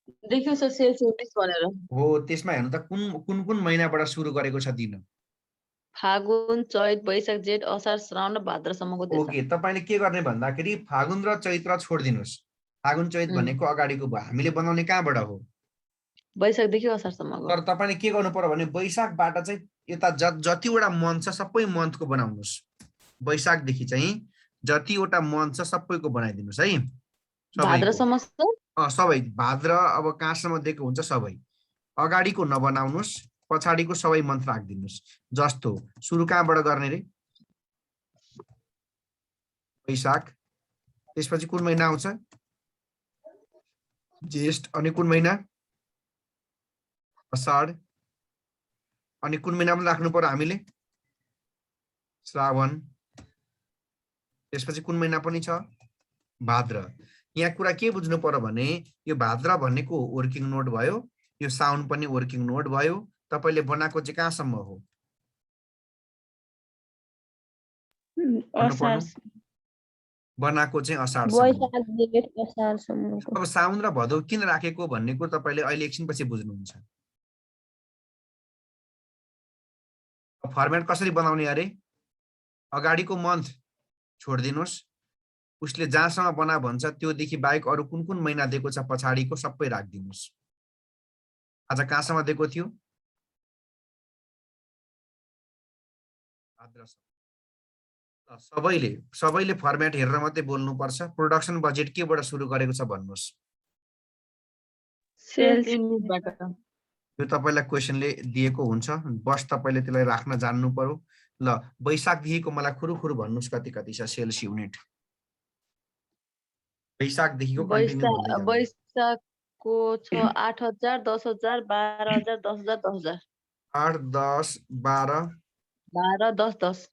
देखियो sir sales unit भनेर। हो त्यसमा हेर्नु त कुन कुन कुन महिनाबाट सुरु गरेको छ दिन। फागुन चैत वैशाख जेठ असार श्रावण र भाद्रसम्मको देश। ओके तपाईले के गर्ने भन्दाखेरि फागुन र चैत्र छोडिदिनुस्। फागुन चैत भनेको अगाडिको भयो, हामीले बनाउने कहाँबाट हो? वैशाखदेखि असारसम्मको। तर तपाईले के गर्नु पर्यो भने वैशाखबाट चाहिँ यता जतिवटा मन्थ छ सबै मन्थको बनाउनुस्। वैशाखदेखि चाहिँ जतिवटा मन्थ छ सबैको बनाइदिनुस् है। भाद्रसम्म सबै भाद्र अब कहाँसम्म दिएको हुन्छ सबै। अगाडिको नबनाउनुस्, पछाडिको सबै मन्थ राखिदिनुस्। जस्तो सुरु कहाँबाट गर्ने रे? वैशाख, त्यसपछि कुन महिना आउँछ? ज्येष्ठ, अनि कुन महिना? अषाढ, अनि कुन महिनामा राख्नु पर्यो हामीले? श्रावण, त्यसपछि कुन महिना पनि छ? भाद्र। यहाँ कुरा के बुझ्नु पर्यो भने यो भाद्र भनेको वर्किङ नोट भयो, यो साउन पनि वर्किङ नोट भयो। तपाईले बनाएको चाहिँ कहाँसम्म हो? बनाएको चाहिँ असारसम्म। अब साउन र भदौ किन राखेको भन्ने कुरा तपाईले अहिले एकछिनपछि बुझ्नुहुन्छ। फर्मेट कसरी बनाउने अरे? अगाडिको मन्थ छोडिदिनुस्, उसले जहाँसम्म बना भन्छ त्योदेखि बाहेक अरू कुन कुन महिना दिएको छ पछाडिको सबै राखिदिनुस्। आज कहाँसम्म दिएको थियो? सबैले फर्मेट हेरेर मात्रै बोल्नुपर्छ। प्रोडक्सन बजेट केबाट सुरु गरेको छ भन्नुहोस्? सेल्स युनिटबाट। यो तपाईलाई क्वेशनले दिएको हुन्छ, बस तपाईले त्यसलाई राख्न जान्नु पर्यो। ल वैशाखदेखिको मलाई खुरुखुरु भन्नुहोस् कति कति छ सेल्स युनिट? वैशाखदेखिको कन्टिन्यू गर्दै जानु। वैशाखको छ 8000 10000 12000 10000 10000। 8 10 12 12 10 10।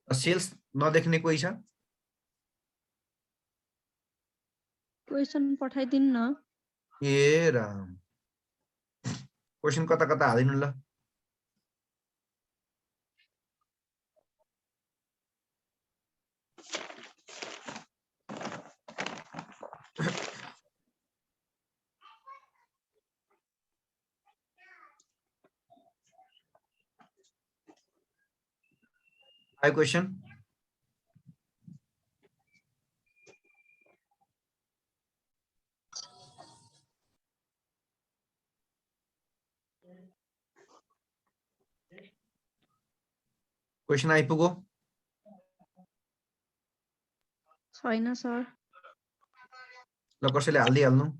सेल्स नदेख्ने कोही छ? क्वेशन पठाइदिनु न। ए राम, क्वेशन कता कता हालिदिनु ल। आयो क्वेशन? क्वेशन आइपुग्यो? छैन सर। ल कसैले हाल्दिहाल्नु।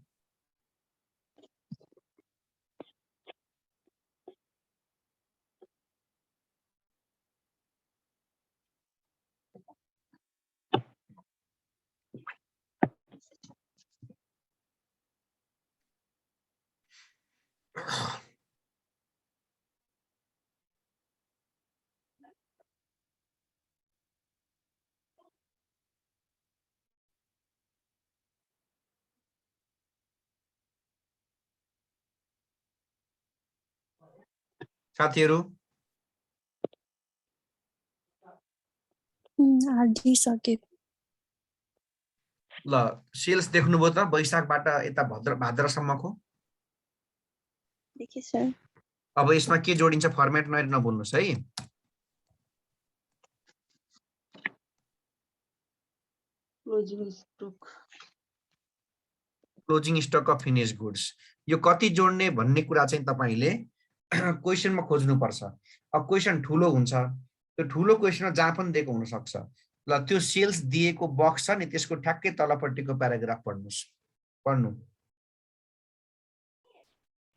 साथीहरु ल सेल्स देख्नुभयो त वैशाखबाट यता भाद्रसम्मको? देखे सर। अब यसमा के जोडिन्छ फर्मेट नबोल्नुस् है। Closing stock of finish goods, यो कति जोड्ने भन्ने कुरा चाहिँ तपाईले क्वेशनमा खोज्नु पर्छ। अब क्वेशन ठुलो हुन्छ, त्यो ठुलो क्वेशनमा जहाँ पनि दिएको हुन सक्छ। ल त्यो सेल्स दिएको बक्स छ नि त्यसको ठ्याक्कै तलपट्टिको प्याराग्राफ पढ्नु।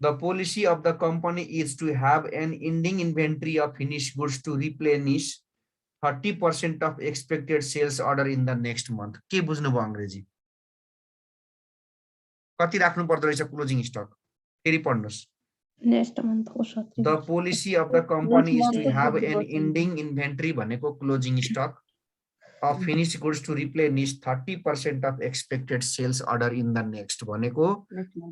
The policy of the company is to have an ending inventory of finished goods to replenish 30% of expected sales order in the next month. के बुझ्नु भयो अंग्रेजी? कति राख्नु पर्दो रहेछ क्लोजिङ स्टक? फेरि पढ्नुस्। नेक्स्ट मन्थ को 30%. The policy of the company is to have an ending inventory भनेको closing stock of finished goods to replenish 30% of expected sales order in the next भनेको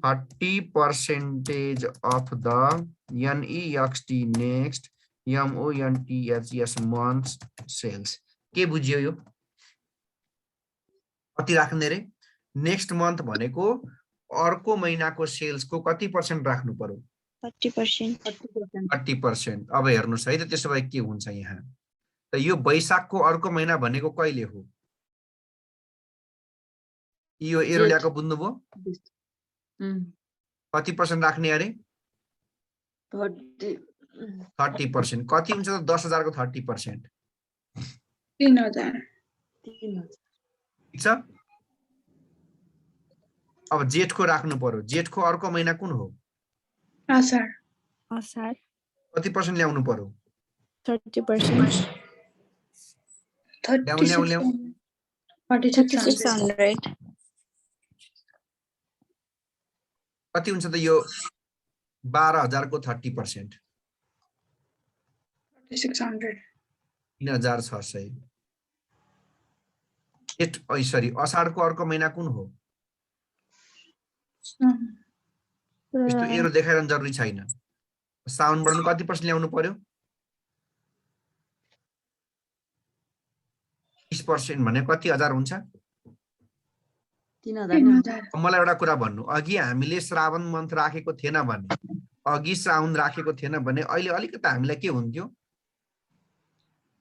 30% of the NEXT next MONTHS months sales. के बुझ्यो यो? कति राख्ने रे? Next month भनेको अर्को महिनाको सेल्सको कति % राख्नु पर्यो? 30%. 30%. अब हेर्नुस् है त त्यसो भए के हुन्छ यहाँ त यो वैशाखको अर्को महिना भनेको कहिले हो? यो एरो ल्याएको बुझ्नुभयो? कति % राख्ने अरे? 30%. कति हुन्छ त 10,000 को 30%? 3,000. ठिक छ। अब जेठको राख्नु पर्यो। जेठको अर्को महिना कुन हो? आषाढ. कति % ल्याउनु पर्यो? 30%. ल्याउ 3600. कति हुन्छ त यो 12,000 को 30%? 3600. 3,600. सरी, अषाढको अर्को महिना कुन हो? यस्तो एरो देखाइरहनु जरुरी छैन। साउन्डबाट कति % ल्याउनु पर्यो? 30% भने कति हजार हुन्छ? 3,000. मलाई एउटा कुरा भन्नु, अघि हामीले श्रावण मन्थ राखेको थिएन भने, अघि साउन राखेको थिएन भने अहिले अलिकति हामीलाई के हुन्थ्यो?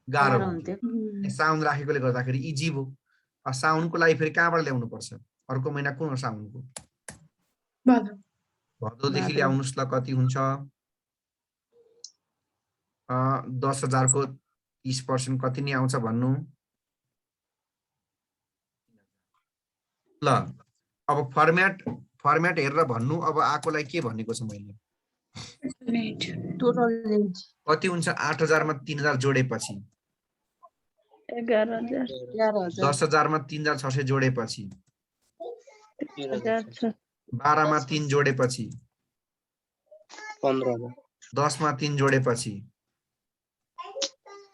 गाह्रो हुन्थ्यो। साउन राखेकोले गर्दाखेरि इजी भयो। साउनको लागि फेरि कहाँबाट ल्याउनु पर्छ? अर्को महिना कुन हो साउनको? भदौदेखि ल्याउनुस् ल। कति हुन्छ? 10,000 को 30% कति नै आउँछ भन्नु? ल अब फर्म्याट हेरेर भन्नु। अब आकोलाई के भनेको छ मैले? कति हुन्छ? 8,000 मा 3,000 जोडेपछि 11,000. 10,000 मा 3,600 जोडेपछि 12 मा 3 जोडेपछि 15,000. 10 मा 3 जोडेपछि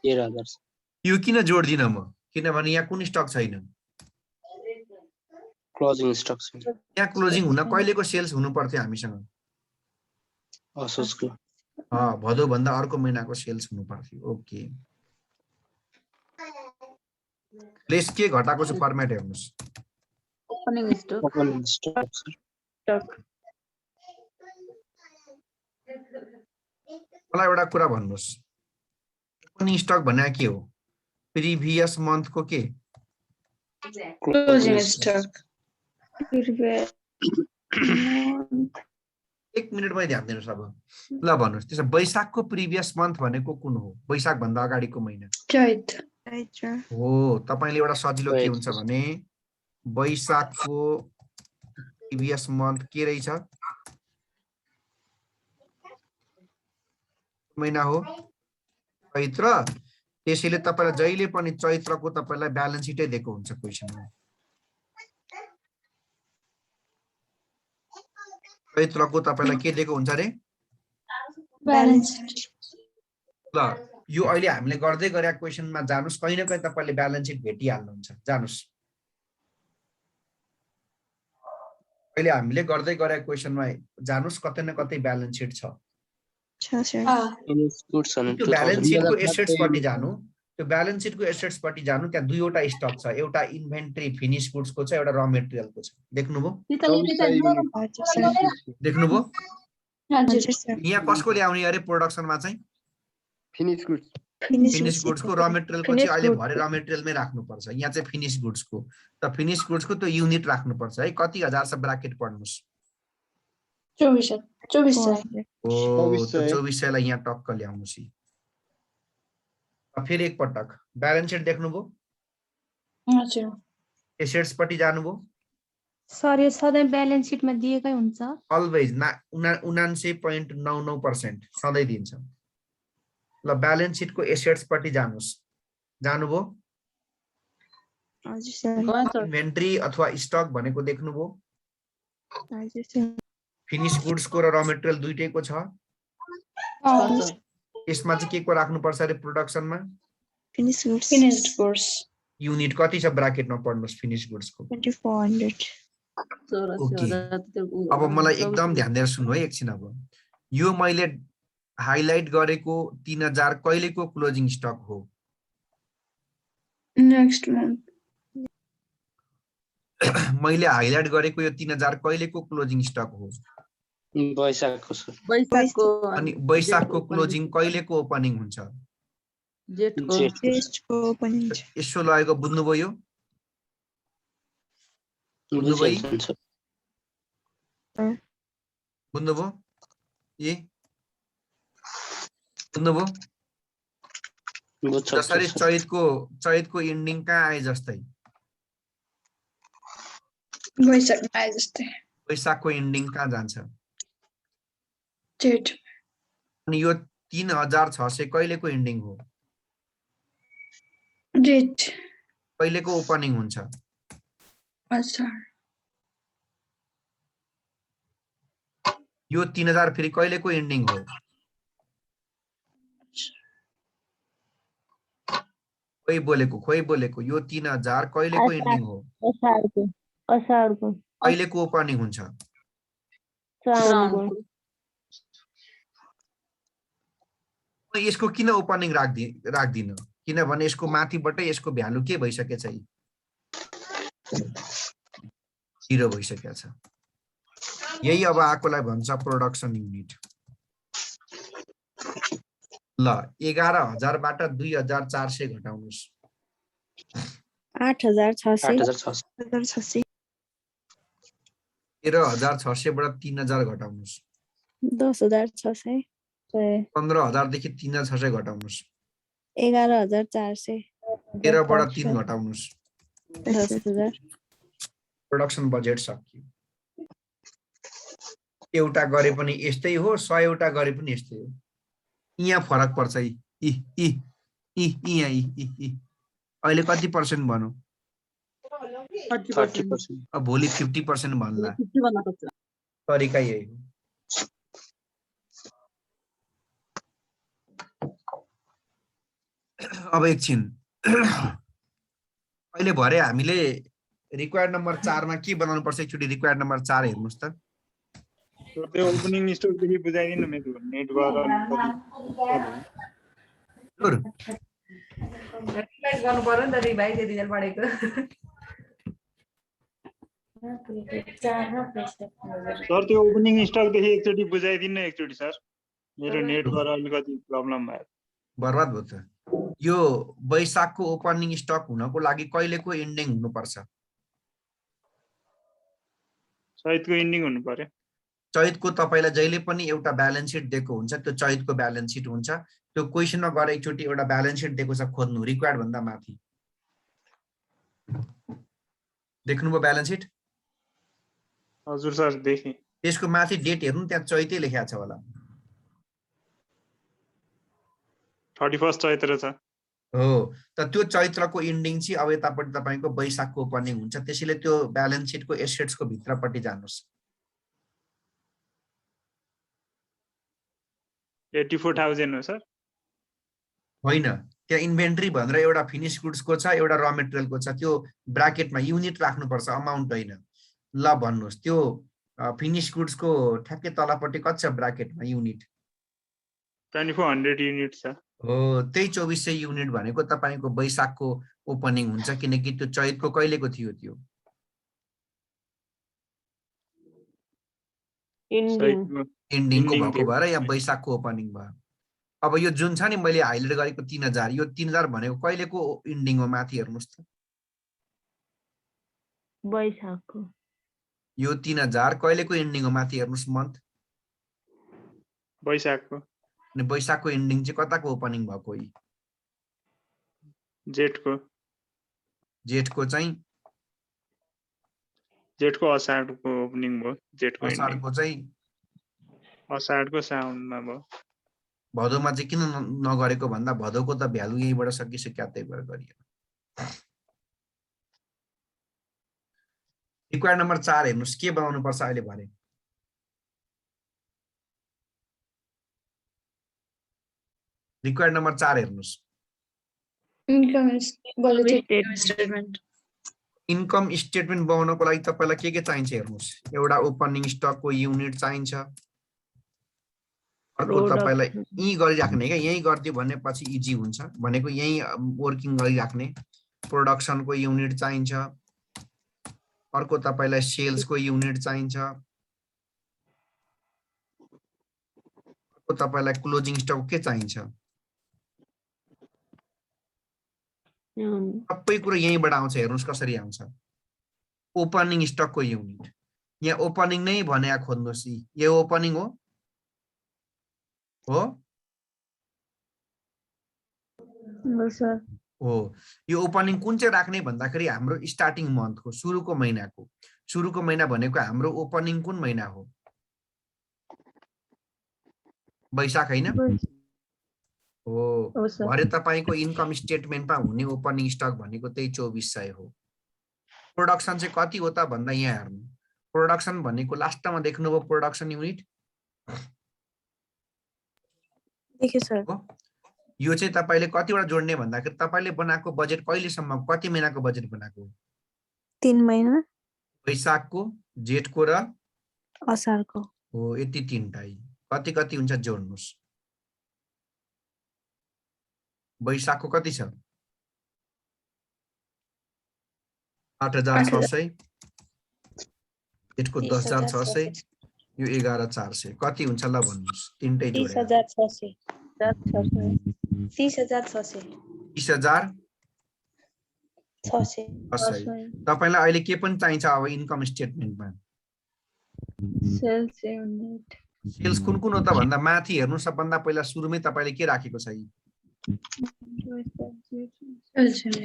13,000. यो किन जोड्दिन म? किनभने यहाँ कुन स्टक छैन? क्लोजिङ स्टक छ। यहाँ क्लोजिङ हुन कहिलेको सेल्स हुनु पर्थ्यो हामीसँग? असोजको। भदौ भन्दा अर्को महिनाको सेल्स हुनु पर्थ्यो। ओके, प्लेस के घटाएको छ? फर्म्याट हेर्नुस्। Opening stock. Opening stock. मलाई एउटा कुरा भन्नुस्, ओपनिङ स्टक भने के हो? प्रिभियस मन्थ को के? Closing stock. एक मिनटमै ध्यान दिनुस्। अब ल भन्नुस्, त्यसो वैशाखको प्रिभियस मन्थ भनेको कुन हो? वैशाख भन्दा अगाडिको महिना चैत हो। तपाईले एउटा सजिलो के हुन्छ भने वैशाखको प्रिभियस मन्थ के रहेछ? महिना हो चैत्र। त्यसैले तपाईलाई जहिले पनि चैत्रको तपाईलाई ब्यालेन्स सिटै दिएको हुन्छ क्वेशनमा। चैत्रको तपाईलाई के दिएको हुन्छ रे? ब्यालेन्स ल यो अहिले हामीले गर्दै गरेको क्वेशनमा जानुस्, कहीं न कहीं तपाईले ब्यालेन्स सिट भेटिहाल्नुहुन्छ। जानुस्, अहिले हामीले गर्दै गरेको क्वेशनमा जानुस्, कतै न कतै ब्यालेन्स सिट छ। त्यो ब्यालेन्स सिटको एसेट्स पट्टि जानु। त्यो ब्यालेन्स सिटको एसेट्स पट्टि जानु। त्यहाँ दुईवटा स्टक छ, एउटा इन्भेन्टरी फिनिश गुड्स को छ, एउटा र मटेरियल को छ। देख्नुभयो? देख्नुभयो? यहाँ कसको ल्याउने अरे प्रोडक्सनमा चाहिँ? Finish goods. फिनिश गुड्स को, र मटेरियल को चाहिँ अहिले भरे र मटेरियलमै राख्नु पर्छ। यहाँ चाहिँ फिनिश गुड्स को, त फिनिश गुड्स को त्यो युनिट राख्नु पर्छ है। कति हजार छ ब्राकेट पढ्नुस्? 24,000. ओ 2400 लाई यहाँ टक्क ल्याउनुस्। फेरि एक पटक ब्यालेन्स सिट देख्नुभयो? हजुर एसेट्स पट्टि जानुभयो? सर यो सधैँ ब्यालेन्स सिटमा दिएकै हुन्छ? अलवेज 79.99% सधैँ दिन्छ। ल ब्यालेन्स सिटको एसेट्स पट्टि जानुस्। जानुभयो? हजुर सर। इन्भेन्टरी अथवा स्टक भनेको देख्नुभयो? हजुर सर। फिनिश गुड्स को र मटेरियल दुईटैको छ। यसमा चाहिँ के को राख्नु पर्छ रे प्रोडक्सनमा? Finish goods. युनिट कति छ ब्राकेटमा पढ्नुस्? फिनिश गुड्स को 2400. ओके, अब मलाई एकदम ध्यान दिएर सुन्नु है एकछिन। अब यो मैले हाइलाइट गरेको 3,000 कहिलेको क्लोजिङ स्टक हो? Next month. मैले हाइलाइट गरेको यो 3000 कहिलेको क्लोजिङ स्टक हो? वैशाखको सर। वैशाखको अनि वैशाखको क्लोजिङ कहिलेको ओपनिङ हुन्छ? जेठको जेठको पनि हुन्छ। यसो लगेको बुझ्नुभयो यो? बुझिहाल्छु सर। बुझ्नुभयो? ए बुझ्नुभयो? बुझ्छु जसरी सर। चैतको एन्डिङ कहाँ आए जस्तै वैशाखमा आए जस्तै वैशाखको एन्डिङ कहाँ जान्छ? जेठ। अनि यो 3600 कहिलेको एन्डिङ हो? जेठ। कहिलेको ओपनिङ हुन्छ? असार। यो 3000 फेरि कहिलेको एन्डिङ हो? खोइ बोलेको यो 3000 कहिलेको एन्डिङ हो? असारको कहिलेको ओपनिङ हुन्छ? श्रावणको यसको किन ओपनिङ राख्दिन? किनभने यसको माथिबाटै यसको भ्यालु के भइसकेछ? 0 भइसकेको छ। यही अब आकोलाई भन्छ प्रोडक्सन युनिट। ल 11000 बाट 2400 घटाउनुस्। 8600 8600 13600 बाट 3000 घटाउनुस्। 10600 15000 देखि 3600 घटाउनुस्। 11400 13 बाट 3 घटाउनुस्। 10000 प्रोडक्सन बजेट सकियो। एउटा गरे पनि यस्तै हो, 100 एउटा गरे पनि यस्तै हो। यहाँ फरक पर्छ। अहिले कति पर्सेन्ट भनौँ? 30%। अब भोलि 50% भन्ला। तरिका यही हो। अब एकछिन अहिले भरे हामीले रिक्वायर्ड नम्बर 4 मा के बनाउनु पर्छ? एकचोटि रिक्वायर्ड नम्बर 4 हेर्नुस् त। त्यो ओपनिङ स्टक देखि बुझाइदिनु मेरो नेट गरेर रिप्लाई गर्नु पर्यो नि त भाइ त्यति जेल पढेको। सर त्यो ओपनिङ स्टक देखि एकचोटि बुझाइदिनु एकचोटि सर। मेरो नेट गरेर अलिकति प्रब्लम भयो। बर्बाद भयो त। यो वैशाखको ओपनिङ स्टक हुनको लागि कहिलेको एन्डिङ हुनुपर्छ? चैतको एन्डिङ हुनु पर्यो। चैतको तपाईलाई जहिले पनि एउटा ब्यालेन्स सिट दिएको हुन्छ, त्यो चैतको ब्यालेन्स सिट हुन्छ। त्यो क्वेसनमा गएर एकचोटि एउटा ब्यालेन्स सिट दिएको छ खोज्नु, रिक्वायर्ड भन्दा माथि। देख्नुभयो ब्यालेन्स सिट? हजुर सर देखेँ। त्यसको माथि डेट हेर्नु, त्यहाँ चैतै लेखेको छ होला। 31 चैत्र छ। हो त त्यो चैत्रको एन्डिङ चाहिँ अब यतापट्टि तपाईको वैशाखको ओपनिङ हुन्छ। त्यसैले त्यो ब्यालेन्स सिटको एसेट्सको भित्रपट्टि जानुस्। 84,000 हो सर। होइन, त्यहाँ इन्भेन्ट्री भनेर एउटा फिनिश गुड्सको छ, एउटा र मेटेरियलको छ। त्यो ब्राकेटमा युनिट राख्नुपर्छ, अमाउन्ट होइन। ल भन्नुहोस्, त्यो फिनिश गुड्सको ठ्याक्कै तलपट्टि कति छ ब्राकेटमा युनिट? 2400 युनिट छ। हो, त्यही 2400 युनिट भनेको तपाईको वैशाखको ओपनिङ हुन्छ, किनकि त्यो चैतको कहिलेको थियो? त्यो एन्डिङको भएको भएर यहाँ वैशाखको ओपनिङ भयो। अब यो जुन छ नि मैले हाइलाइट गरेको 3000, यो 3000 भनेको कहिलेको एन्डिङ हो? माथि हेर्नुस् त। वैशाखको। यो 3000 कहिलेको एन्डिङ हो? माथि हेर्नुस् मन्थ। वैशाखको। अनि वैशाखको एन्डिङ चाहिँ कताको ओपनिङ भएको? जेठको। जेठको चाहिँ? जेठको असाढको ओपनिङ भयो। जेठको एन्डिङ। असाढको चाहिँ? असाढको साउनमा भयो। भदौमा चाहिँ किन नगरेको भन्दा भदौको त भ्यालु यहीँबाट सकिसक्यो, त्यही भएर गरियो। रिक्वायर्ड नम्बर 4 हेर्नुस्, के बनाउनु पर्छ अहिले भरे? रिक्वायर्ड नम्बर 4 हेर्नुस्। इन्कम स्टेटमेन्ट बनाउनको लागि तपाईलाई के चाहिन्छ हेर्नुस्। एउटा ओपनिङ स्टकको युनिट चाहिन्छ। अर्को तपाईलाई यही गरिराख्ने क्या, यही गरिदियो भनेपछि इजी हुन्छ भनेको यही वर्किङ गरिराख्ने। प्रोडक्सनको युनिट चाहिन्छ। अर्को तपाईलाई सेल्सको युनिट चाहिन्छ, अर्को तपाईलाई क्लोजिङ स्टक के चाहिन्छ, सबै कुरा यहीँबाट आउँछ। हेर्नुस् कसरी आउँछ। ओपनिङ स्टकको युनिट यहाँ ओपनिङ नै भने खोज्नुस्। यो ओपनिङ हो हो यो ओपनिङ कुन चाहिँ राख्ने भन्दाखेरि हाम्रो स्टार्टिङ मन्थको सुरुको महिना भनेको हाम्रो ओपनिङ कुन महिना हो? वैशाख हैन हो। भरे तपाईको इन्कम स्टेटमेन्टमा हुने ओपनिङ स्टक भनेको त्यही 2400 हो। प्रोडक्सन चाहिँ कति हो त भन्दा यहाँ हेर्नु। प्रोडक्सन भनेको लास्टमा देख्नुभयो प्रोडक्सन युनिट देखे सर। यो चाहिँ तपाईले कतिवटा जोड्ने भन्दाखेरि तपाईले बनाएको बजेट कहिलेसम्म कति महिनाको बजेट बनाएको? 3 महिना, वैशाखको, जेठको र असारको हो। यति तीनटै कति कति हुन्छ जोड्नुस्। वैशाखको कति छ? 8600, जेठको 10600, यो 11400 कति हुन्छ ल भन्नुस्। तीनटै जोडेर 30600 तपाईलाई अहिले के पनि चाहिन्छ अब इन्कम स्टेटमेन्टमा? सेल्स कुन कुन हो त भन्दा माथि हेर्नु। सबभन्दा पहिला सुरुमै तपाईले के राखेको छ?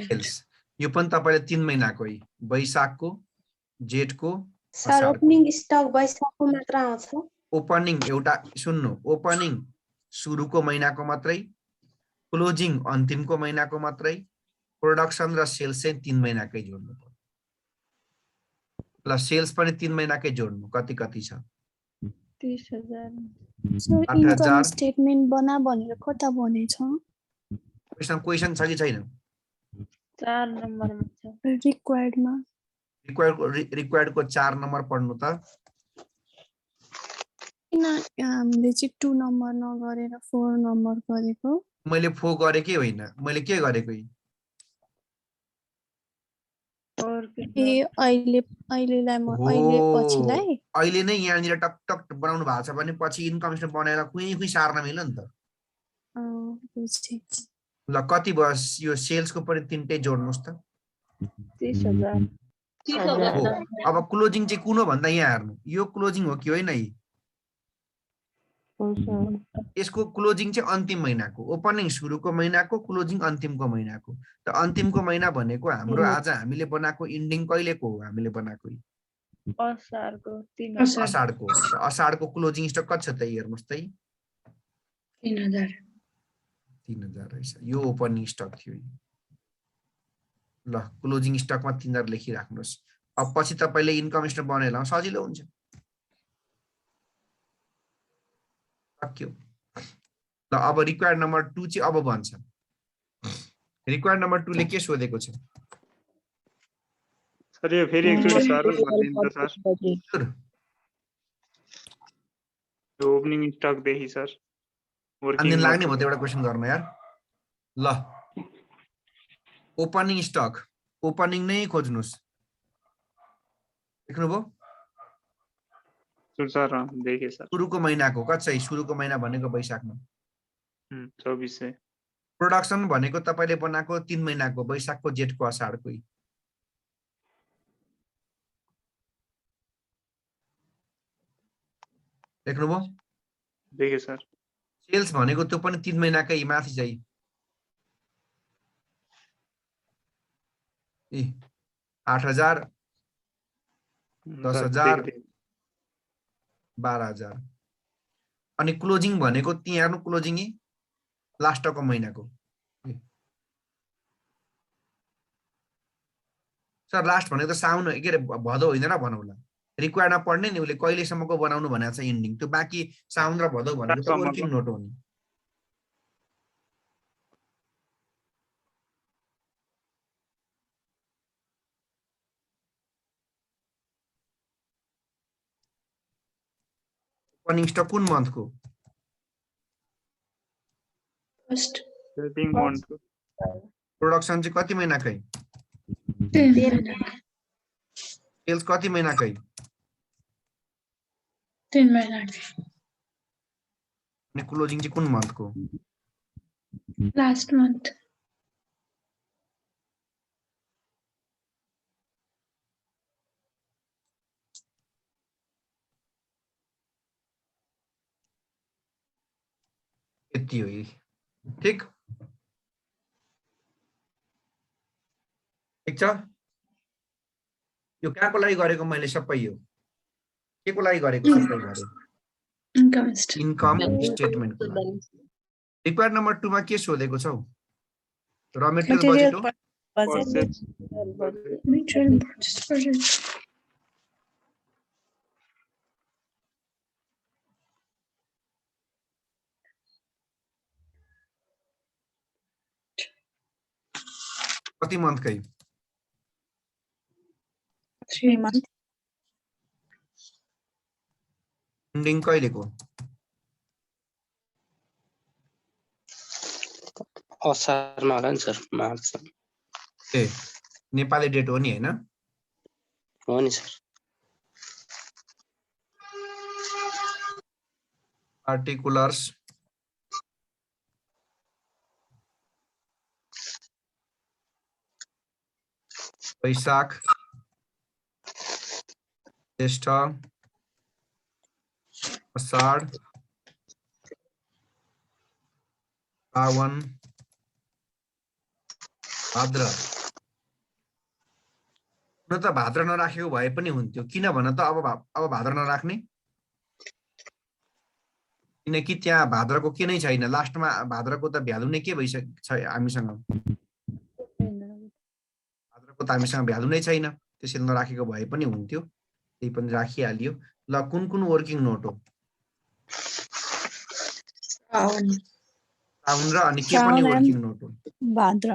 सेल्स। यो पनि तपाईले 3 महिनाको वैशाखको, जेठको, सर ओपनिङ स्टक वैशाखको मात्र आउँछ। ओपनिङ एउटा सुन्नु, ओपनिङ सुरुको महिनाको मात्रै, क्लोजिङ अन्तिमको महिनाको मात्रै, प्रोडक्सन र सेल्स चाहिँ 3 महिनाकै जोड्नु पर्यो। ल सेल्स पनि 3 महिनाकै जोड्नु। कति कति छ? 30000। सर इन्कम स्टेटमेन्ट बना भनेर कता भनेछ? क्वेशन छ कि छैन? 4 नम्बरमा छ। रिक्वायर्डमा रिक्वायर्डको 4 नम्बर पढ्नु त। किन हामीले चाहिँ 2 नम्बर नगरेर 4 नम्बर गरेको? मैले 4 गरेकै होइन, मैले के गरेको? अहिले पछिलाई अहिले नै यहाँनिर टक टक बनाउनु भएको छ भने पछि इन्कम स्टेटमेन्ट बनाएर खुइ सार्न मिल्यो नि त। ल कति भयो? यो सेल्सको पनि तीनटै जोड्नुस् त। 30000। अब क्लोजिङ चाहिँ कुन हो भन्दा यहाँ हेर्नु। यो क्लोजिङ हो कि होइन? यसको क्लोजिङ चाहिँ अन्तिम महिनाको, ओपनिङ सुरुको महिनाको, क्लोजिङ अन्तिमको महिनाको। त अन्तिमको महिना भनेको हाम्रो आज हामीले बनाएको इन्डिङ कहिलेको हो? हामीले बनाएको असाढको। असाढको क्लोजिङ स्टक कति छ त हेर्नुस् त। 3000 रहेछ। यो ओपनिङ स्टक थियो। ल क्लोजिङ स्टकमा 3000 लेखिराख्नुहोस्। अब पछि तपाईले इन्कम स्टेटमेन्ट बनाएर सजिलो हुन्छ। सक्यो। ल अब रिक्वायर्ड नम्बर 2 चाहिँ अब बन्छ। रिक्वायर्ड नम्बर 2 ले के सोधेको छ? सर यो फेरि एकचोटी सर भनिदिनु त सर। यो ओपनिङ स्टक देखि सर। अन्दिन लाग्ने भयो त एउटा क्वेशन गर्न यार। ल ओपनिङ स्टक, ओपनिङ नै खोज्नुस्। देख्नुभयो? सर देखे सर। सुरुको महिनाको कति छ? सुरुको महिना भनेको वैशाखमा 2400। प्रोडक्सन भनेको तपाईले बनाएको 3 महिनाको, वैशाखको, जेठको, असाढको। देख्नुभयो? देखे सर। सेल्स भनेको त्यो पनि 3 महिनाकै माथि चाहिँ 8000, 10000, 12000। अनि क्लोजिङ भनेको त्यहाँ हेर्नु, क्लोजिङ लास्टको महिनाको। सर लास्ट भनेको त साउन के अरे भदौ होइन र भनौँला। रिक्वायर्डमा पढ्ने नि उसले कहिलेसम्मको बनाउनु भनेको छ इन्डिङ। त्यो बाँकी साउन र भदौ भनेको त वर्किङ नोट हो नि। ओपनिङ स्टक कुन मन्थको? प्रोडक्सन चाहिँ कति महिनाकै? सेल्स कति महिनाकै? 3 महिना अनि क्लोजिङ चाहिँ कुन मन्थको? लास्ट मन्थ यति हो यी। ठिक ठिक छ। यो कहाँको लागि गरेको मैले सबै? यो के को लागि गरेको सबै गरे? इन्कम इन्कम स्टेटमेन्टको लागि। रिक्वायर्ड नम्बर 2 मा के सोधेको छौ? र मेटेरियल बजेट हो। Material purchase budget. कति मन्थकै? 3 month. एन्डिङ कहिलेको? असारमा होला नि सर, मार्च ए नेपाली डेट हो नि हैन? हो नि सर। पार्टिकुलर्स वैशाख ज्येष्ठ अषाढ सावन भाद्र। न त भाद्र नराखेको भए पनि हुन्थ्यो, किन भन त अब भाद्र नराख्ने? किनकि त्यहाँ भाद्रको के नै छैन, लास्टमा भाद्रको त भ्यालु नै के भइसकेको छ हामीसँग? भाद्रको त हामीसँग भ्यालु नै छैन, त्यसैले नराखेको भए पनि हुन्थ्यो, त्यही पनि राखिहालियो। ल कुन कुन वर्किङ नोट हो? साउन र अनि के पनि वर्किङ नोट हो? भाद्र।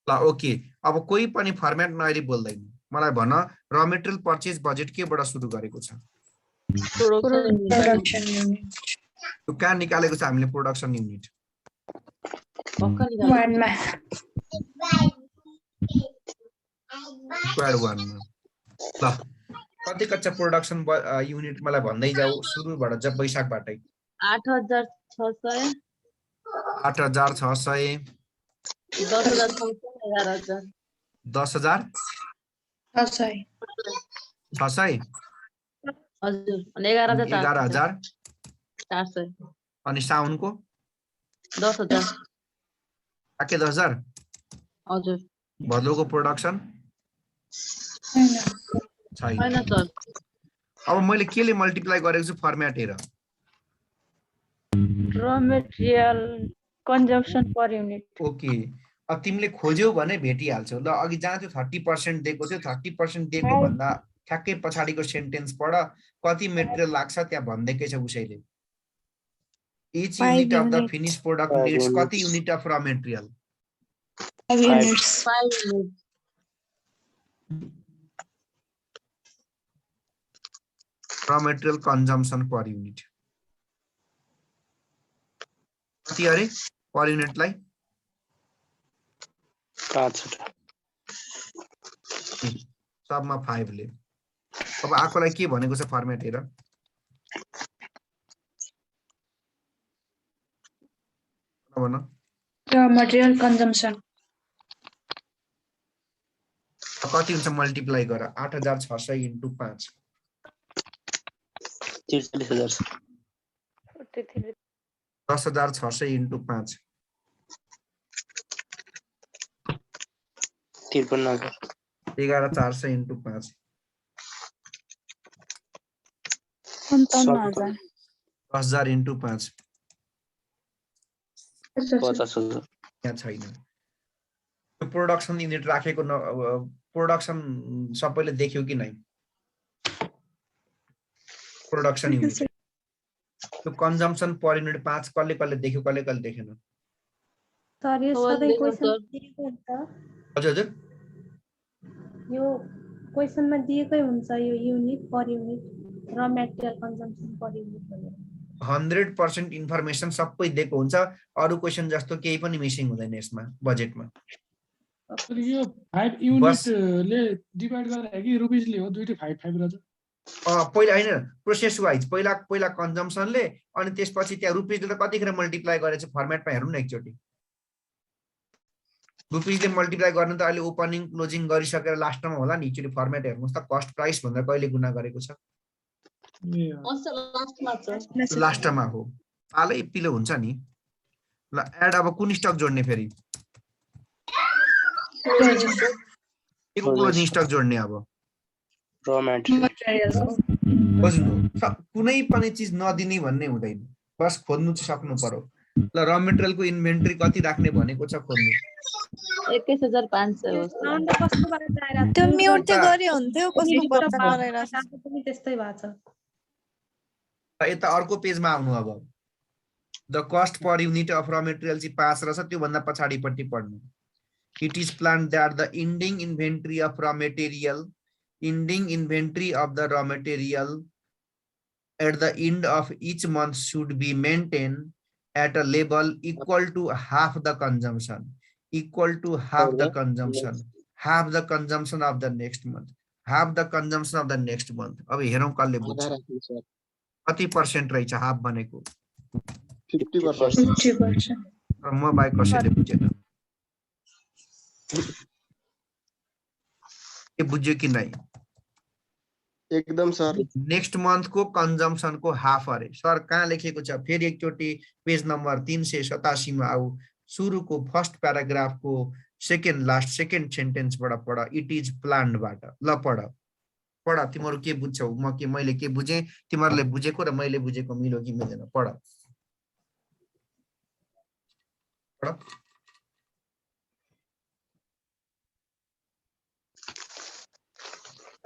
ल ओके, अब कोही पनि फर्मेट नहेरी बोल्दैन, मलाई भन र मेटेरियल पर्चेज बजेट केबाट सुरु गरेको छ? प्रोडक्सन युनिट यो कहाँ निकालेको छ हामीले? प्रोडक्सन युनिट वानमा। स्क्वायर 1 मा। ल कति कच्चा प्रोडक्सन युनिट मलाई भन्दै जाऊ, सुरुबाट जब वैशाखबाटै। 8600 8600 10000 10000 600 हजुर अनि 11400 अनि साउनको 10000 आके 10000 हजुर भदौको प्रोडक्सन छैन। हैन सर। अब मैले केले मल्टिप्लाई गरेको छु फर्म्याट हेर। र material consumption per unit. Okay, अब तिमीले खोज्यौ भने भेटिहाल्छौ। ल अघि जहाँ त्यो 30% दिएको थियो, 30% दिएको भन्दा ठ्याक्कै पछाडिको सेन्टेन्स पढ, कति मेटेरियल लाग्छ त्यहाँ भन्दैकै छ उसैले। Each unit of the finish product needs कति युनिट अफ र मेटेरियल? 5 units. 5 units र मेटेरियल कन्जम्पसन पर युनिट कति अरे पर युनिटलाई? 5 सबमा 5 ले। अब आकोलाई के भनेको छ फर्मेट हेर। भन Raw material consumption. कति हुन्छ मल्टिप्लाई गर। 8600 इन्टु 5 43000 10600 इन्टु 5 53000 11400 इन्टु 5 55000 10000 इन्टु 5 50000 यहाँ छैन। यो प्रोडक्सन युनिट राखेको प्रोडक्सन सबैले देख्यो कि नै? प्रोडक्सन युनिट त्यो कन्जम्पसन पर युनिट 5 कसले कसले देख्यो, कसले कसले देखेन? सर यो सधैँ क्वेशन दिएको हुन्छ। हजुर हजुर यो क्वेशनमा दिएकै हुन्छ यो युनिट पर युनिट र मेटेरियल कन्जम्पसन पर युनिट भनेर। 100% इन्फर्मेसन सबै दिएको हुन्छ, अरु क्वेशन जस्तो केही पनि मिसिङ हुँदैन यसमा बजेटमा। यो 5 युनिटले डिभाइड गरेर कि रुपिसले हो दुईटै 5 रहेछ पहिला हैन प्रोसेस वाइज पहिला कन्जम्सनले अनि त्यसपछि त्यहाँ रुपिसले त कतिखेर मल्टिप्लाई गरेछ फर्मेटमा हेरौँ न एकचोटी रुपिसले मल्टिप्लाई गर्न त अहिले ओपनिङ क्लोजिङ गरिसकेर लास्टमा होला नि एकचोटी फर्मेट हेर्नुस् त कस्ट प्राइस भन्दा कहिले गुणा गरेको छ लास्टमा हो हालै पिलो हुन्छ नि ल एड अब कुन स्टक जोड्ने फेरि क्लोजिङ स्टक जोड्ने अब र मेटेरियल बुझ्नु कुनै पनि चीज नदिने भन्ने हुँदैन बस खोज्नु चाहिँ सक्नु पर्यो ल र मेटेरियलको इन्भेन्टरी कति राख्ने भनेको छ खोज्नु 21500 हो अन्त कस्तो गरेर आइराछ त्यो म्युट चाहिँ गरे हुन्थ्यो कस्तो पर्छ गरेर पनि त्यस्तै भएको छ यता अर्को पेजमा आउनु अब the cost per unit of र मेटेरियल चाहिँ 5 रहेछ त्यो भन्दा पछाडिपट्टि पढ्नु it is planned that the ending inventory of र material ending inventory of the raw material at the end of each month should be maintained at a level equal to half the consumption half the consumption of the next month half the consumption of the next month अब हेरौं कसले बुझ्छ कति percent रहेछ half भनेको 50% म by कसैले बुझेन के बुझ्यो कि नै एकदम सर नेक्स्ट मंथ को कंजम्पशन को हाफ अरे सर कहाँ लेखेको छ फेरि एकचोटी पेज नम्बर 387 मा आऊ सुरु को फर्स्ट प्याराग्राफ को सेकेन्ड लास्ट सेकेन्ड सेन्टेन्स बाट पढ इट इज प्लान्ड बाट ल पढ तिम्रो के बुझ्छौ म के मैले के बुझे तिमीहरुले बुझेको र मैले बुझेको मिल्यो कि मिल्दैन पढ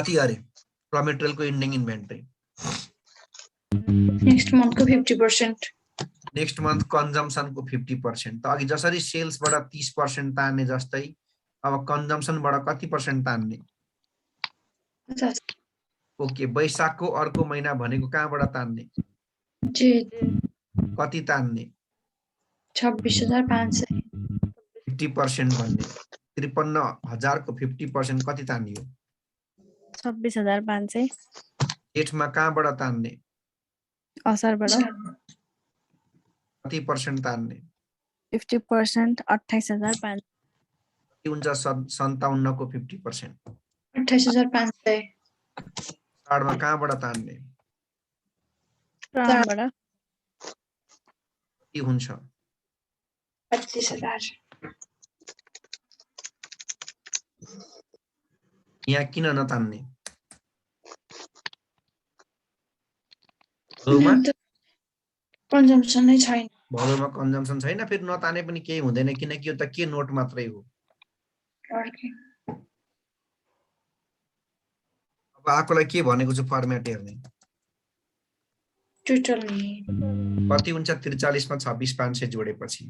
कति अरे रॉ मटेरियल को एंडिंग इन्वेंटरी नेक्स्ट मंथ को 50% नेक्स्ट मंथ कंजम्पशन को 50% त अघि जसरी सेल्स बाट 30% तान्ने जस्तै अब कंजम्पशन बाट कति % तान्ने ओके वैशाख को अर्को महिना भनेको कहाँबाट तान्ने जी कति तान्ने 26500 50% भन्ने 53000 को 50% कति तान्ने 26500 जेठमा कहाँबाट तान्ने असारबाट कति % तान्ने 50% 28500 कति हुन्छ 57 को 50% 28500 कार्डमा कहाँबाट तान्ने प्राणबाट कति हुन्छ 25000 यहाँ किन नतान्ने भदौमा कन्जम्पसन नै छैन भदौमा कन्जम्पसन छैन फेरि नताने पनि केही हुँदैन किनकि यो त के नोट मात्रै हो अब आकोलाई के भनेको छु फर्मेट हेर्ने टोटल नि कति हुन्छ 43 मा 26500 जोडेपछि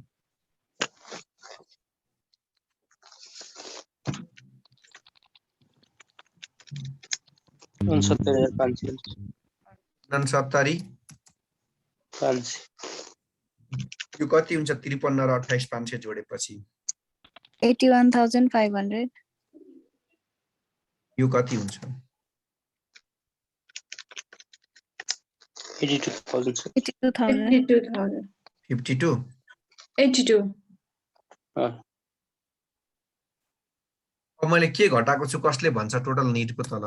69,500 यो कति हुन्छ 53 र 28500 जोडेपछि 81500 यो कति हुन्छ 82,000 82,000 52 82 अब मैले के घटाएको छु कसले भन्छ टोटल नीडको तल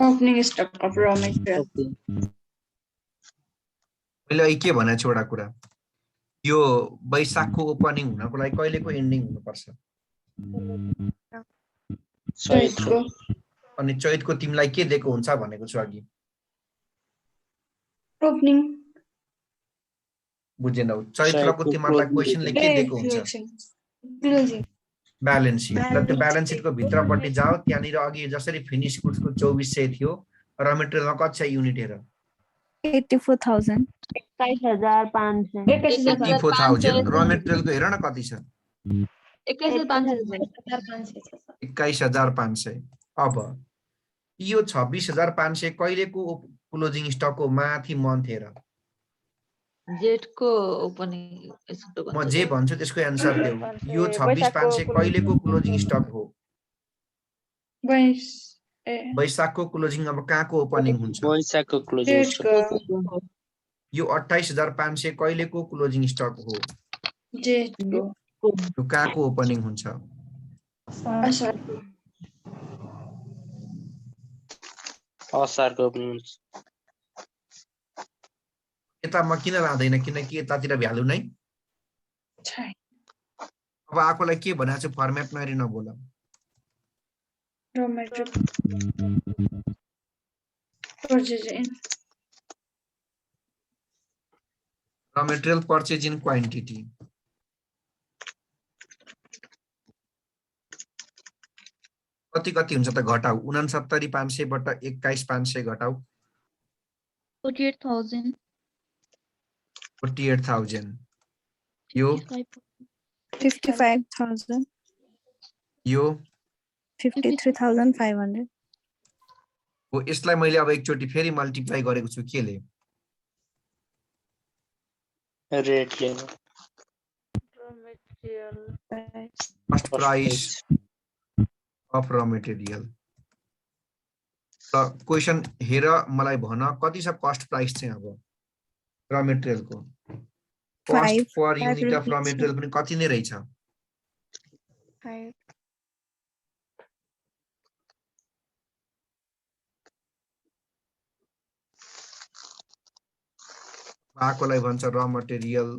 ओपनिङ स्टक अफ र मटेरियल मैले अहिले के भनेको छु एउटा कुरा यो वैशाखको ओपनिङ हुनको लागि कहिलेको एन्डिङ हुनुपर्छ अनि चैतको तिमीलाई के दिएको हुन्छ भनेको छु अघि ओपनिङ बुझेनौ चैत्रको तिमीलाई क्वेशनले के दिएको हुन्छ ब्यालेन्स शीट ल त्यो ब्यालेन्स शीटको भित्रपट्टि जाओ त्यहाँनिर अघि जसरी फिनिश गुड्सको 2400 थियो र मटेरियलमा कति छ युनिट हेर 84000 21500 84000 र मटेरियलको हेर न कति छ 21500 अब यो 26500 कहिलेको क्लोजिङ स्टक हो माथि मन्थ हेर जेट को ओपनिङ स्टक म जे भन्छु त्यसको एन्सर देऊ। यो 26,500 कहिलेको क्लोजिङ स्टक हो? वैशाखको क्लोजिङ अब कहाँको ओपनिङ हुन्छ? वैशाखको क्लोजिङ यो 28,500 कहिलेको क्लोजिङ स्टक हो? जेठको यो कहाँको ओपनिङ हुन्छ? असारको ओपनिङ हुन्छ। यता म किन लाँदैन किनकि यतातिर भ्यालु नै छैन। अब आकोलाई के भनेको छु फर्मेट नरी नबोल। Raw material purchase in र मेटेरियल पर्चेज इन क्वान्टिटी कति कति हुन्छ त घटाउ 69,500 बाट 21,500 घटाउ 48,000 48,000 यो 55,000 यो 53,500 हो। यसलाई मैले अब एकचोटी फेरि मल्टिप्लाई गरेको छु केले रेटले कस्ट प्राइस अफ र मटेरियल। र क्वेशन हेर मलाई भन कति छ कस्ट प्राइस चाहिँ अब र मटेरियलको कस्ट पर युनिट अफ र मटेरियल पनि कति नै रहेछ? 5 आकोलाई भन्छ र मटेरियल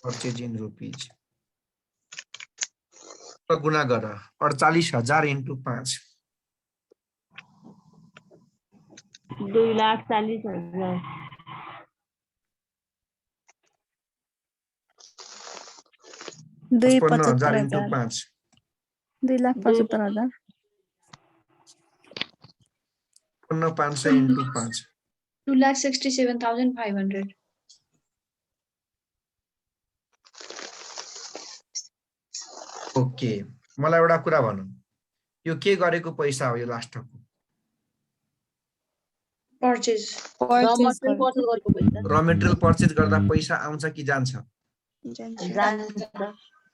परचेज इन रुपीज र गुणा गर 48,000 into 5 2,40,000 55,000 into 5 2,75,000 55,500 into 5 2,67,500 ओके। मलाई एउटा कुरा भन यो के गरेको पैसा हो यो लास्टको? purchase र मटेरियल पर्चेज गर्दा पैसा आउँछ कि जान्छ?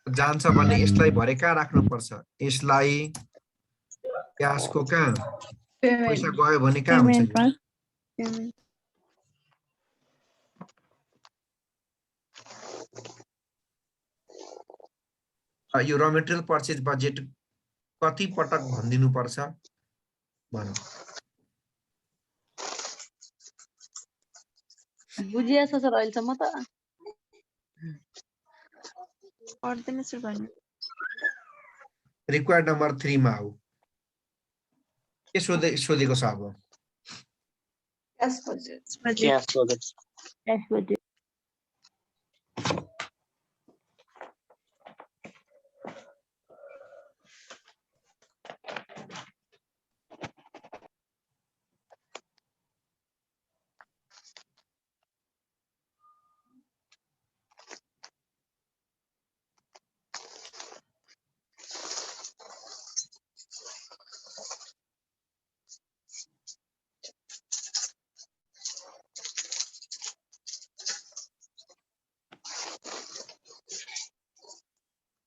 जान्छ भने यसलाई भरे कहाँ राख्नु पर्छ? यसलाई क्याशको कहाँ पैसा गयो भने कहाँ हुन्छ? यो र मटेरियल पर्चेज बजेट कति पटक भनिदिनु पर्छ भन? बुझिया छ सर अहिलेसम्म त पर्दैन सर भन्नु। रिक्वायर्ड नम्बर 3 मा आऊ। के सोधेको छ अब? cash budget क्याश बजेट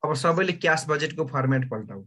अब सबैले क्याश बजेटको फर्मेट पल्टाऊ।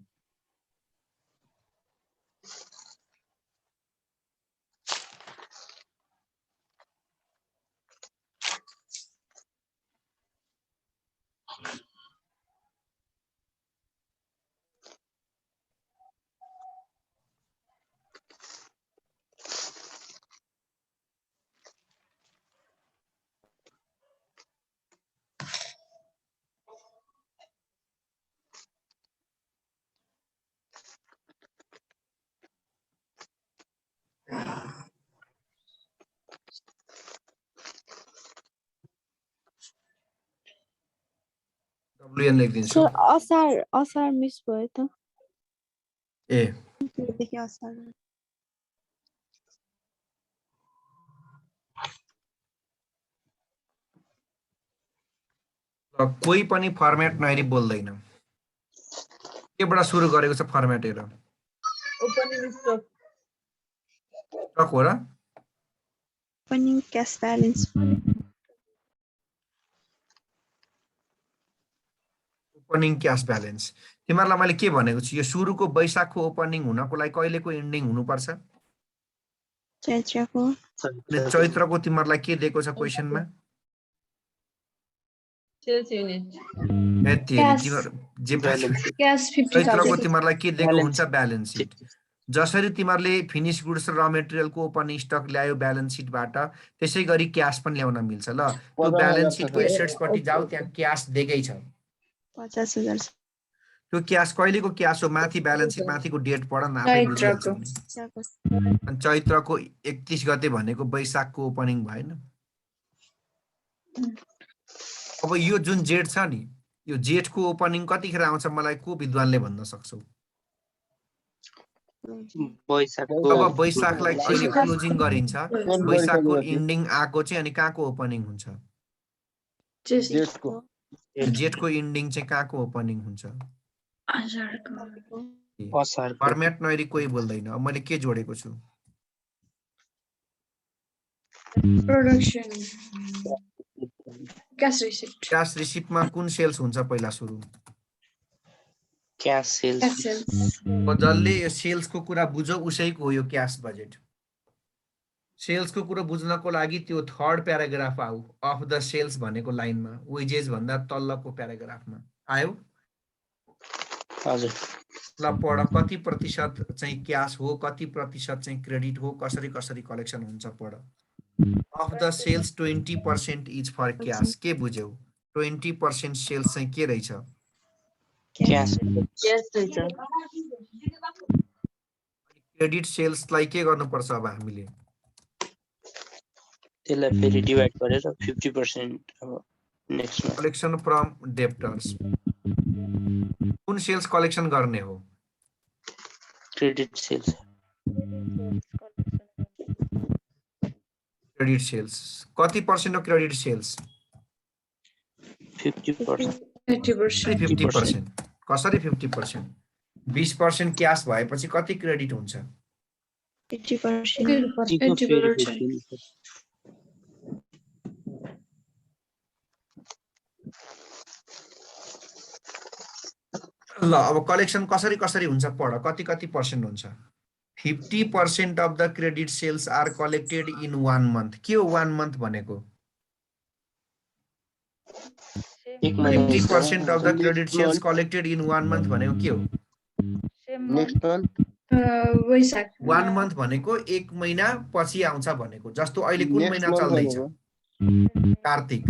WN लेखिदिन्छु। असार मिस भयो त। ए देखि असार कोही पनि फर्मेट नहेरी बोल्दैन। केबाट सुरु गरेको छ फर्मेट हेर। ओपनिङ स्टक स्टक हो र opening cash balance opening cash balance तिमीहरूलाई मैले के भनेको छु यो सुरुको वैशाखको ओपनिङ हुनको लागि कहिलेको एन्डिङ हुनुपर्छ चैत्रको अनि चैत्रको तिमीहरूलाई के दिएको छ क्वेसनमा सेल्स युनिट यति Cash. तिमीहरू जे Balance sheet. Cash 50,000. चैत्रको तिमीहरूलाई के दिएको Balance हुन्छ ब्यालेन्स सिट जसरी तिमीहरूले फिनिस गुड्स र र मेटेरियलको ओपनिङ स्टक ल्यायो ब्यालेन्स सिटबाट त्यसै गरी क्यास पनि ल्याउन मिल्छ ल त्यो ब्यालेन्स सिटको एसेट्सपट्टि जाऊ त्यहाँ क्यास दिएकै छ 50,000 त्यो क्यास कहिलेको क्यास हो माथि ब्यालेन्स सिट माथिको डेट पढ न आफै बुझिहाल्छौ नि अनि चैत्रको 31 गते भनेको वैशाखको ओपनिङ भएन अब यो जुन जेठ छ नि यो जेठको ओपनिङ कतिखेर आउँछ मलाई को विद्वानले भन्न सक्छौ वैशाखको अब वैशाखलाई कहिले क्लोजिङ गरिन्छ वैशाखको एन्डिङ आएको चाहिँ अनि कहाँको ओपनिङ हुन्छ Just जेठको एन्डिङ चाहिँ कहाँको ओपनिङ हुन्छ असारको फर्मेट नहेरी कोही बोल्दैन अब मैले के जोडेको छु production. Cash receipt. क्यास रिसिप्टमा कुन सेल्स हुन्छ पहिला सुरु क्यास सेल्स Cash sales. जसले यो सेल्सको कुरा बुझ्यो उसैको हो यो क्यास बजेट सेल्सको कुरा बुझ्नको लागि त्यो थर्ड प्याराग्राफ आऊ अफ द सेल्स भनेको लाइनमा वेजेस भन्दा तल्लोको प्याराग्राफमा आयो हजुर ल पढ कति प्रतिशत चाहिँ क्यास हो कति प्रतिशत चाहिँ क्रेडिट हो कसरी कसरी कलेक्सन हुन्छ पढ of the sales 20% is for cash के बुझ्यौ 20% सेल्स चाहिँ के रहेछ क्यास क्यास रहेछ क्रेडिट सेल्सलाई के गर्नुपर्छ अब हामीले त्यसलाई फेरि डिभाइड गरेर 50% अब नेक्स्टमा कलेक्सन फ्रम डेप्टर्स कुन सेल्स कलेक्सन गर्ने हो क्रेडिट सेल्स क्रेडिट सेल्स कति पर्सेन्ट हो क्रेडिट सेल्स 50% 30%. 50% कसरी 50% 20% क्यास भएपछि कति क्रेडिट हुन्छ 80%. 80%. ल अब कलेक्सन कसरी कसरी हुन्छ पढ कति कति पर्सेन्ट हुन्छ 50% of the credit sales are collected in 1 month के हो 1 मंथ भनेको 50% of the credit sales collected in 1 month भनेको के हो नेक्स्ट मन्थ वैशाख. 1 मंथ भनेको 1 महिना पछि आउँछ भनेको जस्तो अहिले कुन महिना चल्दैछ कार्तिक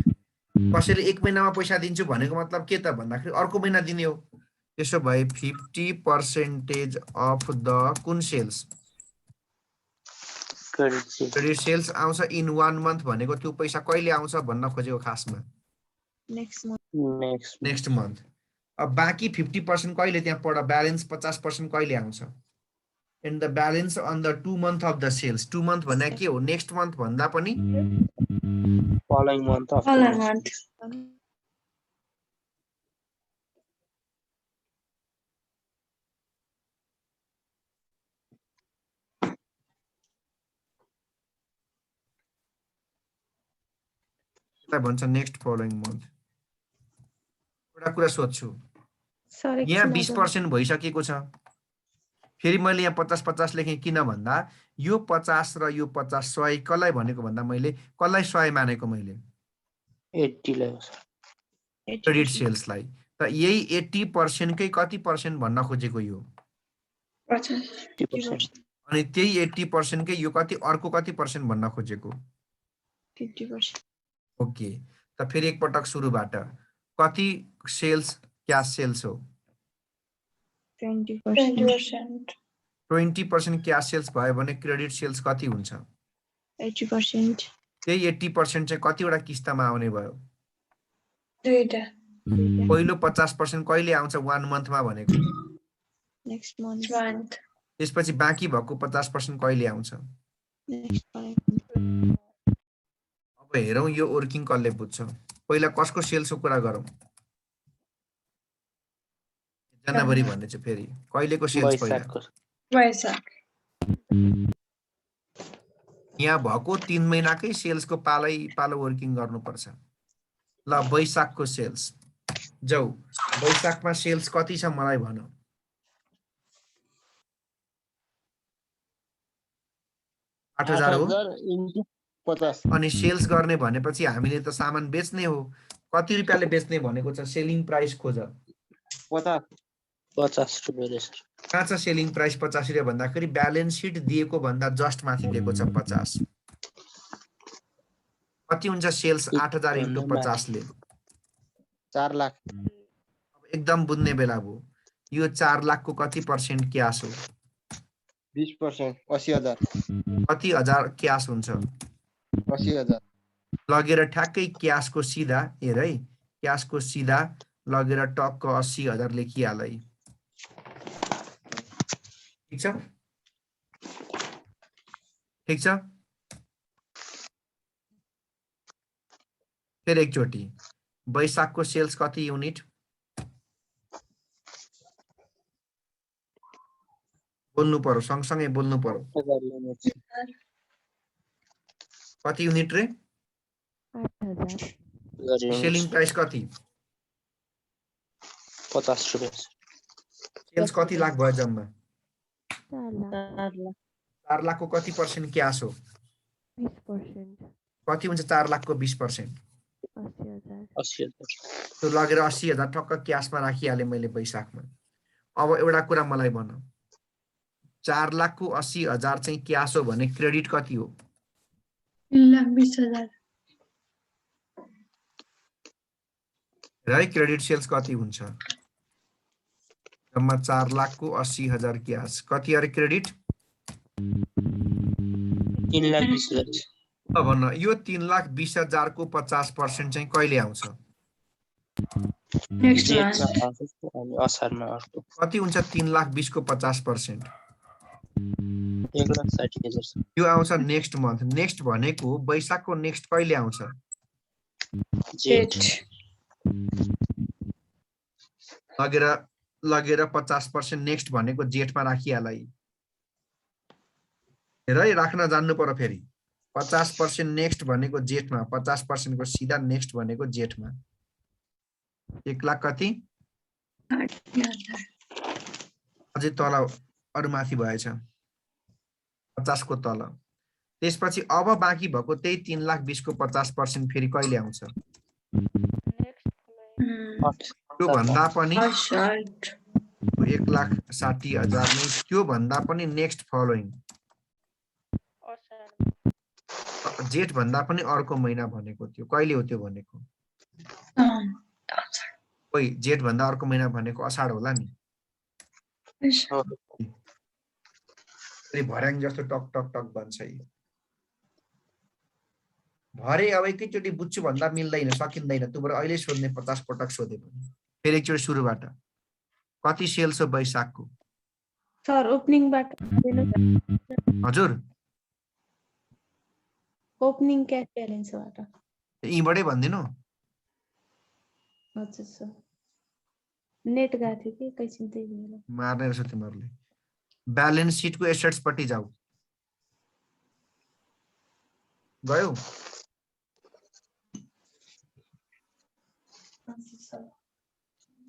कसैले 1 महिनामा पैसा दिन्छु भनेको मतलब के त भन्दाखेरि अर्को महिना दिने हो त्यसो भए 50% अफ द कुन सेल्स क्रेडिट सेल्स आउँछ इन 1 मंथ भनेको त्यो पैसा कहिले आउँछ भन्न खोजेको खासमा नेक्स्ट मंथ अब बाँकी 50% कहिले त्यहाँ पढ ब्यालेन्स 50% कहिले आउँछ and the balance on the 2 month of the sales 2 month भन्दा के हो नेक्स्ट मंथ भन्दा पनि following month of Following month. भन्छ नेक्स्ट फलोइङ मन्थ एउटा कुरा सोध्छु यहाँ 20% भइसकेको छ फेरि मैले यहाँ 50-50 लेखेँ किन भन्दा यो 50 र यो 50 100 कसलाई भनेको भन्दा मैले कसलाई 100 मानेको मैले 80 लाई क्रेडिट सेल्सलाई त यही 80% कै कति पर्सेन्ट भन्न खोजेको यो 50%. अनि त्यही 80% कै यो कति अर्को कति पर्सेन्ट भन्न खोजेको 50%. ओके त फेरि एकपटक सुरुबाट कति सेल्स क्याश सेल्स हो 20%. 20%. 20% क्याश सेल्स भयो भने क्रेडिट सेल्स कति हुन्छ 80%. त्यही 80% चाहिँ कतिवटा किस्तामा आउने भयो दुईटा. पहिलो 50% कहिले आउँछ 1 मन्थमा भनेको Next month. Month. त्यसपछि बाँकी भएको 50% कहिले आउँछ Next month. अब हेरौँ यो वर्किङ कसले बुझ्छ पहिला कसको सेल्सको कुरा गरौँ जनवरी भन्ने चाहिँ फेरि कहिलेको सेल्स पहिला वैशाख. यहाँ भएको 3 महिनाकै सेल्सको पालो वर्किङ गर्नुपर्छ। ल वैशाखको सेल्स जाऊ, वैशाखमा सेल्स कति छ मलाई भन। 8,000 हो। 8,000 into 50 अनि सेल्स गर्ने भनेपछि हामीले त सामान बेच्ने हो। कति रुपियाँले बेच्ने भनेको छ? सेलिङ प्राइस खोज। 50 रुपियाँ रे सर। कहाँ छ सेलिङ प्राइस 50 रुपियाँ भन्दाखेरि ब्यालेन्स सिट दिएको भन्दा जस्ट माथि दिएको छ 50। कति हुन्छ सेल्स 8,000 into 50 ले? 4 लाख। एकदम बुझ्ने बेला भयो। यो 4 लाखको कति % क्याश हो? 20% 80,000। कति हजार क्याश हुन्छ? 80,000। लगेर ठ्याक्कै क्याशको सिधा हेर है, क्याशको सिधा लगेर टक्क 80,000 लेखिहाल है। ठिक छ? ठिक छ? फेरि एकचोटि वैशाखको सेल्स कति युनिट? बोल्नु पर्यो, सँगसँगै बोल्नु पर्यो। कति युनिट रे? 8,000 सेलिङ प्राइस कति? 50 रुपियाँ। सेल्स कति लाख भयो जम्मा? 4 लाख 4 लाखको कति % क्याश हो? 20% कति हुन्छ 4 लाखको 20%? 80,000 त्यो लगेर 80,000 ठक्क क्याशमा राखिहालेँ मैले वैशाखमा। अब एउटा कुरा मलाई भन, 4 लाखको 80,000 चाहिँ क्याश हो भने क्रेडिट कति हो? 3,20,000 है क्रेडिट सेल्स कति हुन्छ? जम्मा 4 लाखको 80,000 क्याश, कति अरे क्रेडिट? 3,20,000। अब भन्न, यो 3,20,000 को 50% चाहिँ कहिले आउँछ? नेक्स्ट मंथ असारमा अर्को। कति हुन्छ 3,20,000 को 50%? 1,60,000। यो आउँछ नेक्स्ट मन्थ। नेक्स्ट भनेको वैशाखको नेक्स्ट कहिले आउँछ? जेठ लगेर 50% नेक्स्ट भनेको जेठमा राखिहाल है। हेर है, राख्न जान्नु पर्यो फेरि। 50% नेक्स्ट भनेको जेठमा, 50% को सिधा नेक्स्ट भनेको जेठमा। 1 लाख कति? 8,000 अझै तल अरु माथि भएछ 50 को तल। त्यसपछि अब बाँकी भएको त्यही 3,20,000 को 50% फेरि कहिले आउँछ? त्यो भन्दा पनि 1,60,000 नै, त्यो भन्दा पनि नेक्स्ट फलोइङ जेठ भन्दा पनि अर्को महिना भनेको थियो। कहिले हो त्यो भनेको? ओइ, जेठ भन्दा अर्को महिना भनेको असाढ होला नि। भर्याङ जस्तो टक टक टक भन्छ है। भरे अब एकैचोटि बुझ्छु भन्दा मिल्दैन, सकिँदैन। तुबर अहिले सोध्ने 50 पटक सोधे पनि। फेरि एकचोटि सुरुबाट कति सेल्स हो वैशाखको? सर ओपनिङबाट हजुर, ओपनिङ क्यास ब्यालेन्सबाट। यहीँबाटै भनिदिनु। हजुर सर, नेट गएको थियो कि एकैछिन, त्यही भएर मार्ने रहेछ तिमीहरूले। ब्यालेन्स सिटको एसेट्स पट्टि जाऊ। गयो?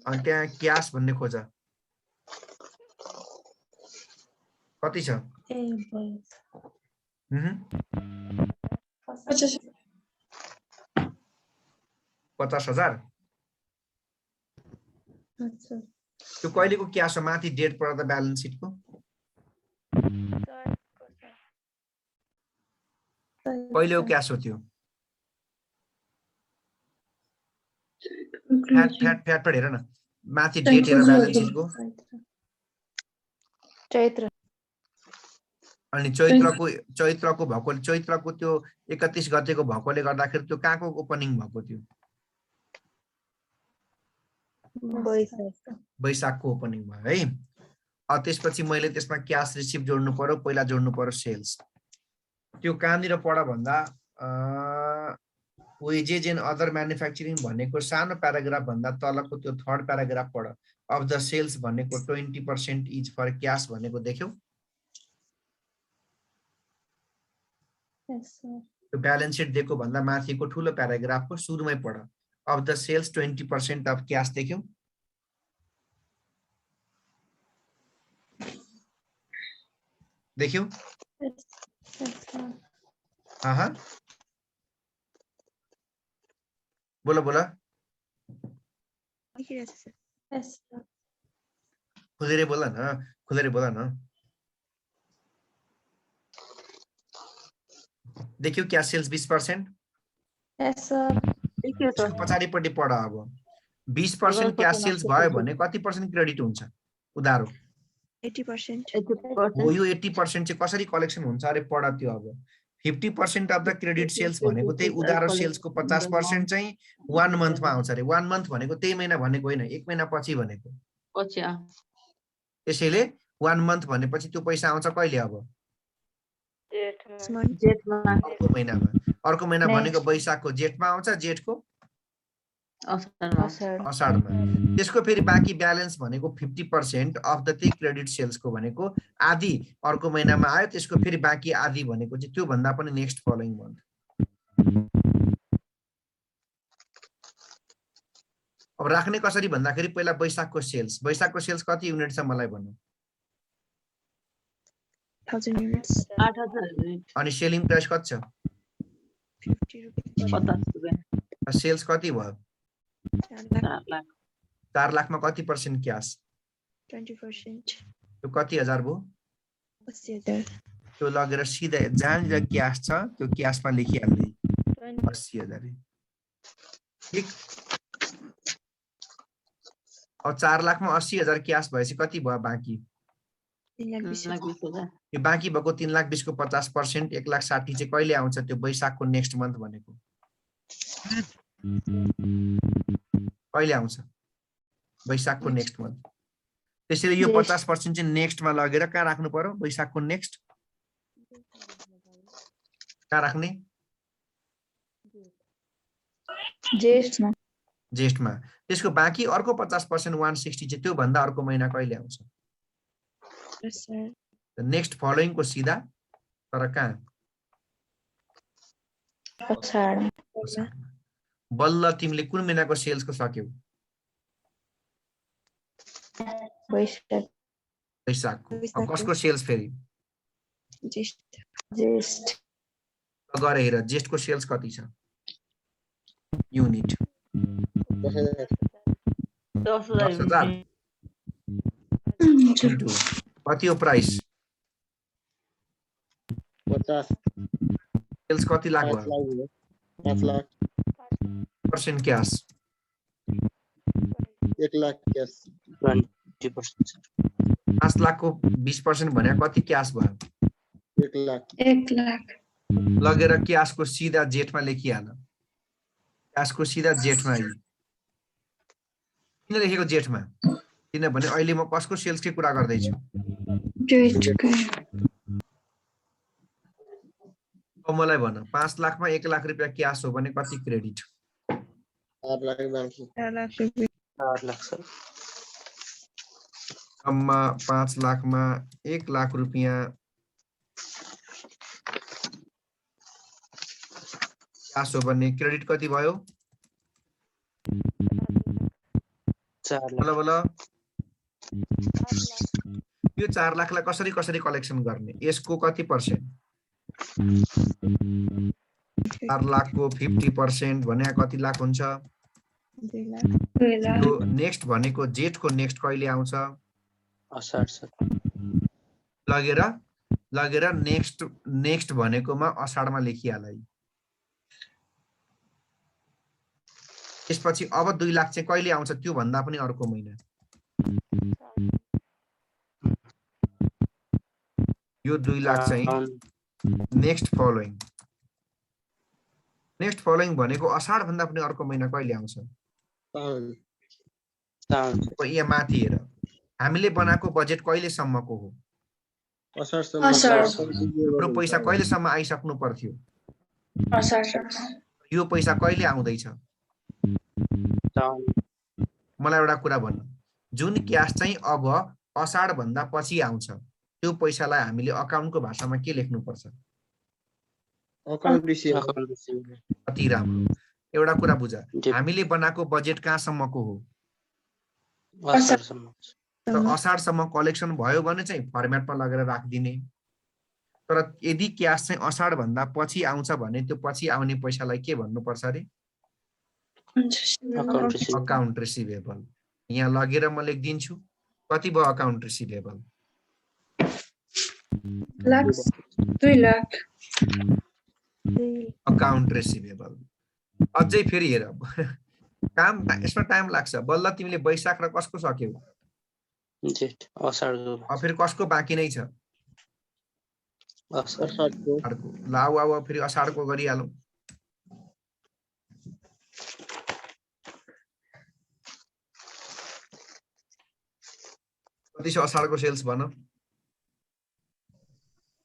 अनि त्यहाँ क्यास भन्ने खोज। कति छ? 50,000। त्यो कहिलेको क्यास हो? माथि डेट पर्दा ब्यालेन्स सिटको कहिलेको क्यास हो त्यो? फ्याट हेर न, माथि डेट हेर ब्यालेन्स सिटको। चैत्र। अनि चैत्रको भएकोले, चैत्रको त्यो 31 गतेको भएकोले गर्दाखेरि त्यो कहाँको ओपनिङ भएको थियो? वैशाखको ओपनिङ भयो है। त्यसपछि मैले त्यसमा क्यास रिसिभ जोड्नु पर्यो, पहिला जोड्नु पर्यो सेल्स। त्यो कहाँनिर पढ भन्दा वेजेज एन्ड अदर म्यानुफ्याक्चरिङ भनेको सानो प्याराग्राफ भन्दा तलको त्यो थर्ड प्याराग्राफ पढ। अफ द सेल्स भनेको 20% इज फर क्यास भनेको देख्यौ? Yes, sir. त्यो ब्यालेन्स सिट दिएको भन्दा माथिको ठुलो प्याराग्राफको सुरुमै पढ of the sales 20% of cash देख्यौ देख्यौ Yes, yes, sir. बोला बोला Yes, sir. खुलेर बोला न देख्यौ क्या सेल्स 20%? Yes, sir. पछाडिपट्टि पढ अब 20% क्या सेल्स भयो भने कति पर्सेन्ट क्रेडिट हुन्छ उधारो 80%. हो यो 80% चाहिँ कसरी कलेक्सन हुन्छ अरे पढ त्यो अब 50% अफ द क्रेडिट सेल्स भनेको त्यही उधारो सेल्सको 50% चाहिँ 1 मन्थमा आउँछ अरे 1 मन्थ भनेको त्यही महिना भनेको होइन 1 महिना पछि भनेको त्यसैले 1 मन्थ भनेपछि त्यो पैसा आउँछ कहिले अब अर्को महिना भनेको वैशाखको जेठमा आउँछ जेठको असाढमा त्यसको फेरि बाँकी ब्यालेन्स भनेको 50% अफ द त्यही क्रेडिट सेल्सको भनेको आधी अर्को महिनामा आयो त्यसको फेरि बाँकी आधी भनेको चाहिँ त्यो भन्दा पनि नेक्स्ट फलोइङ मन्थ अब राख्ने कसरी भन्दाखेरि पहिला वैशाखको सेल्स कति युनिट छ मलाई भन्नु 1000 units. 8000 अनि सेलिङ प्राइस कति छ 50 rupees. सेल्स कति भयो 4 lakh. 4 लाखमा कति पर्सेन्ट क्याश 20%. त्यो कति हजार भयो 80,000. त्यो लगेर सिधा जहाँनिर क्याश छ त्यो क्याशमा लेखिहाल्ने 80,000 ठीक अब 4 लाखमा 80,000 क्याश भएपछि कति भयो बाँकी 3,20,000. यो बाँकी भएको 3,20,000 को 50% 1,60,000 चाहिँ कहिले आउँछ त्यो वैशाखको नेक्स्ट मन्थ भनेको कहिले आउँछ वैशाखको नेक्स्ट मन्थ त्यसैले यो 50% चाहिँ नेक्स्टमा लगेर कहाँ राख्नु पर्यो वैशाखको नेक्स्ट कहाँ राख्ने ज्येष्ठमा त्यसको बाँकी अर्को 50% 160 चाहिँ त्यो भन्दा अर्को महिना कहिले आउँछ Yes, sir. नेक्स्ट फलोइङ को सीधा तर कहाँ बल्ल तिमीले कुन महिनाको सेल्सको सक्यौ वैशाखको अब कसको सेल्स फेरि गरे हेर जेष्ठको सेल्स कति छ युनिट 10,000 कति हो प्राइस 50 सेल्स कति लाख भयो 5 lakh percent cash 1 lakh cash 20%. 5 लाखको 20% भने कति क्याश भयो 1 लाख लगेर क्याशको सिधा जेठमा लेखिहाल क्याशको सिधा जेठमा किन लेखेको जेठमा किनभने अहिले म कसको सेल्सकै कुरा गर्दैछु अब मलाई भन 5 लाखमा 1 लाख रुपियाँ क्याश हो भने कति क्रेडिट 4 लाख बाँकी 4 lakh. 4 lakh sir. जम्मा 5 लाखमा 1 लाख रुपियाँ क्याश हो भने क्रेडिट कति भयो 4 lakh. बोला बोला यो 4 लाखलाई कसरी कसरी कलेक्सन गर्ने यसको कति पर्सेन्ट 4 लाखको 50% भने कति लाख हुन्छ 2 lakh. यो नेक्स्ट भनेको जेठको नेक्स्ट कहिले आउँछ असाढ sir. लगेर नेक्स्ट भनेकोमा असाढमा लेखिहाल है त्यसपछि अब 2 लाख चाहिँ कहिले आउँछ त्यो भन्दा पनि अर्को महिना यो 2 लाख चाहिँ नेक्स्ट फलोइङ भनेको असाढ भन्दा पनि अर्को महिना कहिले आउँछ यहाँ माथि हेर हामीले बनाएको बजेट कहिलेसम्मको हो हाम्रो पैसा कहिलेसम्म आइसक्नु पर्थ्यो यो पैसा कहिले आउँदैछ मलाई एउटा कुरा भन्नु जुन क्याश चाहिँ अब असाढ भन्दा पछि आउँछ त्यो पैसालाई हामीले अकाउन्टको भाषामा के लेख्नु पर्छ अकाउन्ट रिसिभेबल अकाउन्ट रिसिभेबल अति राम्रो। एउटा कुरा बुझ, जे- हामीले बनाएको बजेट कहाँसम्मको हो? असारसम्म र असारसम्म कलेक्सन भयो भने चाहिँ फर्मेटमा लगेर राखिदिने। तर यदि क्यास चाहिँ असार भन्दा पछि आउँछ भने त्यो पछि आउने पैसालाई के भन्नुपर्छ अरे? Account receivable account receivable. यहाँ लगेर म लेखिदिन्छु कति भयो account receivable? 2 lakh account receivable. अझै फेरि हेर काम यसमा टाइम लाग्छ। बल्ल तिमीले वैशाख र कसको सक्यौ? जेठ असारको अब फेरि कसको बाँकी नै छ? असार असारको असारको। ल आऊ फेरि असारको गरिहालौँ। कति छ असारको सेल्स भन?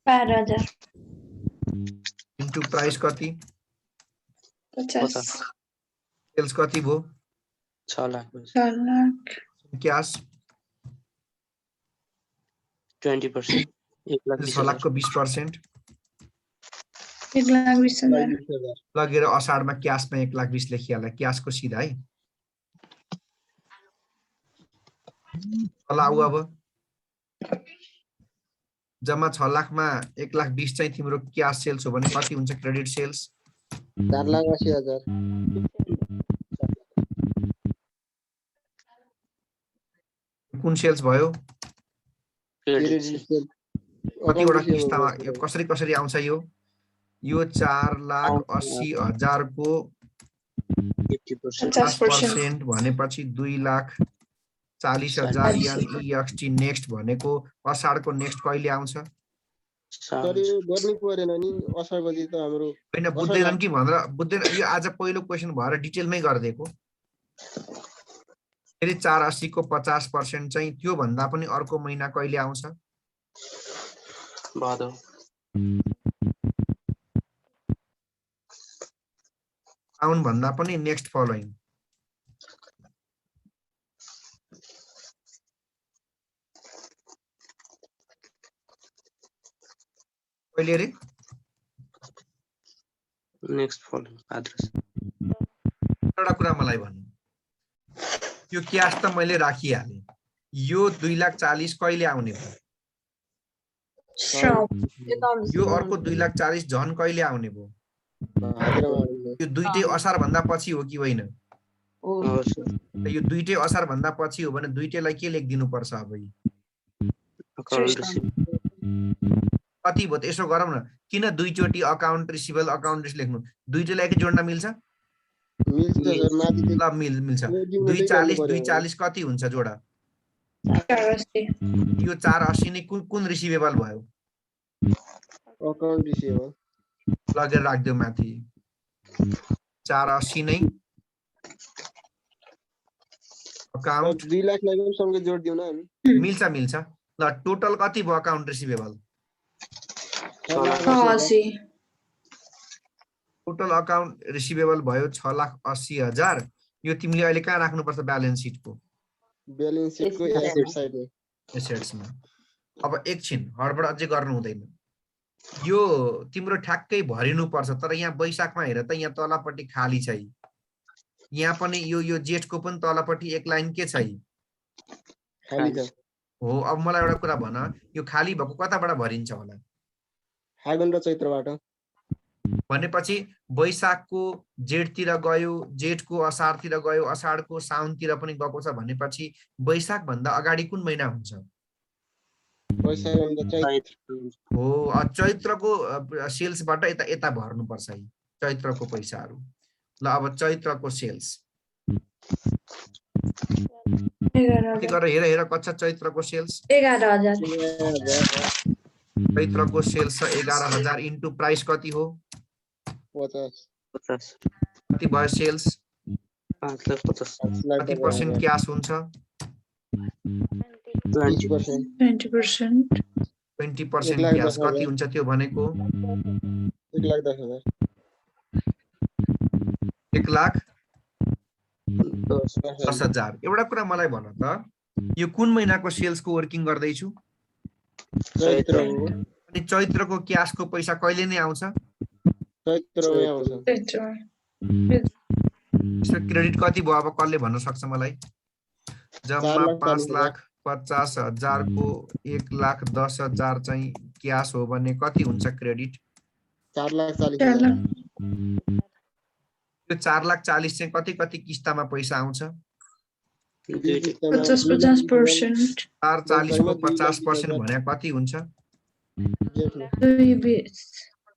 12,000 इन्टु प्राइस कति? 50 सेल्स कति भयो? 6 लाख 4 लाख क्यास 20% 1,20,000 6 लाखको 20%। 1,20,000 लगेर असारमा क्यासमा 1,20,000 लेखिहाल। क्यासको सिधा है। ल आऊ अब जम्मा 6 लाखमा 1,20,000 चाहिँ तिम्रो क्यास सेल्स हो भने कति हुन्छ क्रेडिट सेल्स? 4,80,000 कुन सेल्स भयो? क्रेडिट सेल कतिवटा किस्तामा कसरी आउँछ यो? यो 4,80,000 को 50% 50% भनेपछि 2,40,000 एनईएक्सटी नेक्स्ट भनेको असारको नेक्स्ट कहिले आउँछ? तर यो गर्नै परेन नि असारपछि त हाम्रो हैन बुझ्दैनन् कि भनेर बुझ्दैन। यो आज पहिलो क्वेशन भएर डिटेलमै गर्दिएको। फेरि 480 को 50% चाहिँ त्यो भन्दा पनि अर्को महिना कहिले आउँछ? भदौ साउन भन्दा पनि नेक्स्ट फलोइङ। कहिले रे? नेक्स्ट फलोइङ भाद्र। एउटा कुरा मलाई भन्नु, यो क्यास त मैले राखिहालेँ। यो 2,40,000 कहिले आउने भयो? यो अर्को 2,40,000 झन् कहिले आउने भयो? यो दुईटै असार भन्दा पछि हो कि होइन? यो दुईटै असार भन्दा पछि हो भने दुईटैलाई के लेखिदिनु पर्छ अब? अकाउन्ट रिसिभेबल कति भयो त? यसो गरौँ न, किन दुईचोटि अकाउन्ट रिसिभेबल अकाउन्ट रिसिभ लेख्नु? दुईटैलाई एकै जोड्न मिल्छ? ल मिल्छ। 2,40,2,40 कति हुन्छ जोडा? 480 यो 480 नै कुन रिसिभेबल भयो? अकाउन्ट रिसिभेबल लगेर राखिदियो माथि। 480 नै अकाउन्ट 2 लाखलाई पनि सँगै जोड्दियौ न हामी। मिल्छ। ल टोटल कति भयो account receivable? 80 total account receivable भयो 6,80,000। यो तिमीले अहिले कहाँ राख्नुपर्छ? ब्यालेन्स सिटको ब्यालेन्स सिटको एसेट साइडमा एसेट्समा। अब एकछिन हडबड अझै गर्नु हुँदैन। यो तिम्रो ठ्याक्कै भरिनु पर्छ। तर यहाँ वैशाखमा हेर त, यहाँ तलपट्टि खाली छ। यहाँ पनि यो जेठको पनि तलपट्टि एक लाइन के छ? खाली छ। हो। अब मलाई एउटा कुरा भन, यो खाली भएको कताबाट भरिन्छ होला? फागुन र चैत्रबाट। भनेपछि वैशाखको जेठतिर गयो, जेठको असारतिर गयो, असाढको साउनतिर पनि गएको छ भनेपछि वैशाख भन्दा अगाडि कुन महिना हुन्छ? हो। चैत्रको सेल्सबाट यता भर्नुपर्छ है, चैत्रको पैसाहरू। ल अब चैत्रको सेल्स कति गरेर हेर कच्चा चैत्रको सेल्स 11,000 चैत्रको सेल्स 11,000 इन्टु प्राइस कति हो? 50 कति भयो सेल्स? 5,50,000 कति पर्सेन्ट क्यास हुन्छ? 20% 20% क्यास कति हुन्छ त्यो भनेको? 1,10,000 1,10,000। एउटा कुरा मलाई भन त, यो कुन महिनाको सेल्सको वर्किङ गर्दैछु? चैत्र। अनि चैत्रको क्यासको पैसा कहिले नै आउँछ? चैत्रमै आउँछ यसको क्रेडिट कति भयो अब कसले भन्न सक्छ मलाई? जम्मा 5,50,000 को 1,10,000 चाहिँ क्यास हो भने कति हुन्छ क्रेडिट? 4,40,000 त्यो 4,40,000 चाहिँ कति कति किस्तामा पैसा आउँछ? 50% 4,40 को 50% भने कति हुन्छ?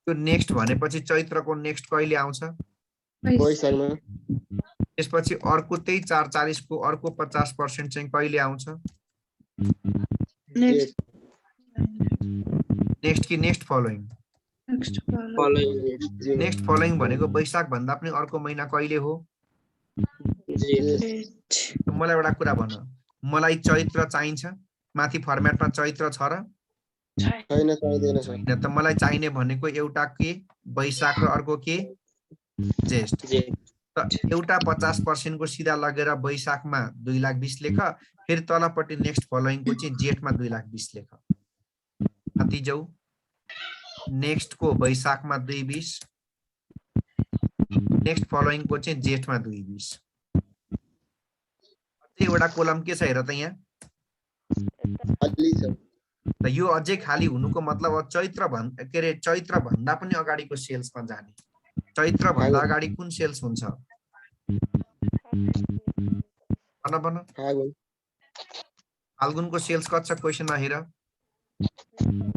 त्यो नेक्स्ट भनेपछि चैत्रको नेक्स्ट कहिले आउँछ? वैशाखमा त्यसपछि अर्को त्यही 4,40 को अर्को 50% चाहिँ कहिले आउँछ? नेक्स्ट कि नेक्स्ट फलोइङ? नेक्स्ट फलोइङ भनेको वैशाख भन्दा पनि अर्को महिना कहिले हो? मलाई एउटा कुरा भन, मलाई चैत्र चाहिन्छ, माथि फर्मेटमा चैत्र छ र छैन? चाहिँदैन सर। हैन त, मलाई चाहिने भनेको एउटा के वैशाख र अर्को के ज्येष्ठ। त एउटा 50% को सिधा लगेर वैशाखमा 2,20,000 लेख, फेरि तलपट्टि नेक्स्ट फलोइङको चाहिँ जेठमा 2,20,000 लेख। कति जाऊ? नेक्स्ट को वैशाखमा 2,20,000, नेक्स्ट फलोइङको चाहिँ जेठमा 2,20,000। एउटा कोलम के छ हेर त यहाँ? खाली छ। त यो अझै खाली हुनुको मतलब अब चैत्र भन्दा पनि अगाडिको सेल्समा जाने। चैत्र भन्दा अगाडि कुन सेल्स हुन्छ? भन। फाल्गुनको सेल्स कति छ क्वेशनमा हेर?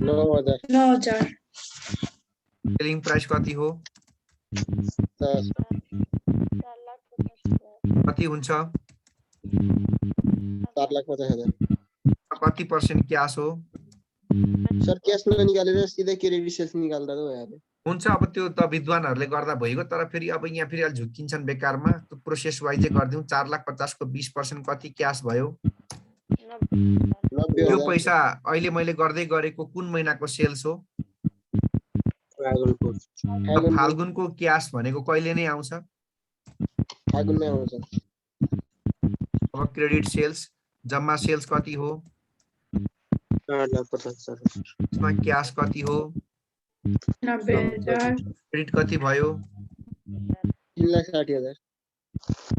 9,000 सेलिङ प्राइस कति हो? कति हुन्छ? 4,50,000 कति % क्यास हो? सर क्यास ननिकालेर सिधै क्रेडिट सेल्स निकाल्दा त भइहाल्यो। हुन्छ, अब त्यो त विद्वानहरूले गर्दा भइगयो, तर फेरि अब यहाँ फेरि झुक्किन्छन् बेकारमा। त्यो प्रोसेस वाइजै गरिदिउँ। 4,50,000 को 20% कति क्यास भयो? यो पैसा अहिले मैले गर्दै गरेको कुन महिनाको सेल्स हो? फाल्गुनको क्यास भनेको कहिले नै आउँछ? फाल्गुनमै आउँछ। अब क्रेडिट सेल्स जम्मा सेल्स कति हो? 4,50,000 यसमा क्यास कति हो? 90,000 क्रेडिट कति भयो? 3,60,000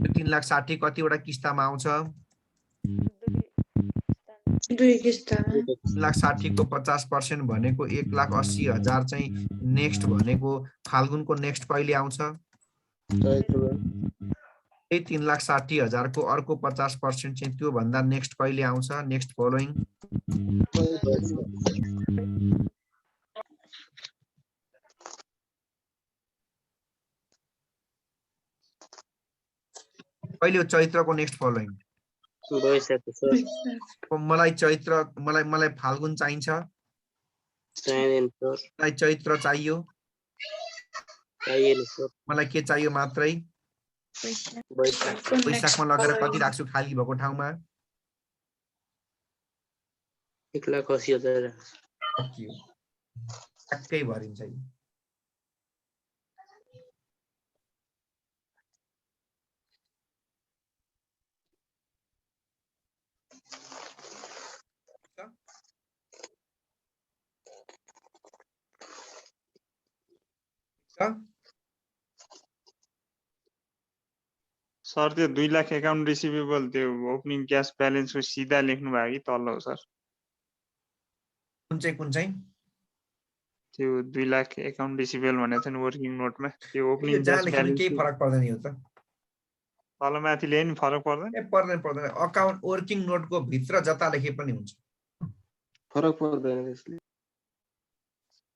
3,60,000 कतिवटा किस्तामा आउँछ? 2 किस्तामा 3,60,000 को 50% भनेको 1,80,000 चाहिँ नेक्स्ट भनेको फाल्गुनको नेक्स्ट कहिले आउँछ? त्यही 3,60,000 को अर्को 50% चाहिँ त्यो भन्दा नेक्स्ट कहिले आउँछ? Next following. कहिले हो चैत्रको नेक्स्ट फलोइङ? मलाई चैत्र मलाई फाल्गुन चाहिन्छ, मलाई चैत्र चाहियो, मलाई के चाहियो मात्रै? वैशाखमा लगेर कति राख्छु खाली भएको ठाउँमा? 1,80,000 ट्याक्कै भरिन्छ। सर त्यो 2 लाख एकाउन्ट रिसिभेबल त्यो ओपनिङ क्यास ब्यालेन्सको सिधा लेख्नु भयो कि तल हो सर? कुन चाहिँ? त्यो 2 लाख एकाउन्ट रिसिभेबल भनेको छ नि वर्किङ नोटमा, त्यो ओपनिङ जहाँ क्यास लेख्नु केही ब्यालेन्स फरक पर्दैन यो त। तल माथि लेख्यो नि फरक पर्दैन? पर्दैन। अकाउन्ट वर्किङ नोटको भित्र जता लेखे पनि हुन्छ, फरक पर्दैन त्यसले।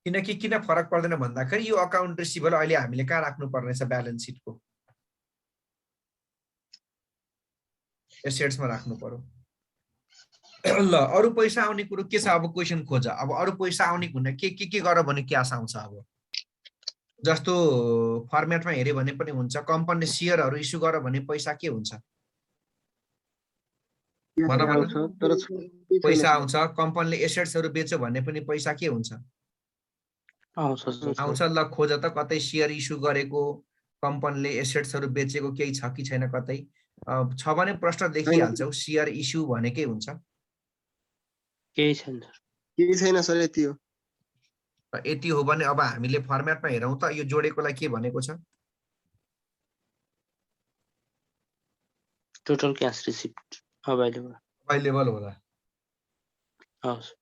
किनकि किन फरक पर्दैन भन्दाखेरि यो अकाउन्ट रिसिभेबल अहिले हामीले कहाँ राख्नु पर्ने छ? ब्यालेन्स सिटको एसेट्समा राख्नु पर्यो। ल, अरु पैसा आउने कुरो के छ? अब क्वेशन खोज। अब अरु पैसा आउने हुन के गर भने क्यास आउँछ? अब जस्तो फर्मेटमा हेर्यो भने पनि हुन्छ, कम्पनीले शेयरहरु इस्यु गर भने पैसा के हुन्छ? पैसा आउँछ। कम्पनीले एसेट्सहरु बेच्यो भने पनि पैसा के हुन्छ? आउँछ। ल खोज त, कतै शेयर इस्यु गरेको, कम्पनीले एसेट्सहरु बेचेको केही छ कि छैन? कतै छ भने प्रश्न देखिहाल्छौ, शेयर इस्यु भनेकै हुन्छ। केही छैन सर, यति हो। र यति हो भने अब हामीले फर्मेटमा हेरौँ त यो जोडेकोलाई के भनेको छ टोटल क्यास रिसिप्ट अभाइलेबल होला हवस्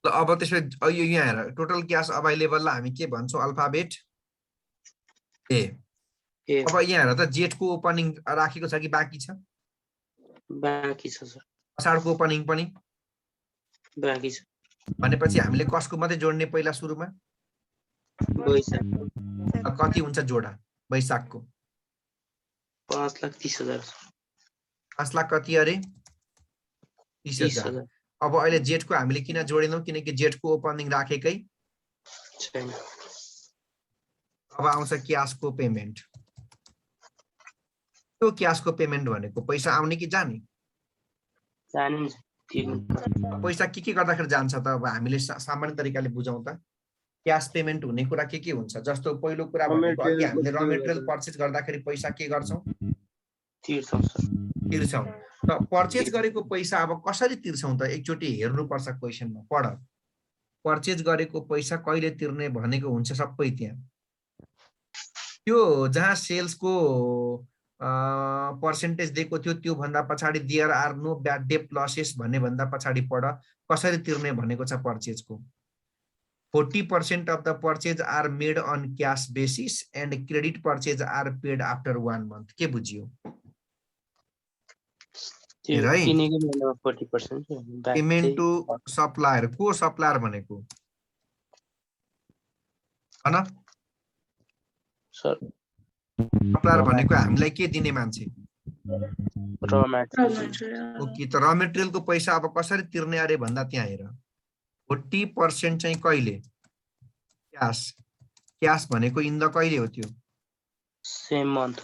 ल अब त्यसपछि यो यहाँ हेर टोटल क्यास अभाइलेबललाई हामी के भन्छौँ अल्फाबेट ए ए अब यहाँ हेर त जेठको ओपनिङ राखेको छ कि बाँकी छ बाँकी छ सर असाढको ओपनिङ पनि बाँकी छ भनेपछि हामीले कसको मात्रै जोड्ने पहिला सुरुमा वैशाख कति हुन्छ जोडा वैशाखको 5,30,000 5 लाख कति अरे 30,000 अब अहिले जेठको हामीले किन जोडेनौँ किनकि जेठको ओपनिङ राखेकै छैन अब आउँछ क्यासको पेमेन्ट त्यो क्यासको पेमेन्ट भनेको पैसा आउने कि जाने जाने पैसा के गर्दाखेरि जान्छ त अब हामीले सामान्य तरिकाले बुझौँ त क्यास पेमेन्ट हुने कुरा के हुन्छ जस्तो पहिलो कुरा भनेको अघि हामीले र मेटेरियल पर्चेज गर्दाखेरि पैसा के गर्छौँ तिर्छौँ त पर्चेज गरेको पैसा अब कसरी तिर्छौँ त एकचोटि हेर्नुपर्छ क्वेसनमा पढ पर्चेज गरेको पैसा कहिले तिर्ने भनेको हुन्छ सबै त्यहाँ त्यो जहाँ सेल्सको पर्सेन्टेज दिएको थियो त्यो भन्दा पछाडि there are no bad debt losses भन्ने भन्दा पछाडि पढ कसरी तिर्ने भनेको छ पर्चेजको 40% of the purchase are made on cash basis and credit purchase are paid after 1 month. के बुझियो? Payment to supplier. को supplier भनेको? हैन? सर supplier भनेको हामीलाई के दिने मान्छे? र मेटेरियल ओके त र मेटेरियलको पैसा अब कसरी तिर्ने अरे भन्दा त्यहाँ हेर 40% चाहिँ कहिले क्याश भनेको इन द कहिले हो त्यो सेम मन्थ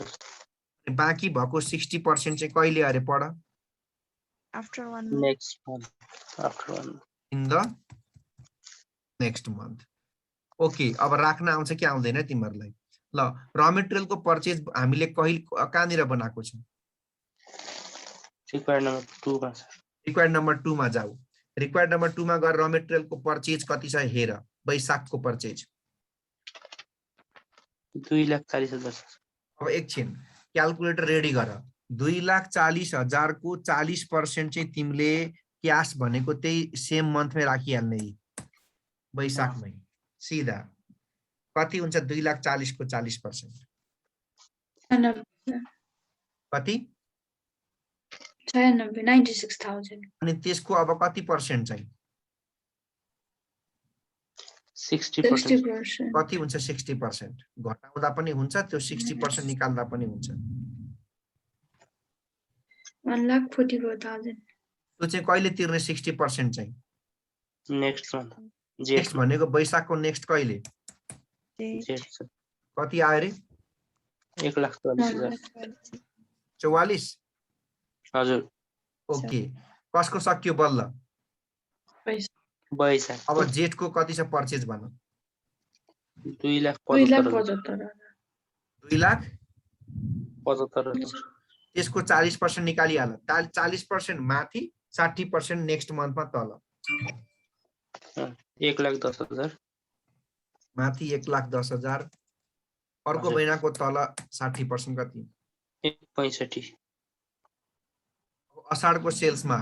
बाँकी भएको 60% चाहिँ कहिले अरे पढ after 1 next month after 1 in the next month okay अब राख्न आउँछ कि आउँदैन तिमीहरूलाई ल र मेटेरियलको पर्चेज हामीले कहिले कहाँनिर बनाएको छ रिक्वायर्ड नम्बर 2 मा जाऊ रिक्वायर्ड नम्बर 2 मा गएर र मेटेरियलको पर्चेज कति छ हेर वैशाखको पर्चेज 2,40,000 अब एकछिन क्याल्कुलेटर रेडी गर 2,40,000 को 40% चाहिँ तिमीले क्याश भनेको त्यही सेम मन्थमै राखिहाल्ने वैशाखमै सिधा कति हुन्छ 2,40,000 को 40% कति 96,000 अनि त्यसको अब कति पर्सेन्ट चाहिँ 60% कति हुन्छ 60% घटाउँदा पनि हुन्छ त्यो 60% निकाल्दा पनि हुन्छ 1,44,000 त्यो चाहिँ कहिले तिर्ने 60% चाहिँ नेक्स्ट मन्थ नेक्स्ट भनेको वैशाखको नेक्स्ट कहिले कति आयो रे 1,44,000 44 हजुर ओके कसको सक्यो बल्ल वैशाख अब जेठको कति छ पर्चेज भन 2,75,000 2,75,000 त्यसको 40% निकालिहाल 40% माथि 60% नेक्स्ट मन्थमा तल 1,10,000 माथि 1,10,000 अर्को महिनाको तल 60% कति 65 असाढको सेल्समा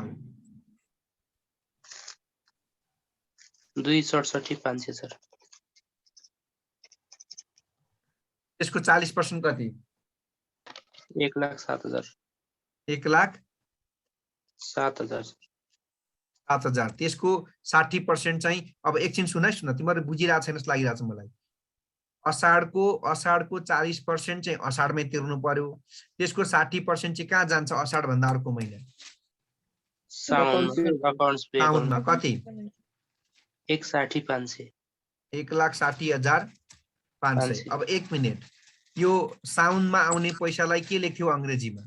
2,67,500 सर त्यसको 40% कति 1,07,000 1,07,000 त्यसको 60% चाहिँ अब एकछिन सुन तिमीहरू बुझिरहेको छैन जस्तो लागिरहेको छ मलाई असाढको 40% चाहिँ असाढमै तिर्नु पर्यो त्यसको 60% चाहिँ कहाँ जान्छ असाढ भन्दा अर्को महिना साउनमा कति 1,60,500 1,60,500 अब 1 मिनेट यो साउनमा आउने पैसालाई के लेख्थ्यौ अंग्रेजीमा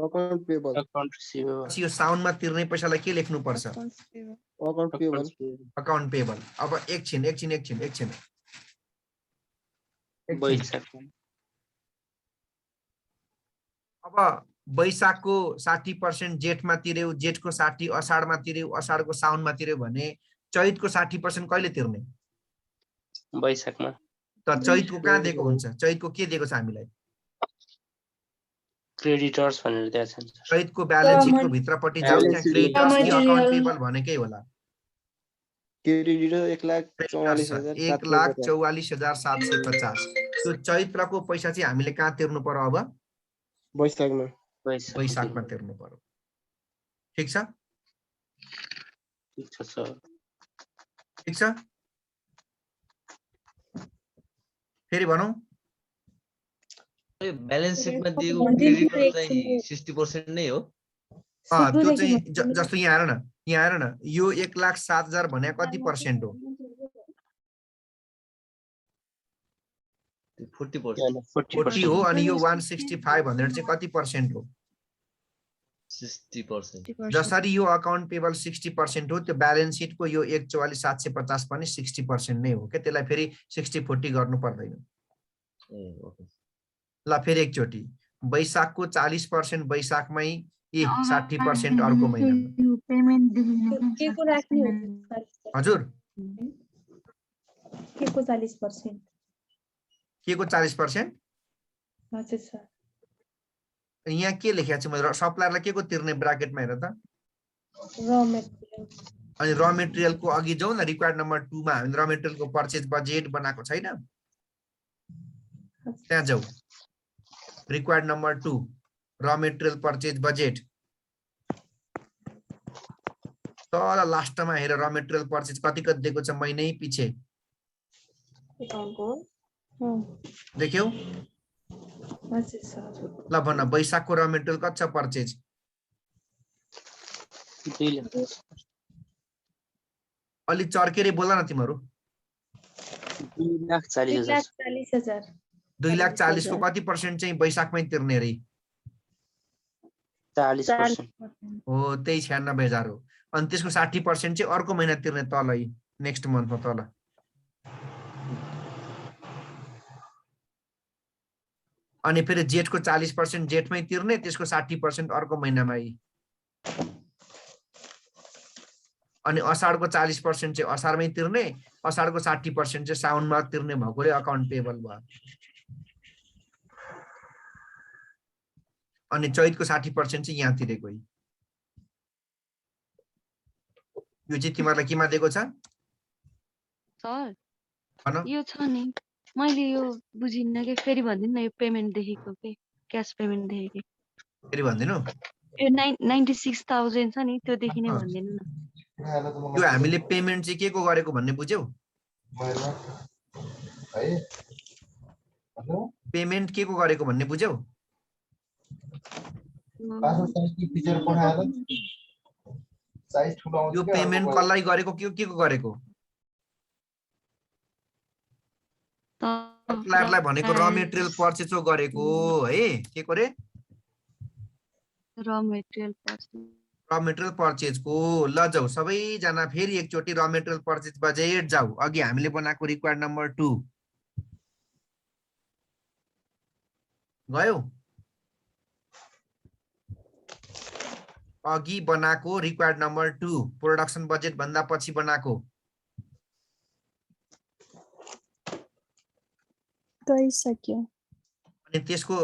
अकाउन्ट पेबल Account receivable. पछि यो साउन्डमा तिर्ने पैसालाई के लेख्नु पर्छ Accounts payable. Account payable Accounts payable. Account payable अब एकछिन वैशाखमा अब वैशाखको 60% जेठमा तिर्यौ जेठको 60 अषाढमा तिर्यौ अषाढको साउनमा तिर्यौ भने चैतको 60% कहिले तिर्ने वैशाखमा त चैतको कहाँ दिएको हुन्छ चैतको के दिएको छ हामीलाई क्रेडिटर्स भनेर दिएको छ नि सर चैतको ब्यालेन्स सिटको भित्रपट्टि जाऊ त्यहाँ क्रेडिटर्स कि अकाउन्ट पेबल भनेकै होला क्रेडिटर 1,44,750 त्यो चैत्रको पैसा चाहिँ हामीले कहाँ तिर्नु पर्यो अब वैशाखमा वैशाखमा तिर्नु पर्यो ठीक छ ठिक छ सर ठीक छ फेरि भनौं ब्यालेन्स सिटमा दिएको क्रेडिटर चाहिँ 60% नै हो त्यो चाहिँ जस्तो यहाँ हेर न यो 1,07,000 भने कति पर्सेन्ट हो 40 हो अनि यो 165 भनेर चाहिँ कति पर्सेन्ट हो 60%। जसरी यो अकाउन्ट पेबल 60% हो त्यो ब्यालेन्स सिटको यो 1,44,750 पनि 60% नै हो के त्यसलाई फेरि 60-40 गर्नु पर्दैन ल फेरि एकचोटी वैशाखको 40% वैशाखमै 60% अर्को महिनामा के को राख्ने हो हजुर के को 40% के को 40% हजुर सर यहाँ के लेखेको छु मैले सप्लायरलाई के को तिर्ने ब्राकेटमा हेर त र मेटेरियल अनि र मेटेरियलको अघि जाउँ न रिक्वायर्ड नम्बर 2 मा हामी र मेटेरियलको पर्चेज बजेट बनाएको छैन त्यहाँ जाऊ रिक्वायर्ड नम्बर 2 र मेटेरियल पर्चेज बजेट तल लास्टमा हेर र मेटेरियल पर्चेज कति दिएको छ महिनै पछि देख्यौ हजुर सर ल भन वैशाखको र मेटेरियल कति छ पर्चेज 2 लाख अलि चर्केरे बोला न तिमीहरु 2,40,000 2,40,000 को कति पर्सेन्ट चाहिँ वैशाखमै तिर्ने रे 40% हो त्यही 96,000 हो अनि त्यसको 60% चाहिँ अर्को महिना तिर्ने तल नेक्स्ट मन्थमा तल अनि फेरि जेठको 40% जेठमै तिर्ने त्यसको 60% अर्को महिनामा अनि अषाढको 40% चाहिँ अषाढमै तिर्ने अषाढको 60% चाहिँ साउनमा तिर्ने भएकोले अकाउन्ट पेबल भयो अनि चैतको 60% चाहिँ यहाँ तिरेको यो चाहिँ तिमीहरुलाई केमा दिएको छ सर भन यो छ नि मैले यो बुझिन्न के फेरि भन्दिनु न यो पेमेन्ट देखेको के क्याश पेमेन्ट देखेको फेरि भन्दिनु यो 96,000 छ नि त्यो देखि नै भन्दिनु न यो हामीले पेमेन्ट चाहिँ के को गरेको भन्ने बुझ्यौ पेमेन्ट के को गरेको भन्ने बुझ्यौ यो पेमेन्ट कसलाई गरेको के को गरेको सप्लायरलाई भनेको र मेटेरियल पर्चेजो गरेको है के को रे र मेटेरियल पर्चेज को ल जाऊ सबैजना फेरि एकचोटि र मेटेरियल पर्चेज बजेट जाऊ अघि हामीले बनाएको रिक्वायर्ड नम्बर 2 गयो अघि बनाएको रिक्वायर्ड नम्बर 2 प्रोडक्सन बजेट भन्दा पछि बनाएको गइसक्यो अनि त्यसको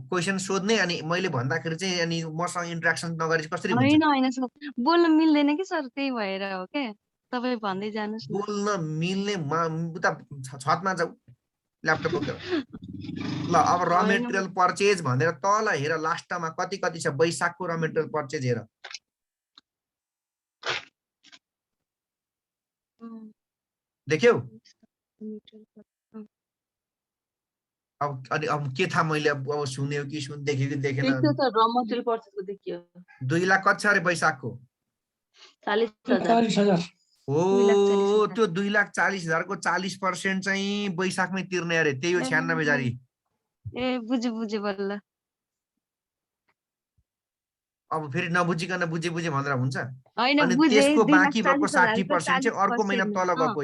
क्वेशन सोध्ने अनि मैले भन्दाखेरि चाहिँ अनि मसँग इन्टरेक्सन नगरे कसरी हुन्छ हैन हैन सर बोल्न मिल्दैन के सर त्यही भएर हो के तपाई भन्दै जानुस् न बोल्न मिल्ने उता छतमा जाऊ ल्यापटप बोकेर ल अब र मेटेरियल पर्चेज भनेर तल हेर लास्टमा कति छ वैशाखको र मेटेरियल पर्चेज हेर देख्यौ अब के थाहा मैले अब सुन्यो कि देख्यो कि देखेन देखियो सर र मटेरियल पर्चेजको देखियो 2 लाख कति छ रे वैशाखको 40,000 हो त्यो 2,40,000 को 40% चाहिँ वैशाखमै तिर्ने अरे त्यही हो 96,000 ए बुझे बल्ल अब फेरि नबुझिकन बुझे भनेर हुन्छ होइन अनि बुझे त्यसको 2 बाँकी लाख भएको 40 60% चाहिँ अर्को महिना तल गएको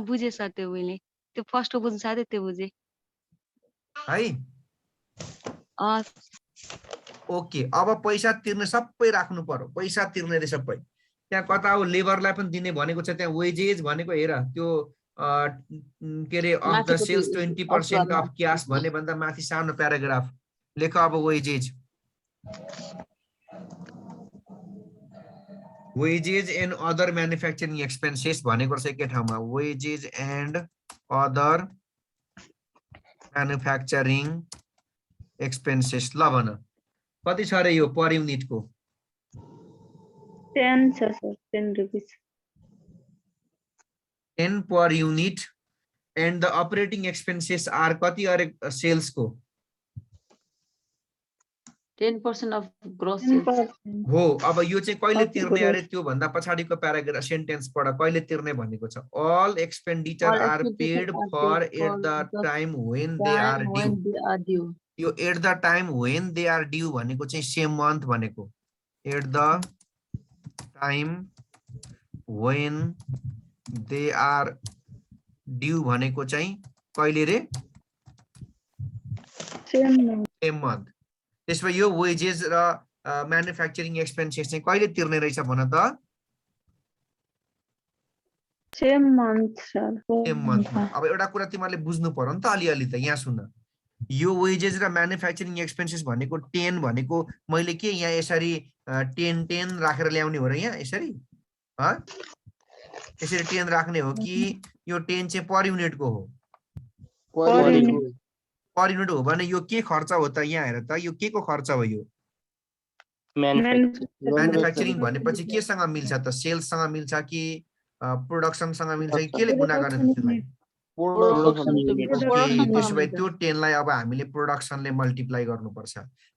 बुझे सर त्यो मैले त्यो फर्स्टको बुझ्नु साथै त्यो बुझे है अँ ओके अब पैसा तिर्ने सबै राख्नु पर्यो पैसा तिर्ने रे सबै त्यहाँ कता हो लेबरलाई पनि दिने भनेको छ त्यहाँ वेजेज भनेको हेर त्यो के रे of the sales 20% of cash भन्ने भन्दा माथि सानो प्याराग्राफ लेख अब wages and other manufacturing expenses भनेको छ एकै ठाउँमा wages and other manufacturing expenses ल भन कति छ रे यो पर युनिटको 10 छ sir 10 rupees 10 per unit and the operating expenses are कति अरे सेल्स को 10% अफ ग्रोस हो अब यो चाहिँ कहिले तिर्ने अरे त्यो भन्दा पछाडीको प्याराग्राफ सेन्टेन्स पढ कहिले तिर्ने भनेको छ all expenditure are paid for at the time when they are due यो at the time when they are due भनेको चाहिँ same month भनेको at the time when they are due भनेको चाहिँ कहिले रे same month त्यसमा यो वेजेस र म्यानुफ्याक्चरिङ एक्सपेन्सेस चाहिँ कहिले तिर्ने रहेछ भन त सेम मन्थ सर सेम मन्थमा अब एउटा कुरा तिमीले बुझ्नु पर्यो नि त अलिअलि त यहाँ सुन यो वेजेस र म्यानुफ्याक्चरिङ एक्सपेन्सेस भनेको 10 भनेको मैले के यहाँ यसरी 10 राखेर ल्याउने हो र यहाँ यसरी यसरी 10 राख्ने हो कि यो 10 चाहिँ पर युनिटको हो पर युनिट हो भने यो के खर्च हो त यहाँ हेर त यो के को खर्च हो यो म्यानुफ्याक्चरिङ भनेपछि केसँग मिल्छ त सेल्ससँग मिल्छ कि प्रोडक्सनसँग मिल्छ कि केले गुणा गर्ने त्यसलाई त्यसो भए त्यो 10 लाई अब हामीले प्रोडक्सनले मल्टिप्लाई गर्नुपर्छ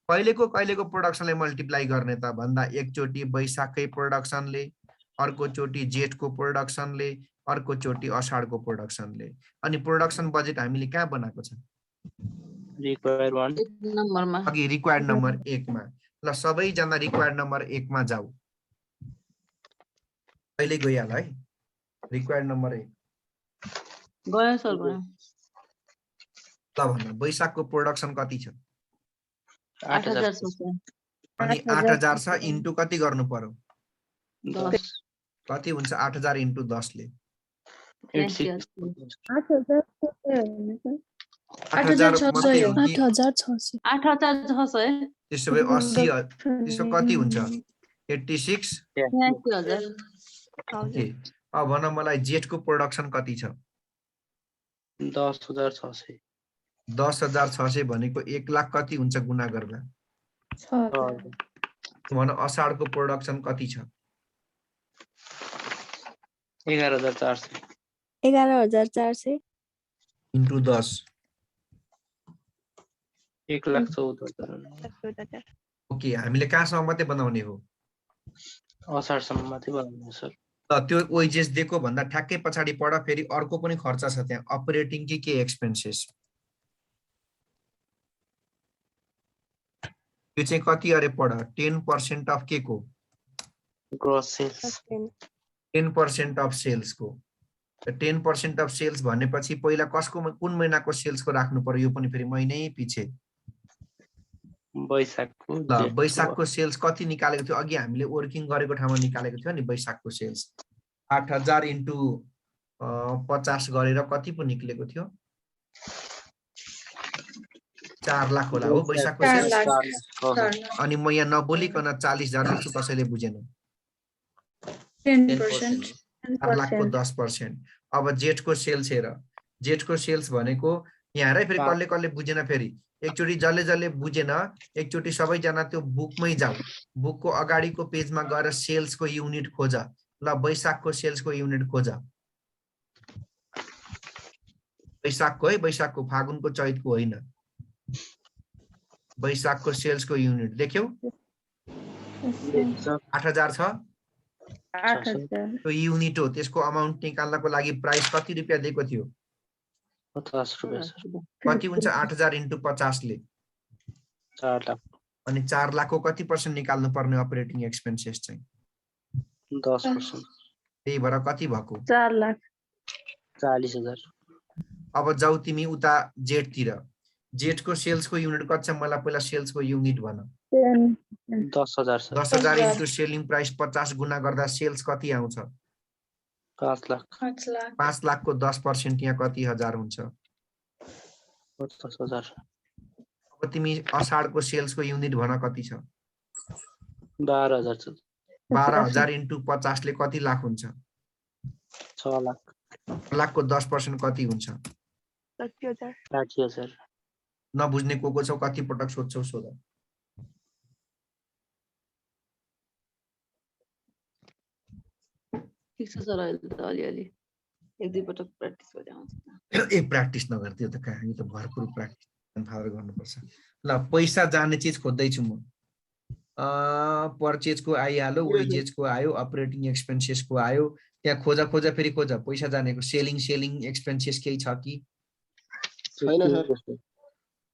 कहिलेको प्रोडक्सनले मल्टिप्लाई गर्ने त भन्दा एकचोटी वैशाखकै प्रोडक्सनले अर्को चोटी जेठको प्रोडक्सनले अर्को चोटी अषाढको प्रोडक्सनले अनि प्रोडक्सन बजेट हामीले कहाँ बनाएको छ अघि रिक्वायर्ड नम्बर 1 मा ल सबैजना रिक्वायर्ड नम्बर 1 मा जाऊ अहिले गइहाल है रिक्वायर्ड नम्बर 1 गयो सर गयो ल भन्न वैशाखको प्रोडक्सन कति छ 8000 छ अनि 8000 छ इन्टु कति गर्नु पर्यो 10 कति हुन्छ 8000 इन्टु 10 ले 8600 त्यसो भए 80 त्यसो कति हुन्छ 86 ओके अब भन मलाई जेठको प्रोडक्सन कति छ 10600 10600 भनेको 1 लाख कति हुन्छ गुणा गर्दा भन अषाढको प्रोडक्सन कति छ 11400 इन्टु 10 1,14,000 ओके हामीले कहाँसम्म मात्रै बनाउने हो असारसम्म मात्रै बनाउने सर त त्यो वेजेस दिएको भन्दा ठ्याक्कै पछाडी पढ फेरि अर्को पनि खर्च छ त्यहाँ अपरेटिङ के एक्सपेन्सेस यो चाहिँ कति अरे पढ 10% अफ के को ग्रोस सेल्स 10% अफ सेल्स को 10% अफ सेल्स भनेपछि पहिला कसको कुन महिनाको सेल्स को राख्नु पर्यो यो पनि फेरि महिनै पछि वैशाखको सेल्स कति निकालेको थियो अघि हामीले वर्किङ गरेको ठाउँमा निकालेको थियो नि वैशाखको सेल्स 8000 इन्टु 50 गरेर कति पो निक्लेको थियो 4 लाख होला हो वैशाखको सेल्स अनि म यहाँ नबोलिकन 40000 लेख्छु कसैले बुझेन 10% 4 लाखको 10% अब जेठको सेल्स हेर जेठको सेल्स भनेको यहाँ हेर फेरि कसले बुझेन फेरि एकचोटी जसले बुझेन एकचोटी सबैजना त्यो बुकमै जाऊ बुकको अगाडिको पेजमा गएर सेल्सको युनिट खोज ल वैशाखको सेल्सको युनिट खोज वैशाखको है वैशाखको फागुनको चैतको होइन वैशाखको सेल्सको युनिट देख्यौ 8000 छ 8000 त्यो युनिट हो त्यसको अमाउन्ट निकाल्नको लागि प्राइस कति रुपैयाँ दिएको थियो 50 रुपैयाँ सर कति हुन्छ 8000 इन्टु 50 ले 4 लाख अनि 4 लाखको कति % निकाल्नु पर्ने अपरेटिङ एक्सपेन्सेस चाहिँ 10%, त्यही भएर कति भएको 4 लाख 40,000, अब जाऊ तिमी उता जेटतिर जेटको सेल्सको युनिट कति छ मलाई पहिला सेल्सको युनिट भन 10,000 सर, 10,000 इन्टु सेलिङ प्राइस 50 गुणा गर्दा सेल्स कति आउँछ 5 लाख, 5 लाख 5 लाखको 10% यहाँ कति हजार हुन्छ 50,000, अब तिमी असाढको सेल्सको युनिट भन कति छ 12,000 छ, 12,000 इन्टु 50 ले कति लाख हुन्छ 6 लाख, लाखको 10% कति हुन्छ 60,000, नबुझ्ने को छौ कति पटक सोध्छौ सोध ठिक छ सर अहिले त अलिअलि एक दुई पटक प्र्याक्टिस गरे आउँछ ए प्र्याक्टिस नगर्थ्यो त कहाँ यो त भरपुर प्र्याक्टिस फादर गर्नुपर्छ ल पैसा जाने चिज खोज्दैछु म पर्चेजको आइहाल्यो वेजेजको आयो अपरेटिङ एक्सपेन्सेसको आयो त्यहाँ खोजा फेरि खोजा पैसा जानेको सेलिङ एक्सपेन्सेस केही छ कि छैन सर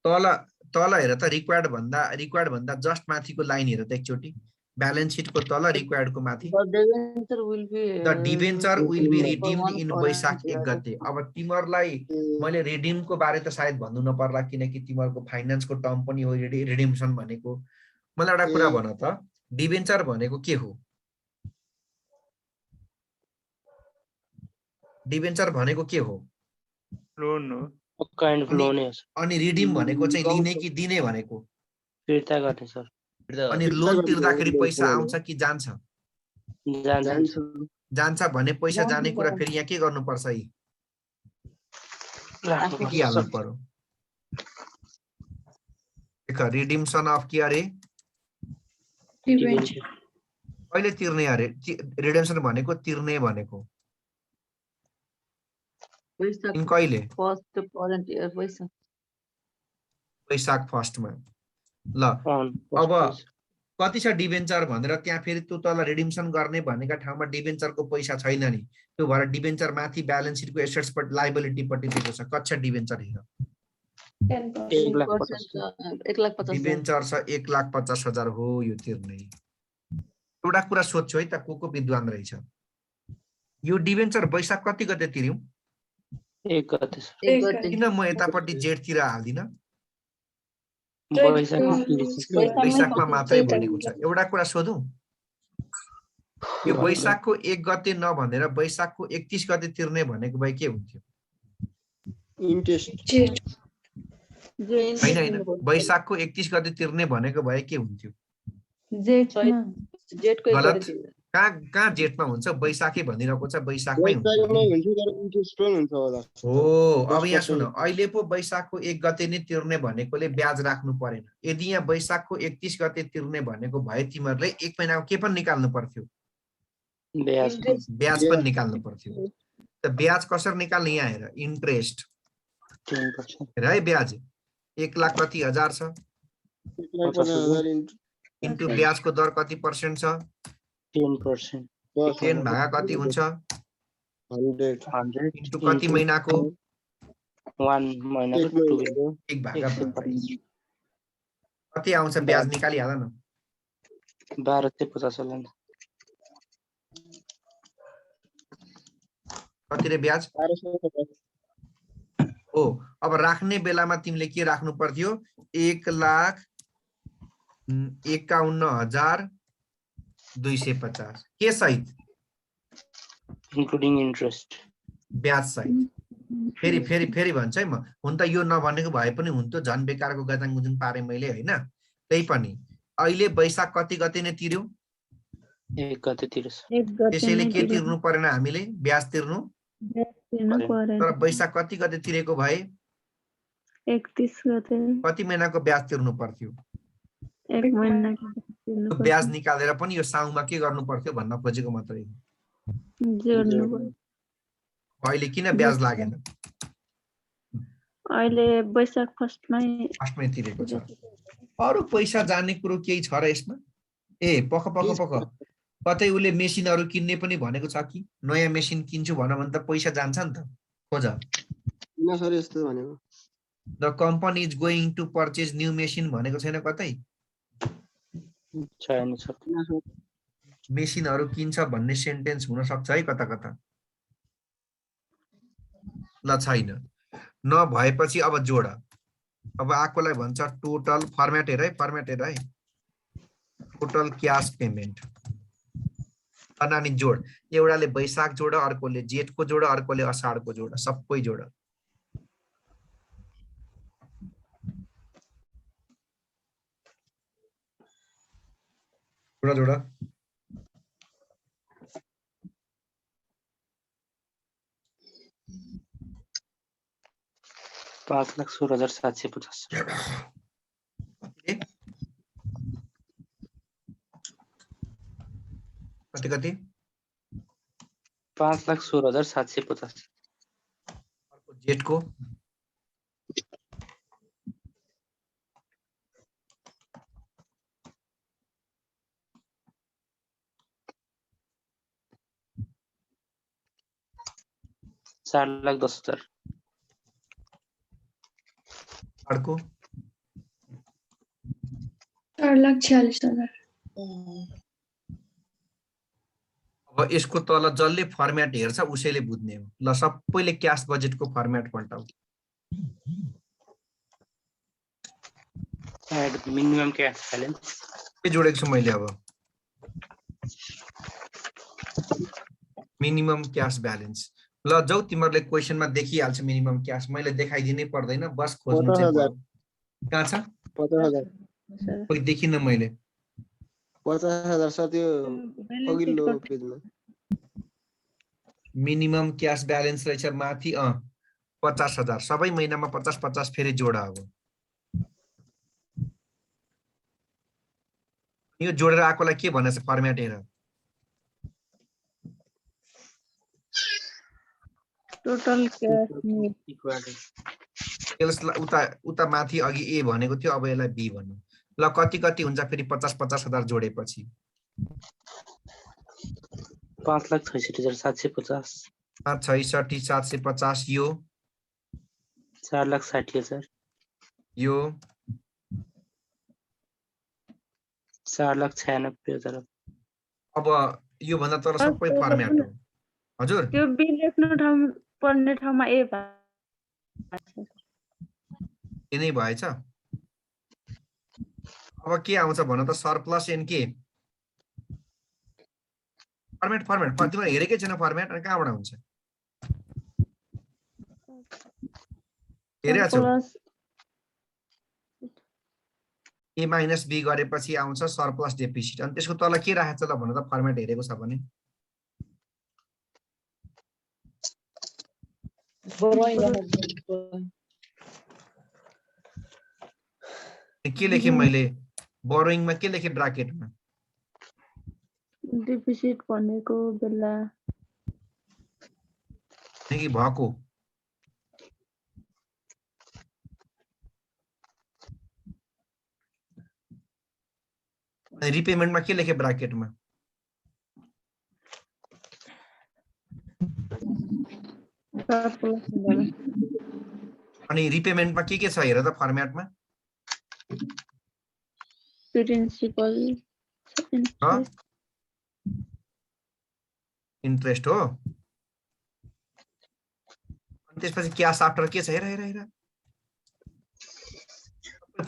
तल हेर त रिक्वायर्ड भन्दा जस्ट माथिको लाइन हेर त एकचोटि ब्यालेन्स सिटको तल रिक्वायर्डको माथि the debenture will be redeemed in Baishakh 1 गते अब तिमीहरूलाई मैले रिडिमको बारे त सायद भन्नु नपर्ला किनकि तिमीहरूको फाइनान्सको टर्म पनि हो रिडिम्सन भनेको मलाई एउटा कुरा भन त डिबेन्चर भनेको के हो डिबेन्चर भनेको के हो लोन हो काइन्ड अफ लोन हो, अनि रिडिम भनेको चाहिँ लिने कि दिने भनेको फिर्ता गर्ने सर, अनि लोन तिर्दाखेरि पैसा आउँछ कि जान्छ जान्छ भने पैसा जाने कुरा फेरि यहाँ के गर्नुपर्छ हाल्नु पर्यो देख रिडिम्सन अफ के अरे कहिले तिर्ने अरे रिडेम्सन भनेको तिर्ने भनेको कहिले वैशाख 1 मा ल अब कति छ डिबेन्चर भनेर त्यहाँ फेरि त्यो तल रिडिम्सन गर्ने भनेका ठाउँमा डिबेन्चरको पैसा छैन नि त्यो भएर डिबेन्चर माथि ब्यालेन्स सिटको एसेट्स पट्टि लायबिलिटी पट्टि दिएको छ कति छ डिबेन्चर हेर 1,50,000 डिबेन्चर छ 1,50,000 हो यो तिर्ने एउटा कुरा सोध्छु है त को विद्वान रहेछ यो डिबेन्चर वैशाख कति गते तिर्यौ 1 गते, किन म यतापट्टि जेठतिर हाल्दिन वैशाखमा वैशाखमा मात्रै भनेको छ एउटा कुरा सोधौँ यो वैशाखको 1 गते नभनेर वैशाखको 31 गते तिर्ने भनेको भए के हुन्थ्यो इन्ट्रेस्ट हैन वैशाखको 31 गते तिर्ने भनेको भए के हुन्थ्यो गलत कहाँ जेठमा हुन्छ वैशाखै भनिरहेको छ वैशाखमै हुन्छ हो अब यहाँ सुन अहिले पो वैशाखको 1 गते नै तिर्ने भनेकोले ब्याज राख्नु परेन यदि यहाँ वैशाखको 31 गते तिर्ने भनेको भए तिमीहरूले 1 महिनाको के पनि निकाल्नु पर्थ्यो ब्याज पनि निकाल्नु पर्थ्यो त ब्याज कसरी निकाल्ने यहाँ हेर इन्ट्रेस्ट 10% हेर है ब्याज 1 लाख कति हजार छ इन्टु ब्याजको दर कति % छ 10%, 10 भागा कति हुन्छ 100 इन्टु कति महिनाको 1 महिनाको 2 1 भागा 12 कति आउँछ ब्याज निकालिहाल न 12,50 होला कति रे ब्याज हो अब राख्ने बेलामा तिमीले के राख्नु पर्थ्यो 1,51,250 के सहित इन्क्लुडिङ इन्ट्रेस्ट ब्याज सहित फेरि भन्छ है म हुन त यो नभनेको भए पनि हुन्थ्यो झन् बेकारको गजाङ गुजुङ पारे मैले हैन त्यही पनि अहिले वैशाख कति गते नै तिर्यौ 1 गते तिर्छ, त्यसैले के तिर्नु परेन हामीले ब्याज तिर्नु तर वैशाख कति गते तिरेको भए 31 गते कति महिनाको ब्याज तिर्नु पर्थ्यो 1 महिनाको ब्याज निकालेर पनि यो साउमा के गर्नु पर्थ्यो भन्न खोजेको मात्रै जोड्नु अहिले किन ब्याज लागेन अहिले वैशाख फर्स्टमै तिरेको छ अरु पैसा जाने कुरो केही छ र यसमा ए पख कतै उले मेसिनहरु किन्ने पनि भनेको छ कि नयाँ मेसिन किन्छु भन भने त पैसा जान्छ नि त खोज किन सर यस्तो भनेको the company is going to purchase new machine भनेको छैन कतै छैन सर। मेसिनहरू किन्छ भन्ने सेन्टेन्स हुन सक्छ है कता कता। ल छैन। नभएपछि अब जोड। अब आकोलाई भन्छ टोटल फर्मेट हेर है टोटल क्याश पेमेन्ट। अनि जोड। एउटाले वैशाख जोड, अर्कोले जेठको जोड, अर्कोले असाढको जोड, सबै जोड। जोड 5,16,750 कति कति 5,16,750 जेठको 4,10,000 अर्को 4,46,000 अब यसको तल जसले फर्मेट हेर्छ उसैले बुझ्ने हो। ल सबैले क्याश बजेटको फर्मेट पल्टाऊ। एड मिनिमम क्याश ब्यालेन्स के जोडेको छु मैले अब मिनिमम क्याश ब्यालेन्स। ल जाऊ तिमीहरूले क्वेसनमा देखिहाल्छ मिनिमम क्याश, मैले देखाइदिनै पर्दैन, बस खोज्नु चाहिँ पर्यो। कहाँ छ 50,000 कोही देखिन मैले। 50,000 सर त्यो अघिल्लो पेजमा मिनिमम क्याश ब्यालेन्स रहेछ माथि 50,000 सबै महिनामा 50-50 फेरि जोड। अब यो जोडेर आएकोलाई के भनेछ फर्मेट हेर। टोटल क्याश उता माथि अघि ए भनेको थियो, अब यसलाई बी भन्नु। ल कति कति हुन्छ फेरि 50,000 जोडेपछि 5,66,750 5,66,750 यो 4,60,000 यो 4,96,000 अब यो भन्दा तल सबै फर्मेट हो। हजुर त्यो बी लेख्नु ठाउँ पर्ने ठाउँमा ए नै भएछ। अब के आउँछ भन त सरप्लस एन के फर्मेट तिमीले हेरेकै छैन फर्मेट अनि कहाँबाट हुन्छ हेरेको छौ। ए माइनस बी गरेपछि आउँछ सरप्लस डेफिसिट अनि त्यसको तल के राखेको छ ल भन त फर्मेट हेरेको छ भने के लेखेँ मैले बोरोइङमा के लेखेँ ब्राकेटमा डेफिसिट भनेको बेला कि भएको रिपेमेन्टमा के लेखेँ ब्राकेटमा अनि रिपेमेन्टमा के छ हेर त फर्मेटमा प्रिन्सिपल इन्ट्रेस्ट हो। अनि त्यसपछि क्याश आफ्टर के छ हेर हेर हेर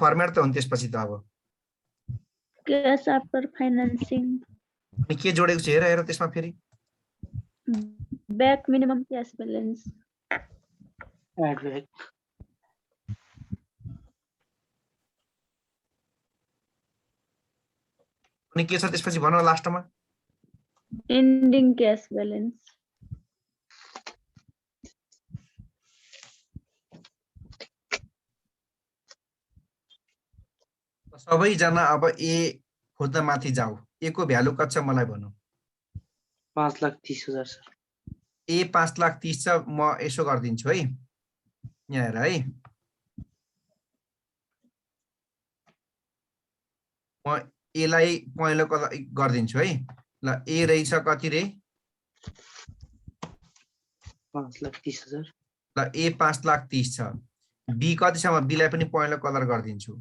फर्मेट त हो नि त्यसपछि त अब क्याश आफ्टर फाइनान्सिङ अनि के जोडेको छ हेर हेर त्यसमा फेरि ब्याक मिनिमम क्याश ब्यालेन्स अनि के छ त्यसपछि भन लास्टमा एन्डिङ क्याश ब्यालेन्स सबैजना अब ए खोज्न माथि जाऊ। ए को भ्यालु कति छ मलाई भन। 5,30,000 सर। ए 5,30,000 छ। म यसो गरिदिन्छु है यहाँ हेर है म एलाई पहेँलो गरिदिन्छु है। ल ए रहेछ कति रे 5,30,000 ल ए 5,30,000 छ। बी कति छ म बीलाई पनि पहेँलो कलर गरिदिन्छु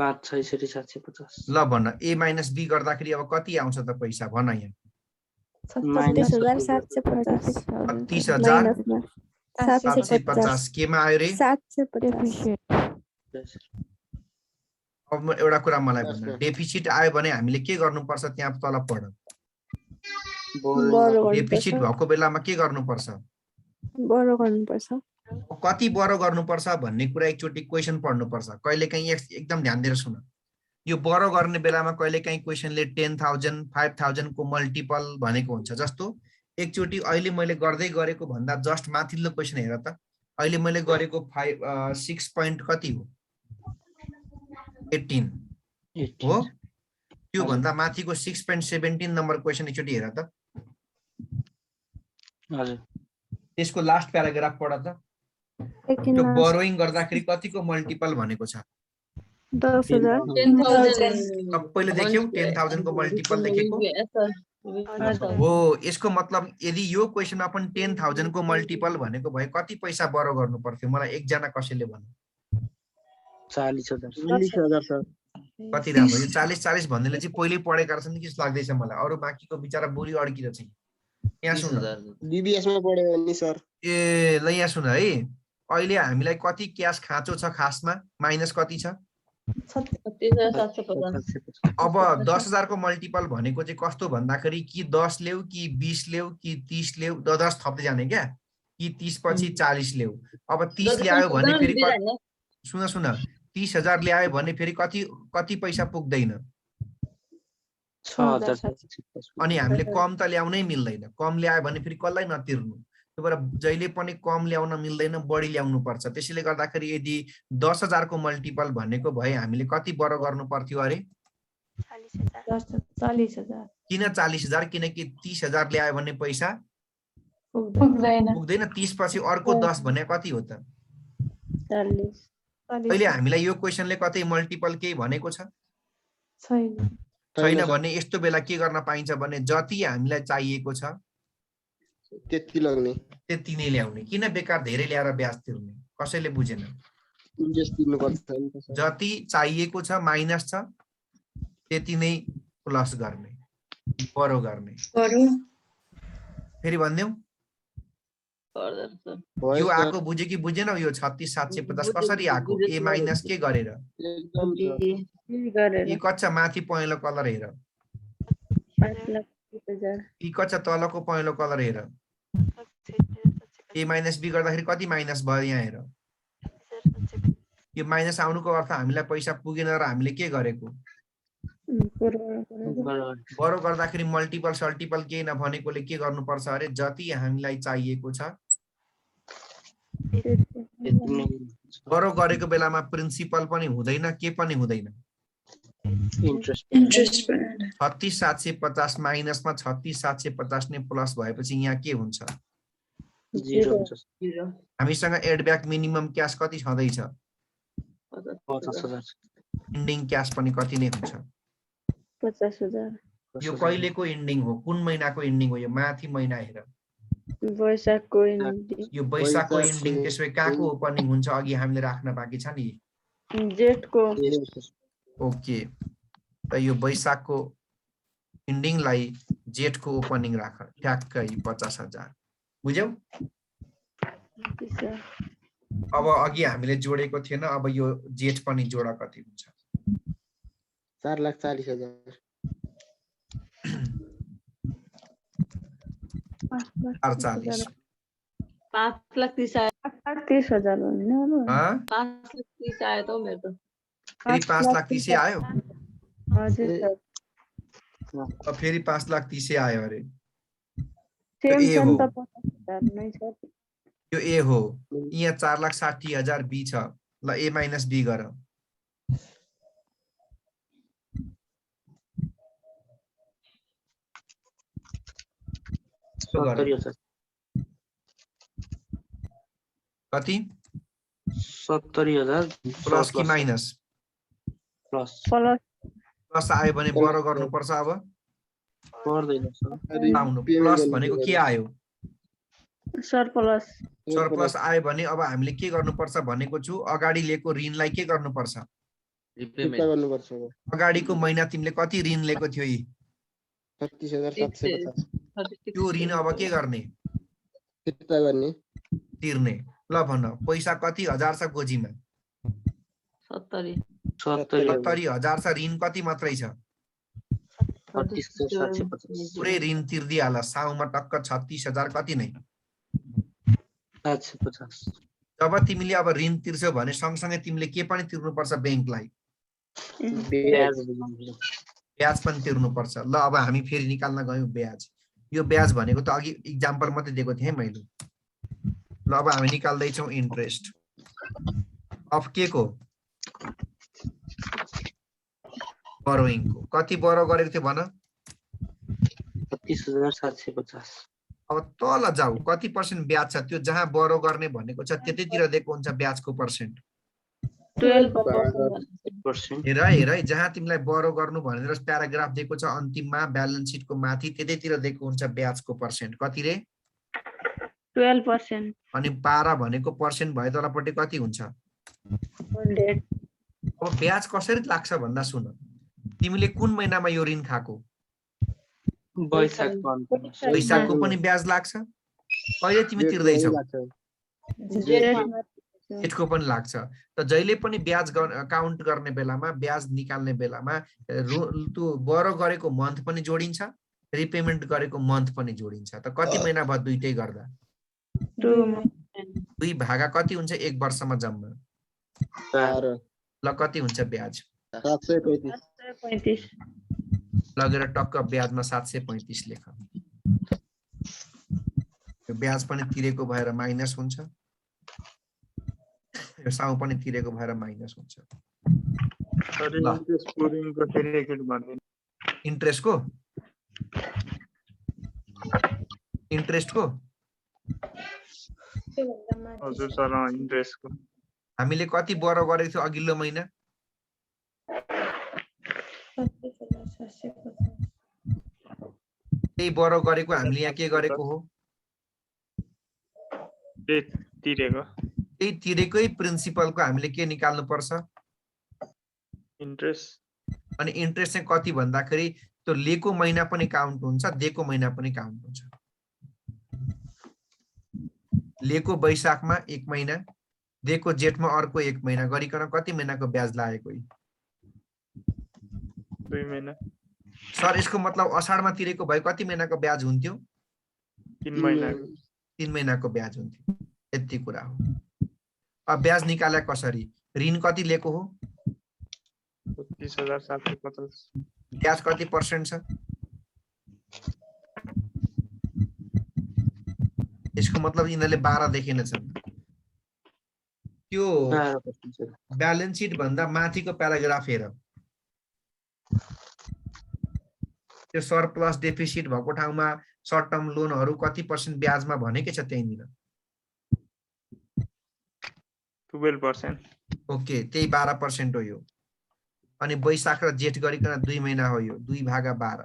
5,6750 ल भन ए माइनस बी गर्दाखेरि अब कति आउँछ त पैसा भन यहाँ 36,750 36,750 केमा आयो रे 750 अब एउटा कुरा मलाई Yes, भन्न sir. डेफिसिट आयो भने हामीले के गर्नुपर्छ त्यहाँ तल पढ बढो डेफिसिट गर्नुपर्छ भएको बेलामा के गर्नुपर्छ बढो गर्नुपर्छ कति बढो गर्नुपर्छ भन्ने कुरा एकचोटि क्वेसन पढ्नुपर्छ कहिलेकाहीँ एकदम ध्यान दिएर सुन यो बढो गर्ने बेलामा कहिलेकाहीँ क्वेसनले 10,000 5,000 को मल्टिपल भनेको हुन्छ जस्तो एकचोटि अहिले मैले गर्दै गरेको भन्दा जस्ट माथिल्लो क्वेसन हेर त अहिले मैले गरेको 6 पोइन्ट कति हो 18 हो त्यो भन्दा माथिको 6.17 नम्बर क्वेसन एकचोटि हेर त हजुर त्यसको लास्ट प्याराग्राफ पढ त त्यो बोरोइङ गर्दाखेरि कतिको मल्टिपल भनेको छ 10,000 सबैले देख्यौ 10,000 को मल्टिपल देखेको हो यसको मतलब यदि यो क्वेसनमा पनि 10,000 को मल्टिपल भनेको भए कति पैसा बरो गर्नु पर्थ्यो मलाई एकजना कसैले भन्नु 40,000 40,000 सर कति राम्रो यो 40 भन्नेले चाहिँ पहिले पढेका रहेछन् कि जस्तो लाग्दैछ मलाई अरू बाँकीको बिचारा बोली अड्किरहेछ यहाँ सुन BBS मा पढ्यो नि सर ए ल यहाँ सुन है अहिले हामीलाई कति क्यास खाँचो छ खासमा माइनस कति छ अब 10,000 को मल्टिपल भनेको चाहिँ कस्तो भन्दाखेरि कि 10 ल्याऊ कि 20 ल्याऊ कि 30 ल्याऊ 10 थप्दै जाने क्या कि 30 पछि 40 ल्याऊ अब 30 ल्यायो भने फेरि सुन 30,000 ल्यायो भने फेरि कति पैसा पुग्दैन 6,750 अनि हामीले कम त ल्याउनै मिल्दैन कम ल्यायो भने फेरि कसलाई नतिर्नु त्यही भएर जहिले पनि कम ल्याउन मिल्दैन बढी ल्याउनु पर्छ त्यसैले गर्दाखेरि यदि 10,000 को मल्टिपल भनेको भए हामीले कति बढो गर्नु पर्थ्यो अरे 40,000 किन 40,000 किनकि 30,000 ल्यायो भने पैसा पुग्दैन 30 पछि अर्को 10 भने कति हो त 40 अहिले हामीलाई यो क्वेसनले कतै मल्टिपल केही भनेको छ छैन भने यस्तो बेला के गर्न पाइन्छ भने जति हामीलाई चाहिएको छ त्यति लाग्ने त्यति नै ल्याउने किन बेकार धेरै ल्याएर ब्याज तिर्ने कसैले बुझेन इन्ट्रेस्ट तिर्नुपर्छ नि त सर जति चाहिएको छ माइनस छ त्यति नै प्लस गर्ने बढो गर्ने फेरि भन्देऊ यो आको बुझ्यो कि बुझेन यो 36,750 कसरी आको ए माइनस के गरेर एकदम सर यी कच्चा माथि पहेँलो कलर हेर 5,30,000 यी कच्चा तलको पहेँलो कलर हेर ए माइनस बी गर्दाखेरि कति माइनस भयो यहाँ हेर यो माइनस आउनुको अर्थ हामीलाई पैसा पुगेन र हामीले के गरेको बढो गर्दाखेरि मल्टिपल सल्टिपल केही नभनेकोले के गर्नुपर्छ अरे जति हामीलाई चाहिएको छ बढो गरेको बेलामा प्रिन्सिपल पनि हुँदैन के पनि हुँदैन इन्ट्रेस्ट 36,750 माइनसमा 36,750 नै प्लस भएपछि यहाँ के हुन्छ 0 हुन्छ हामीसँग एडब्याक मिनिमम क्यास कति छँदैछ 50,000 इन्डिङ क्यास पनि कति नै हुन्छ 50,000 यो कहिलेको इन्डिङ हो कुन महिनाको इन्डिङ हो यो माथि महिना हेर वैशाखको यो वैशाखको इन्डिङ त्यसै कहाँको ओपनिङ हुन्छ अघि हामीले राख्न बाँकी छ नि जेठको ओके त यो वैशाखको इन्डिङलाई जेठको ओपनिङ राख ठ्याक्कै 50,000 बुझ्यौ अब अघि हामीले जोडेको थिएन अब यो जेठ पनि जोडा कति हुन्छ 4,40,000 48 5,30,000 भन्ने अब 5,30,000 आयो त मेरो त फेरि 5,30,000 आयो हजुर सर फेरि 5,30,000 आयो अरे सेम ए सेम हो। त 50,000 नै छ यो ए हो यहाँ 4,60,000 बी छ ल ए माइनस बी गर कति 70,000 प्लस कि माइनस प्लस प्लस आयो भने बढो गर्नुपर्छ अब पर्दैन सर आउनु प्लस भनेको के आयो सरप्लस आयो भने अब हामीले के गर्नुपर्छ भनेको छु अगाडि लिएको ऋणलाई के गर्नुपर्छ फिर्ता गर्नुपर्छ अब। अगाडिको महिना तिमीले कति ऋण लिएको थियो यी 36,750 त्यो ऋण अब के गर्ने फिर्ता गर्ने। तिर्ने ल भन पैसा कति हजार छ गोजीमा 70 70,000 छ ऋण कति मात्रै छ 36,750 पुरै ऋण तिर्दिहाल साउमा टक्क 36,000 कति नै 750 जब तिमीले अब ऋण तिर्छौ भने सँगसँगै तिमीले के पनि तिर्नुपर्छ ब्याङ्कलाई ब्याज पनि तिर्नुपर्छ ल अब हामी फेरि निकाल्न गयौँ ब्याज यो ब्याज भनेको त अघि इक्जाम्पल मात्रै दिएको थिएँ मैले ल अब हामी निकाल्दैछौँ इन्ट्रेस्ट अफ के को बरोइङको कति बरो गरेको थियो भन 36,750 अब तल जाऊ कति पर्सेन्ट ब्याज छ त्यो जहाँ बरो गर्ने भनेको छ त्यतैतिर दिएको हुन्छ ब्याजको पर्सेन्ट 12% हेर है जहाँ तिमीलाई बरो गर्नु भनेर प्याराग्राफ दिएको छ अन्तिममा ब्यालेन्स सिटको माथि त्यतैतिर दिएको हुन्छ ब्याजको पर्सेन्ट कति रे 12%। अनि 12 भनेको पर्सेन्ट भयो तलपट्टि कति हुन्छ 100। अब ब्याज कसरी लाग्छ भन्दा सुन तिमीले कुन महिनामा यो ऋण खाएको वैशाखको पनि ब्याज लाग्छ कहिले तिमी तिर्दैछौ जेठको पनि लाग्छ त जहिले पनि ब्याज काउन्ट गर्ने बेलामा ब्याज निकाल्ने बेलामा त्यो बरो गरेको मन्थ पनि जोडिन्छ रिपेमेन्ट गरेको मन्थ पनि जोडिन्छ त कति महिना भयो दुईटै गर्दा 2 भागा कति हुन्छ 1 वर्षमा जम्मा ल कति हुन्छ ब्याज 735 लगेर टक्क ब्याजमा 735 लेख यो ब्याज पनि तिरेको भएर माइनस हुन्छ यो साउ पनि तिरेको भएर माइनस हुन्छ इन्ट्रेस्टको हजुर सर इन्ट्रेस्टको हामीले कति बरो गरेको थियो अघिल्लो महिना त्यही बरो गरेको हामीले यहाँ के गरेको हो त्यही तिरेकै प्रिन्सिपलको हामीले के निकाल्नु पर्छ इन्ट्रेस्ट अनि इन्ट्रेस्ट चाहिँ कति भन्दाखेरि त्यो लिएको महिना पनि काउन्ट हुन्छ दिएको महिना पनि काउन्ट हुन्छ लिएको वैशाखमा 1 महिना दिएको जेठमा अर्को 1 महिना गरिकन कति महिनाको ब्याज लागेको 2 महिना सर यसको मतलब असाढमा तिरेको भए कति महिनाको ब्याज हुन्थ्यो 3 महिनाको ब्याज हुन्थ्यो यति कुरा हो अब ब्याज निकाले कसरी ऋण कति लिएको हो 36,750 ब्याज कति पर्सेन्ट छ यसको मतलब यिनीहरूले 12 देखिन छन् त्यो ब्यालेन्स सिट भन्दा माथिको प्याराग्राफ हेर त्यो सरप्लस डेफिसिट भएको ठाउँमा सर्ट टर्म लोनहरू कति पर्सेन्ट ब्याजमा भनेकै छ त्यहीँनिर 12%। ओके त्यही 12% हो यो अनि वैशाख र जेठ गरिकन 2 महिना हो यो 2 भागा 12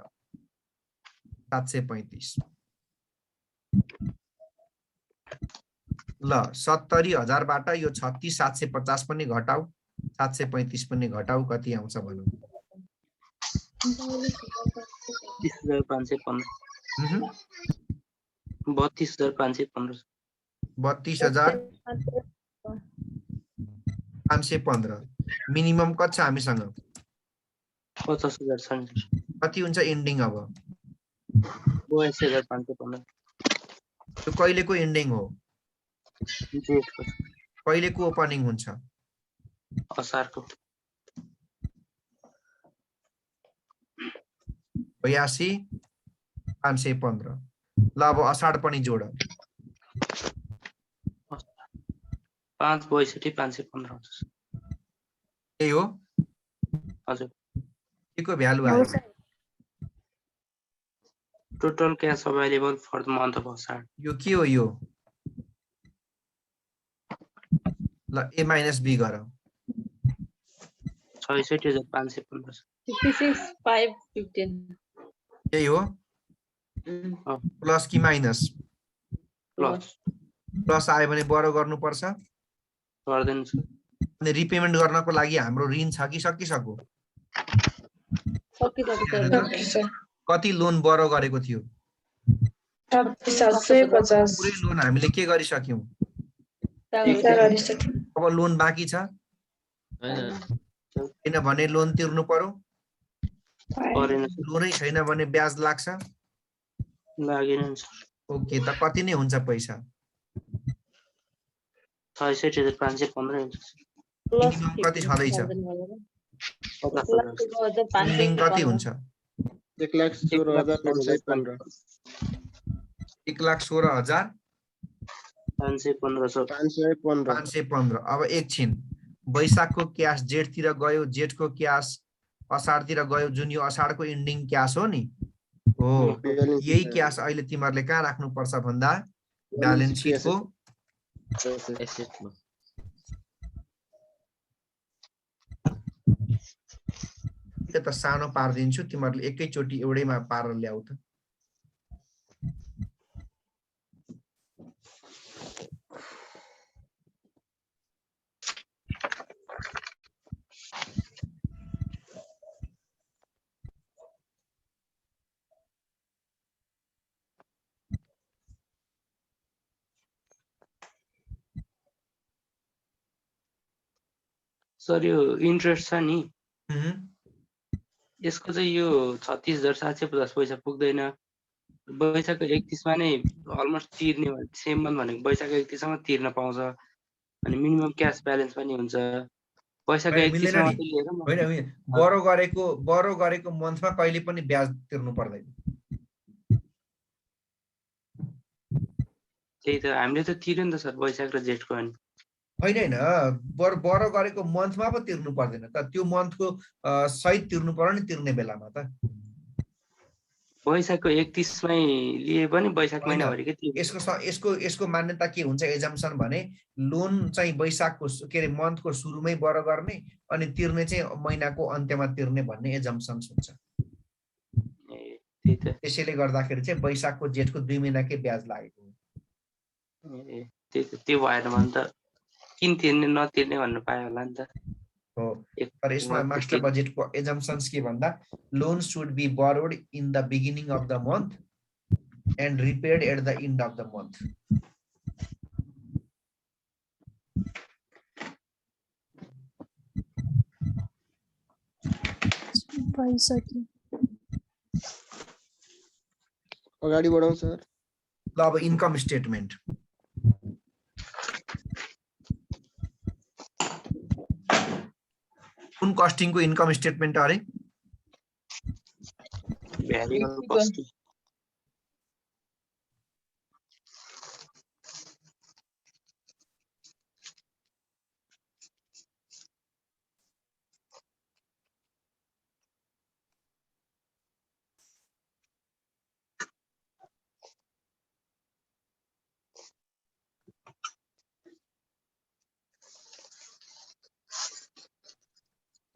735 ल 70,000 बाट यो 36,750 पनि घटाऊ 735 पनि घटाऊ कति आउँछ भनौँ 32,515 32,515 मिनिमम कति छ हामीसँग 50,000 छ कति हुन्छ एन्डिङ अब 42,515 त्यो कहिलेको एन्डिङ हो कहिलेको ओपनिङ हुन्छ असारको 82,515 ल अब असाढ पनि जोड 5,62,515 त्यही हो हजुर के को भ्यालु आयो total cash available for the month of Asar यो के हो यो ल ए माइनस बी गर 66,515 56,515 त्यही हो प्लस कि माइनस प्लस प्लस आयो भने बढो गर्नुपर्छ गर्दैन अनि रिपेमेन्ट गर्नको लागि हाम्रो ऋण छ कि सकिसक्यो? कति लोन बरो गरेको थियो? 750 पुरै लोन हामीले के गरिसक्यौं? अब लोन बाँकी छ? छैन भने लोन तिर्नु पर्यो? लोनै छैन भने ब्याज लाग्छ? लागेन सर। ओके, त कति नै हुन्छ पैसा? ६६,५१५ हुन्छ सर। मिनिमम कति छँदैछ? बिल्डिङ कति हुन्छ? 1,16,515 1,16,515 515। अब एकछिन, वैशाखको क्यास जेठतिर गयो, जेठको क्यास असाढतिर गयो, जुन यो असाढको इन्डिङ क्यास हो नि, हो यही क्यास अहिले तिमीहरूले कहाँ राख्नु पर्छ भन्दा ब्यालेन्स सिटको एसेटमा। त सानो पारिदिन्छु, तिमीहरूले एकैचोटि एउटैमा पारेर ल्याउ त। सर यो इन्ट्रेस्ट छ नि, यसको चाहिँ यो 36,750 पैसा पुग्दैन। वैशाखको 31 मा नै अलमोस्ट तिर्ने सेम मन्थ भनेको वैशाखको 31 सम्म तिर्न पाउँछ। अनि मिनिमम क्यास ब्यालेन्स पनि हुन्छ। वैशाखको 31 मा मात्रै लिएर होइन, बरो गरेको मन्थमा कहिले पनि ब्याज तिर्नु पर्दैन। त्यही त हामीले त तिर्यो नि त सर वैशाख र जेठको। अनि होइन, बरो गरेको मन्थमा पो तिर्नु पर्दैन त, त्यो मन्थको सहित तिर्नु पर्यो नि तिर्ने बेलामा त। वैशाखको 31 मै लिए पनि वैशाख महिनाभरिकै तिर्यो। यसको मान्यता के हुन्छ एजम्पसन भने, लोन चाहिँ वैशाखको के अरे मन्थको सुरुमै बरो गर्ने अनि तिर्ने चाहिँ महिनाको अन्त्यमा तिर्ने भन्ने एजम्पसन हुन्छ। त्यसैले गर्दाखेरि चाहिँ वैशाखको जेठको 2 महिनाकै ब्याज लागेको हो। त्यो भएन भने त किन तिर्ने नतिर्ने भन्नु पायो होला नि त। हो, तर यसमा मास्टर बजेटको एजम्पसन्स के भन्दा, loan should be borrowed in the beginning of the month and repaid at the end of the month. अगाडि बढाउँ सर। ल अब इन्कम स्टेटमेन्ट। कुन कस्टिङको इन्कम स्टेटमेन्ट अरे? Variable cost.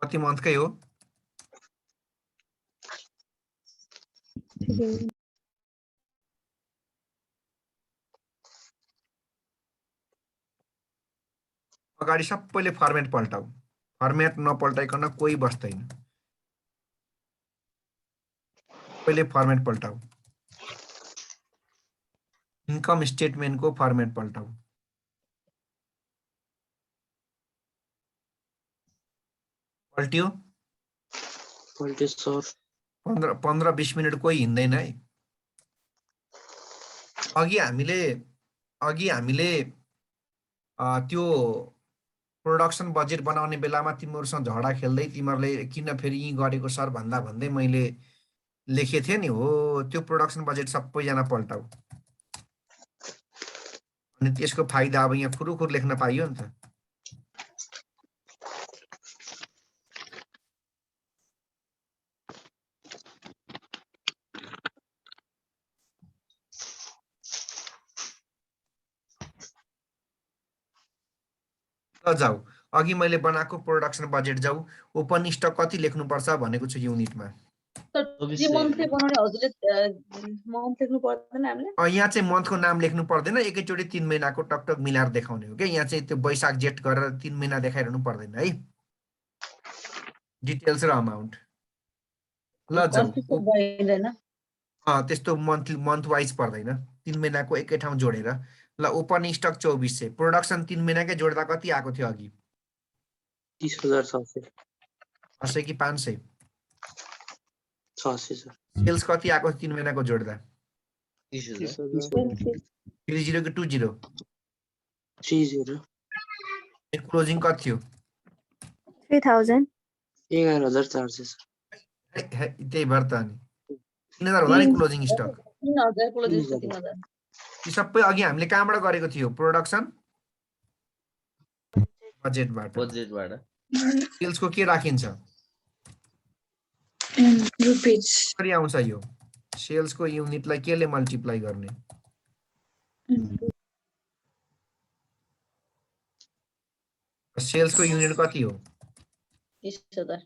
कति मन्थकै हो? अगाडि सबैले फर्मेट पल्टाऊ, फर्मेट नपल्टाइकन कोही बस्दैन। सबैले फर्मेट पल्टाऊ, इन्कम स्टेटमेन्टको फर्मेट पल्टाऊ। पल्ट्यो? 15-20 मिनट कोही हिँड्दैन है। अघि हामीले त्यो प्रोडक्सन बजेट बनाउने बेलामा तिमीहरूसँग झगडा खेल्दै तिमीहरूले किन फेरि यी गरेको सर भन्दै मैले लेखेको थिएँ नि, हो त्यो प्रोडक्सन बजेट सबैजना पल्टाऊ। अनि त्यसको फाइदा अब यहाँ खुरुखुर लेख्न पाइयो नि त। जाऊ, अघि मैले बनाएको प्रोडक्सन बजेट जाऊ, ओपन स्टक कति लेख्नुपर्छ भनेको छु युनिटमा। 2400 यहाँ चाहिँ मन्थको नाम लेख्नु पर्दैन, एकैचोटि 3 महिनाको टकटक मिलाएर देखाउने हो क्या। यहाँ चाहिँ त्यो वैशाख जेठ गरेर 3 महिना देखाइरहनु पर्दैन है, डिटेल्स र अमाउन्ट। ल जाऊ, त्यस्तो मन्थ वाइज पर्दैन, 3 महिनाको एकै ठाउँ जोडेर। ल ओपनिङ स्टक 2400, प्रोडक्सन 3 महिनाकै जोड्दा कति आएको थियो अघि? 30,600 600 कि 500? 600 सर। सेल्स कति आएको 3 महिनाको जोड्दा? 30,000 30 कि 20? 30 क्लोजिङ कति थियो? 3000 11,400 सर। त्यही भएर त नि 3000 होला नि क्लोजिङ स्टक। यो सबै अघि हामीले कहाँबाट गरेको थियो? प्रोडक्सन बजेटबाट। सेल्सको के राखिन्छ? रुपिज कसरी आउँछ यो? सेल्सको युनिटलाई केले मल्टिप्लाई गर्ने? सेल्सको युनिट कति हो? 30,000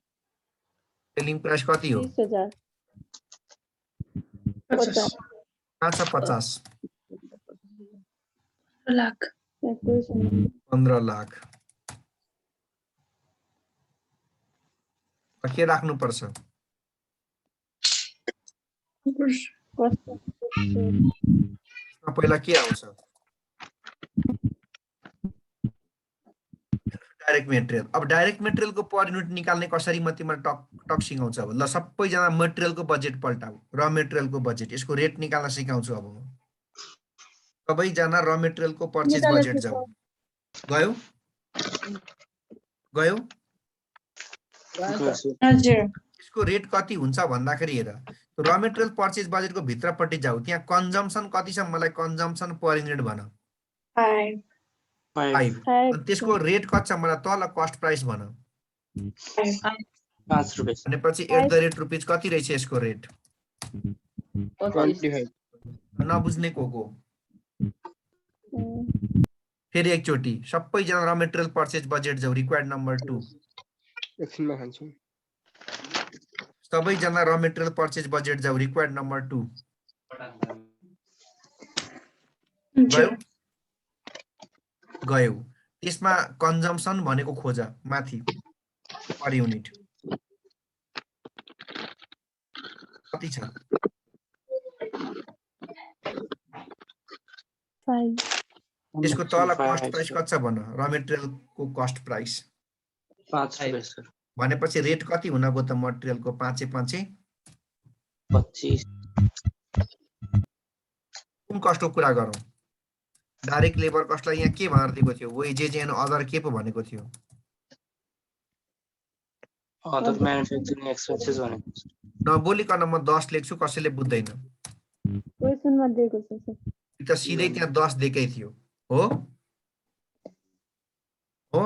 सेलिङ प्राइस कति हो? 30,000 50 लाख 15 लाख। के राख्नु पर्छ? पहिला के आउँछ? Direct material. अब डाइरेक्ट मेटेरियलको पर युनिट निकाल्ने कसरी म तिमीलाई टक सिकाउँछु। अब ल सबैजना मेटेरियलको बजेट पल्टाऊ, र मेटेरियलको बजेट, यसको रेट निकाल्न सिकाउँछु। अब सबैजना र मेटेरियलको पर्चेज बजेट जाऊ। गयो गयो यसको रेट कति हुन्छ भन्दाखेरि हेर, र मेटेरियल पर्चेज बजेटको भित्रपट्टि जाऊ, त्यहाँ कन्जम्सन कति छ मलाई कन्जम्सन पर युनिट भन। 5। त्यसको रेट कति छ मलाई तल कस्ट प्राइस भन। 5 रुपैयाँ भनेपछि @ कति रहेछ यसको रेट? 25 नबुझ्ने को फेरि एकचोटि सबैजना र मेटेरियल पर्चेज बजेट जाऊ। रिक्वायर्ड नम्बर 2 एकछिनमा खान्छु। सबैजना र मेटेरियल पर्चेज बजेट जाऊ। रिक्वायर्ड नम्बर 2 गयो। त्यसमा कन्जम्सन भनेको खोज माथि पर युनिट कति छ? 5 त्यसको तल कस्ट प्राइस कति छ भन? र मेटेरियलको कस्ट प्राइस 5 रुपैयाँ सर। भनेपछि रेट कति हुन गयो त मटेरियलको? 5 25 कुन कस्टको कुरा गरौँ? डाइरेक्ट लेबर कस्टलाई यहाँ के भनेर दिएको थियो? वेजेज एन्ड अदर के पो भनेको थियो? अदर म्यानुफ्याक्चरिङ एक्सपेन्सेस भनेको छ। नबोलिकन म 10 लेख्छु, कसैले बुझ्दैन। क्वेसनमा दिएको छ सर। त सिधै त्यहाँ 10 दिएकै थियो। हो हो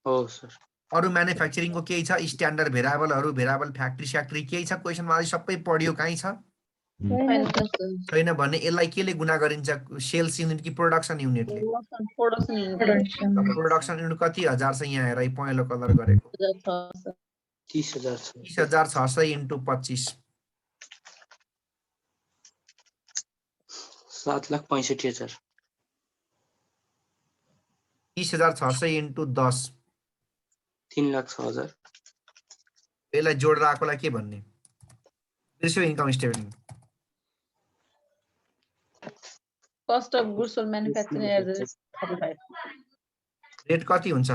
हो सर। अरु म्यानुफ्याक्चरिङको केही छ? स्ट्यान्डर्ड भेरिएबलहरु, भेरिएबल फ्याक्ट्री केही छ? क्वेसनमा अलि सबै पढियो काहीँ छ? छैन भने यसलाई केले गुणा गरिन्छ? सेल्स युनिट कि प्रोडक्सन युनिटले? प्रोडक्सन युनिट कति हजार छ यहाँ हेर, पहेँलो कलर गरेको 30,600 इन्टु 25 7,65,000। 30,600 इन्टु 10 3,06,000। यसलाई जोडेर आएकोलाई के भन्ने? बिर्स्यो income statement. Cost of goods sold manufacturing as 35. Rate कति हुन्छ?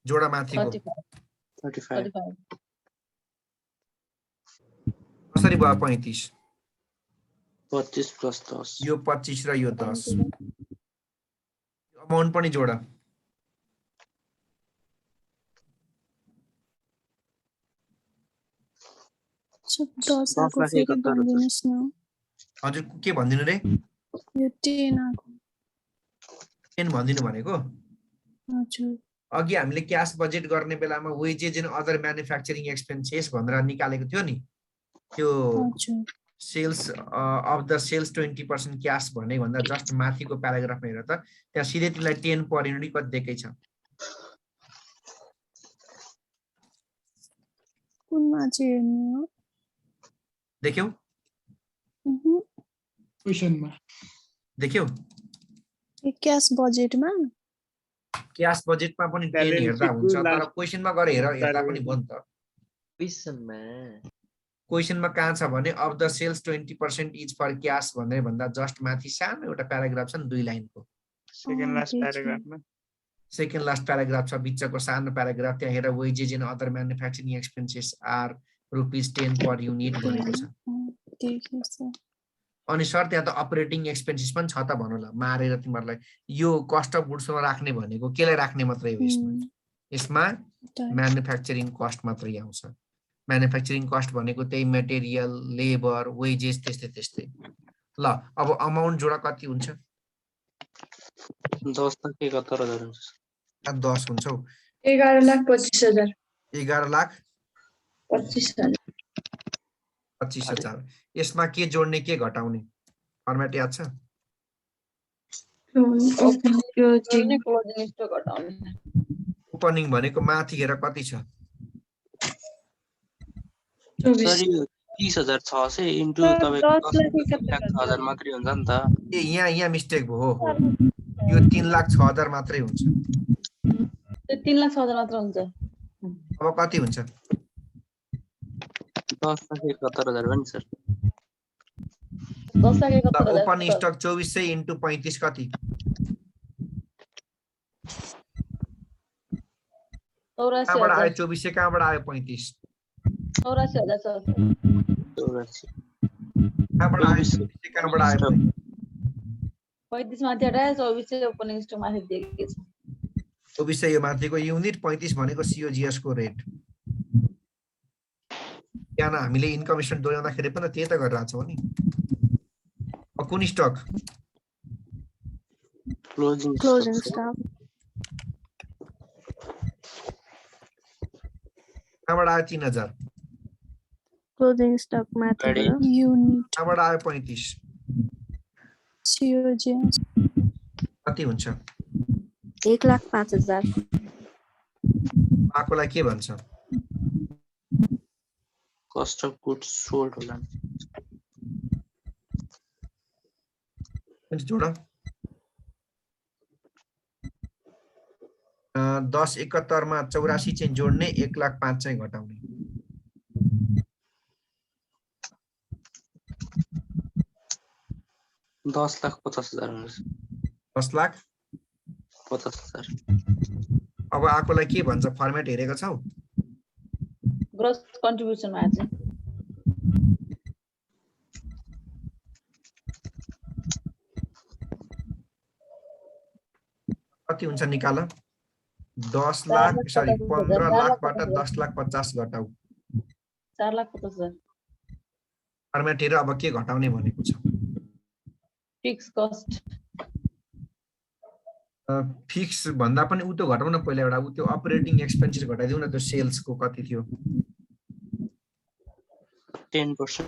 जोडा माथिको 35। कसरी भयो 35? 25 प्लस 10। यो 25 र यो 10 अमाउन्ट पनि जोडा। हजुर के भन्दिनु रे? यो 10 आको 10 भन्दिनु भनेको? हजुर। अघि हामीले क्याश बजेट गर्ने बेलामा wages and other manufacturing expenses भनेर निकालेको थियो नि, त्यो sales of the sales 20% cash भन्ने भन्दा जस्ट माथिको प्याराग्राफमा हेर त, त्यहाँ सिधै तिमीलाई 10 पर युनिट कति दिएकै छ? कुनमा चाहिँ हेर्नु हो? देख्यौ क्वेसनमा देख्यौ क्यास बजेटमा क्यास बजेटमा पनि 10 हेर्दा हुन्छ तर क्वेसनमा गएर हेर्दा पनि भयो नि त क्वेसनमा क्वेसनमा कहाँ छ भने of the sales 20% is for cash भनेर भन्दा जस्ट माथि सानो एउटा प्याराग्राफ छ नि 2 लाइनको सेकेन्ड लास्ट प्याराग्राफमा सेकेन्ड लास्ट प्याराग्राफ छ बिचको सानो प्याराग्राफ त्यहाँ हेर wages and other manufacturing expenses are ₹10 per unit भनेको छ अनि सर त्यहाँ त अपरेटिङ एक्सपेन्सेस पनि छ त भनौँ ल मारेर तिमीहरूलाई यो कस्ट अफ गुड्समा राख्ने भनेको केलाई राख्ने मात्रै हो यसमा म्यानुफ्याक्चरिङ कस्ट मात्रै आउँछ म्यानुफ्याक्चरिङ कस्ट भनेको त्यही मेटेरियल लेबर वेजेस त्यस्तै ल अब अमाउन्ट जोडा कति हुन्छ 10,71,000 हुन्छ 10 हुन्छ हौ 11,25,000 11,25,000 यसमा के जोड्ने के घटाउने फर्मेट याद छ ओपनिङ भनेको माथि हेर कति छ सर यो 30,600 इन्टु तपाईको 10,00,000 मात्रै हुन्छ नि त ए यहाँ मिस्टेक भयो हो यो 3,06,000 मात्रै हुन्छ 3,06,000 मात्र हुन्छ अब कति हुन्छ 10,71,000 पनि सर 10,71,000 ओपन स्टक 2400 इन्टु 35 कति 84,000 कहाँबाट आयो 2400 कहाँबाट आयो 35 84,000 सर 84 कहाँबाट आयो 2400 कहाँबाट आयो 35 माथि हटाए 24 ओपनिङ स्टक माथि दिएको छ 2400 यो माथिको युनिट 35 भनेको सीओजीएस को रेट यहाँ हामीले इन्कम स्टेटमेन्ट दोहोर्याउँदाखेरि पनि त्यही त गरिरहेको छौँ नि कुन स्टक क्लोजिङ स्टक कहाँबाट आयो 3,000 क्लोजिङ स्टक माथि युनिट कहाँबाट आयो 35 सीओजीएस कति हुन्छ 1,05,000 आकोलाई के भन्छ कस्ट अफ गुड्स सोल्ड होला जोड 10,71 मा 84 चाहिँ जोड्ने 1,05,000 चाहिँ घटाउने 10,50,000 हुन्छ 10,50,000 अब आकोलाई के भन्छ फर्मेट हेरेको छौ ग्रोस कन्ट्रिब्युसन मार्जिन कति हुन्छ निकाल 10 लाख सरी 15 लाखबाट 10,50,000 घटाउ 4,50,000 फर्मेट हेर अब के घटाउने भनेको छ फिक्स कस्ट फिक्स भन्दा पनि उ त्यो घटाउन पहिला एउटा उ त्यो अपरेटिङ एक्सपेन्सेस घटाइदिउ न त्यो सेल्स को कति थियो 10%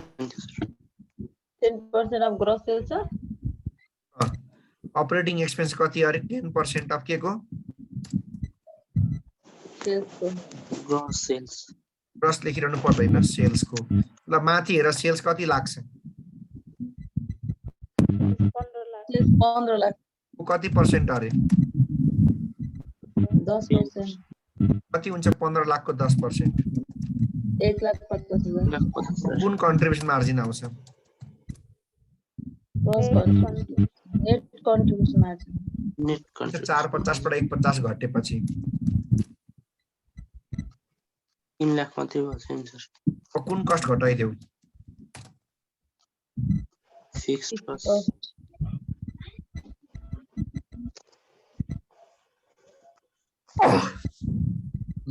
of gross sales operating expense कति अरे 10% अफ के को सेल्स को ग्रोस सेल्स ग्रोस लेखिरहनु पर्दैन सेल्स को ल माथि हेर सेल्स कति लाग्छ 15 लाख कति पर्सेन्ट अरे 10% कति हुन्छ 15 लाखको 10% 1,50,000 कुन कन्ट्रिब्युसन मार्जिन आउँछ net contribution margin net contribution 450 बाट 150 घटेपछि 3 लाख मात्रै भन्छ नि सर कुन कस्ट घटाइदेऊ फिक्स कस्ट ल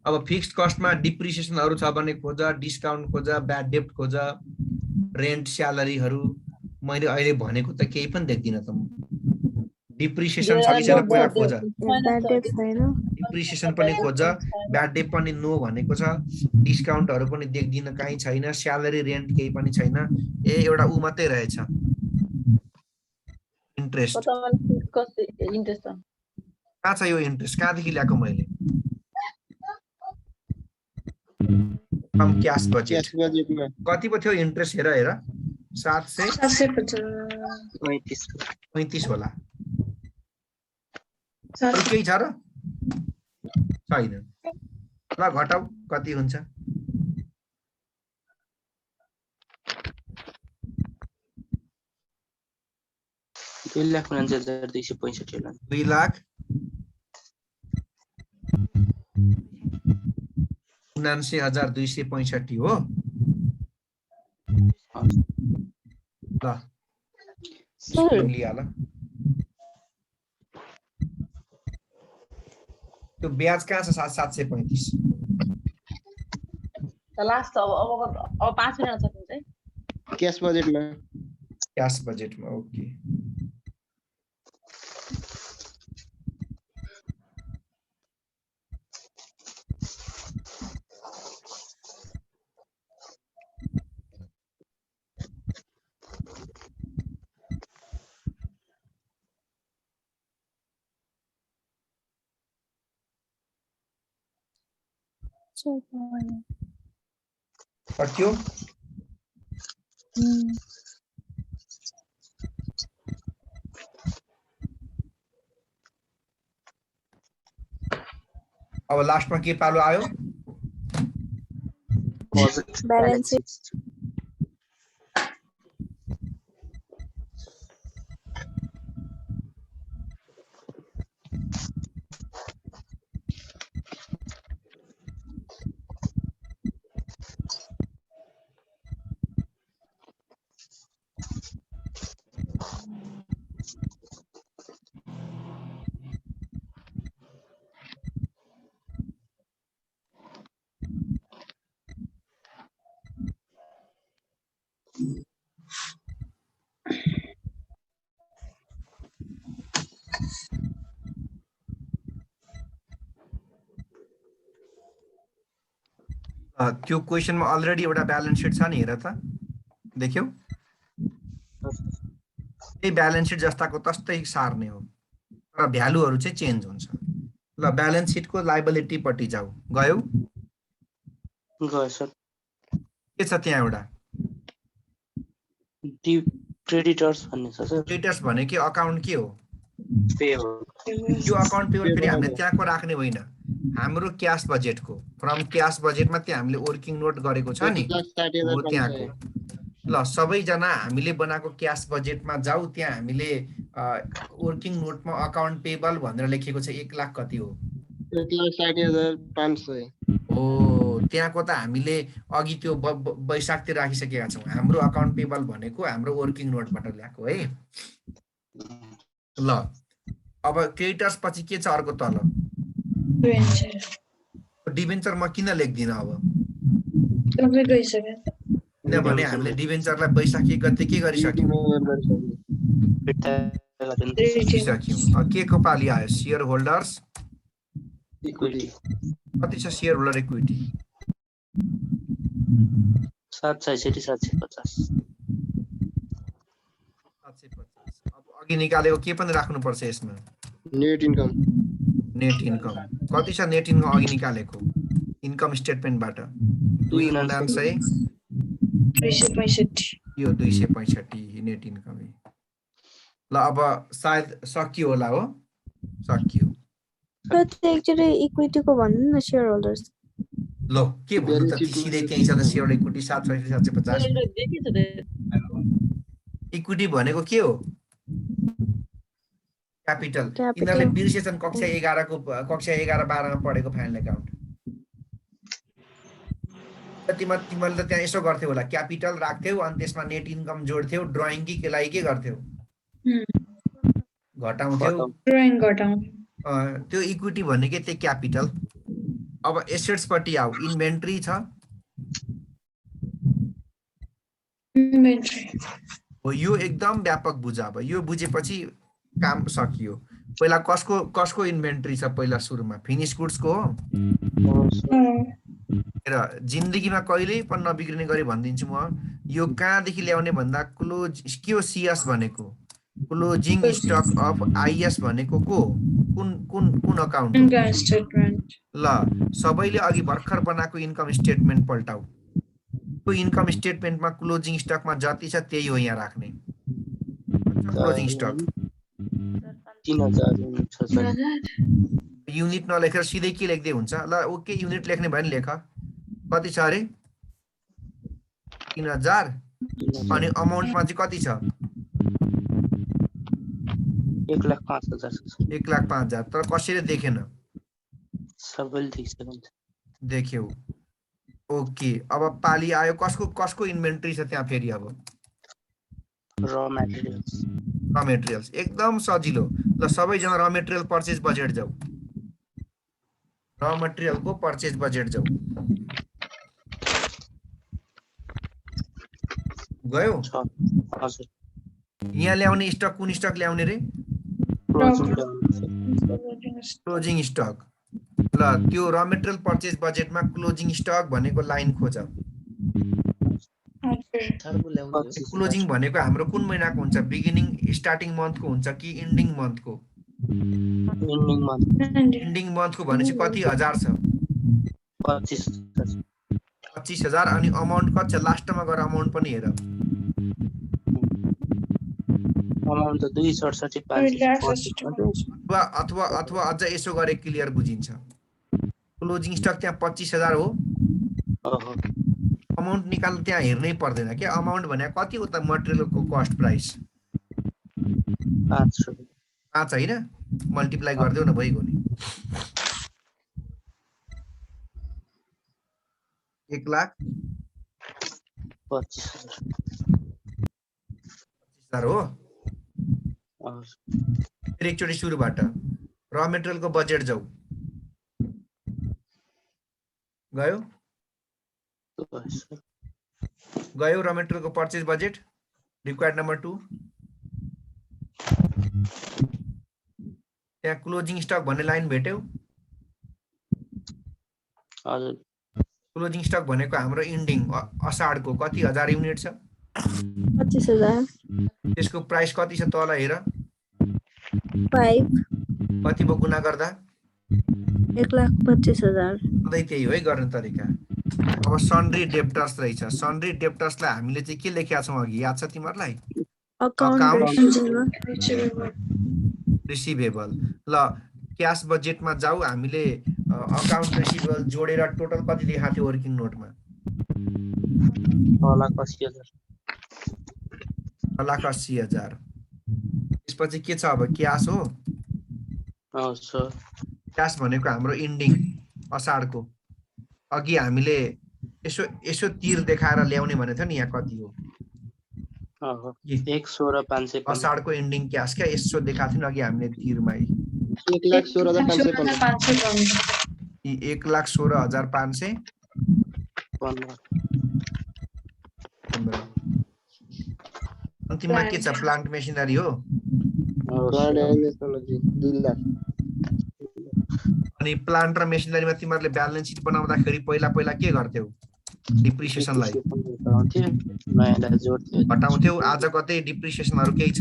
अब फिक्स्ड कस्टमा डिप्रिसिएसनहरु छ भने खोज डिस्काउन्ट खोज ब्याड डेब्ट खोज रेन्ट स्यालेरीहरु मैले अहिले भनेको त केही पनि देख्दिन त म डिप्रिसिएसन छ कि छैन पहिला खोज डिप्रिसिएसन पनि खोज ब्याड डेब्ट पनि नो भनेको छ डिस्काउन्टहरु पनि देख्दिन कहीं छैन स्यालेरी रेन्ट केही पनि छैन ए एउटा उ मात्रै रहेछ इन्ट्रेस्ट कहाँ छ यो इन्ट्रेस्ट कहाँदेखि ल्याएको मैले फ्रम क्यास बजेट क्यास बजेटमा कति पो थियो इन्ट्रेस्ट हेर 735 होला अरु केही छ र छैन ल घटाउ कति हुन्छ 2,49,265 होला 2,79,265 हो ल लिहाल त्यो ब्याज कहाँ छ 735 लास्ट अब 5 मिनट सकिन्छ है क्यास बजेटमा ओके सक्यो अब लास्टमा के पालो आयो ब्यालेन्स सिट त्यो क्वेशनमा अलरेडी एउटा ब्यालेन्स सिट छ नि हेर त देख्यौ त्यही ब्यालेन्स सिट जस्ताको तस्तै सार्ने हो तर भ्यालुहरु चाहिँ चेन्ज हुन्छ ल ब्यालेन्स सिटको लायबिलिटी पट्टि जाऊ गयौ गयो सर के छ त्यहाँ एउटा क्रेडिटर्स भन्ने छ सर क्रेडिटर्स भने के अकाउन्ट के हो पेबल यो अकाउन्ट पेबल फेरि हामीले त्यहाँको राख्ने होइन हाम्रो क्याश बजेटको फ्रम क्याश बजेटमा त्यहाँ हामीले वर्किङ नोट गरेको छ नि हो त्यहाँको ल सबैजना हामीले बनाएको क्याश बजेटमा जाऊ त्यहाँ हामीले वर्किङ नोटमा अकाउन्ट पेबल भनेर लेखेको छ 1 लाख कति हो 1,60,500 हो त्यहाँको त हामीले अघि त्यो वैशाखतिर राखिसकेका छौँ हाम्रो अकाउन्ट पेबल भनेको हाम्रो वर्किङ नोटबाट ल्याएको है ल अब क्रेडिटर्स पछि के छ अर्को तल डिबेन्चर म किन लेख्दिन अब किनभने हामीले डिबेन्चरलाई वैशाख 1 गते के गरिसक्यौँ के को पाली आयो शेयर होल्डर्स इक्विटी कति छ शेयर होल्डर इक्विटी 750 अब अघि निकालेको के पनि राख्नु पर्छ यसमा नेट इन्कम कति छ नेट इन्कम अघि निकालेको इन्कम स्टेटमेन्टबाट 265 यो 265 नेट इन्कम ल अब सायद सकियो होला हो सकियो एकचोटि इक्विटीको भन्नु न शेयर होल्डर्स ल के भन्नु त सिधै त्यही छ त शेयर इक्विटी 750 इक्विटी भनेको के हो क्यापिटल यिनीहरूले बिर्सेछन् कक्षा 11 को कक्षा 11 12 मा पढेको फाइनल अकाउन्ट तिमीले त त्यहाँ यसो गर्थ्यौ होला क्यापिटल राख्थ्यौ अनि त्यसमा नेट इन्कम जोड्थ्यौ ड्राइङ कि केलाई के गर्थ्यौ घटाउँथ्यौ त्यो इक्विटी भनेको त्यही क्यापिटल अब एसेट्स पट्टि आऊ इन्भेन्टरी छ हो यो एकदम व्यापक बुझा अब यो बुझेपछि काम सकियो पहिला कसको इन्भेन्टरी छ पहिला सुरुमा फिनिश गुड्स को हो र जिन्दगीमा कहिल्यै पनि नबिग्रिने गरी भन्दिन्छु म यो कहाँदेखि ल्याउने भन्दा क्लोज के हो सीएस भनेको क्लोजिङ स्टक अफ आइएस भनेको को कुन कुन कुन अकाउन्ट इन्कम स्टेटमेन्ट ल सबैले अघि भर्खर बनाएको इन्कम स्टेटमेन्ट पल्टाऊ त्यो इन्कम स्टेटमेन्टमा क्लोजिङ स्टकमा जति छ त्यही हो यहाँ राख्ने क्लोजिङ स्टक 3000 युनिट छ सर युनिट नलेखेर सिधै के लेख्दै हुन्छ ल ओके युनिट लेख्ने भयो नि लेख कति छ अरे 3000 अनि अमाउन्टमा चाहिँ कति छ 1,05,000 1,05,000 तर कसैले देखेन सबैले देखिसक्नु देख्यौ ओके अब पाली आयो कसको कसको इन्भेन्टरी छ त्यहाँ फेरि अब र मटेरियल्स र मेटेरियल्स एकदम सजिलो ल सबैजना र मेटेरियल पर्चेज बजेट जाऊ र मटेरियलको पर्चेज बजेट जाऊ गयो हजुर यहाँ ल्याउने स्टक कुन स्टक ल्याउने रे क्लोजिङ स्टक ल त्यो र मेटेरियल पर्चेज बजेटमा क्लोजिङ स्टक भनेको लाइन खोज क्लोजिङ भनेको हाम्रो कुन महिनाको हुन्छ बिगिनिङ स्टार्टिङ मन्थको हुन्छ कि इन्डिङ मन्थको इन्डिङ मन्थको भनेपछि कति हजार छ 25,000 अनि अमाउन्ट कति छ लास्टमा गएर अमाउन्ट पनि हेर अमाउन्ट त 267,500 अथवा अझ यसो गरे क्लियर बुझिन्छ क्लोजिङ स्टक त्यहाँ 25,000 हो अमाउन्ट निकाल्नु त्यहाँ हेर्नै पर्दैन के अमाउन्ट भने कति हो त मटेरियलको कस्ट प्राइस 5 हैन मल्टिप्लाई गर्दियौ न भइगयो नि 1,25,000 हो फेरि एकचोटि सुरुबाट र मेटेरियलको बजेट जाऊ गयो र मेटेरियलको पर्चेज बजेट रिक्वायर्ड नम्बर 2 त्यहाँ क्लोजिङ स्टक भन्ने लाइन भेट्यौ हजुर क्लोजिङ स्टक भनेको हाम्रो इन्डिङ असाढको कति हजार युनिट छ 25,000 त्यसको प्राइस कति छ तल हेर 5 कति बो गुना गर्दा 1,25,000 सधैँ त्यही हो है गर्ने तरिका अब सन्ड्री डेप्टर्स रहेछ सन्ड्री डेप्टर्सलाई हामीले चाहिँ के लेखेका छौँ अघि याद छ तिमीहरूलाई अकाउन्ट रिसिभेबल ल क्यास बजेटमा जाऊ हामीले अकाउन्ट रिसिभेबल जोडेर टोटल कति देखाएको थियो वर्किङ नोटमा 1,80,000 त्यसपछि के छ अब क्यास हो क्यास भनेको हाम्रो इन्डिङ असाढको अघि हामीले यसो तीर देखाएर ल्याउने भनेको थियो नि यहाँ कति हो 1,16,500 असाढको इन्डिङ क्यास क्या यसो देखाएको थियो नि अघि हामीले तीरमा 1,16,515 अन्तिममा के छ प्लान्ट मेसिनरी हो अनि प्लान्ट र मेसिनरीमा तिमीहरूले ब्यालेन्स सिट बनाउँदाखेरि पहिला के गर्थ्यौ डिप्रिसिएसनलाई घटाउँथ्यौ आज कतै डिप्रिसिएसनहरू केही छ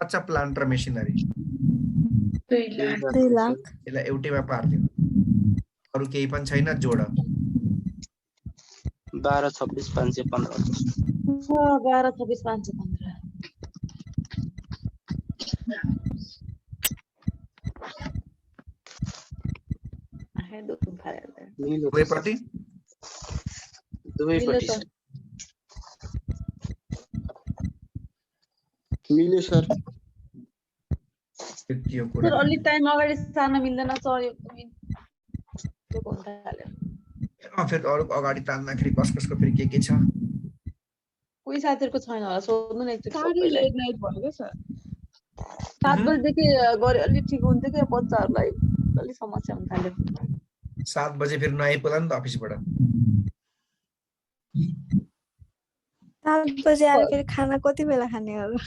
कच्चा प्लान्ट र मेसिनरी 2 लाख यसलाई एउटैमा पार्दियौ अरू केही पनि छैन जोड 12,26,515 दुवैपट्टि मिल्यो सर सर अलि टाइम अगाडि सार्न मिल्दैन सर फेरि अरू अगाडि तान्दाखेरि कसको फेरि के छ कोही साथीहरुको छैन होला सोध्नु न एकचोटि 7 बजेदेखि गरे अलि ठिक हुन्थ्यो कि बच्चाहरूलाई अलि समस्या हुन थाल्यो 7 बजे फेरि नआइपुग्ला नि त अफिसबाट 7 बजे आएर फेरि खाना कति बेला खाने होला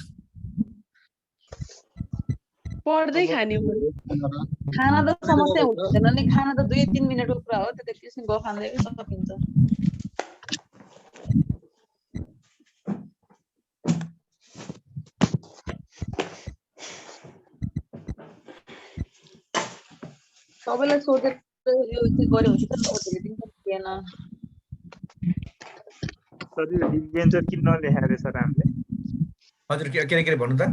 पढ्दै खाने खाना त समस्या हुँदैन नि खाना त 2-3 मिनेटको कुरा हो त्यो त्यसै गफान्दै सकिन्छ सबैलाई सोधेर यो चाहिँ गऱ्यो भने त सोधेर दिन्छ थिएन। सर यो डिभेन्चर किन नलेखेको रे सर हामीले? हजुर के भन्नु त?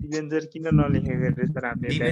डिभेन्चर किन नलेखेको रे सर हामीले?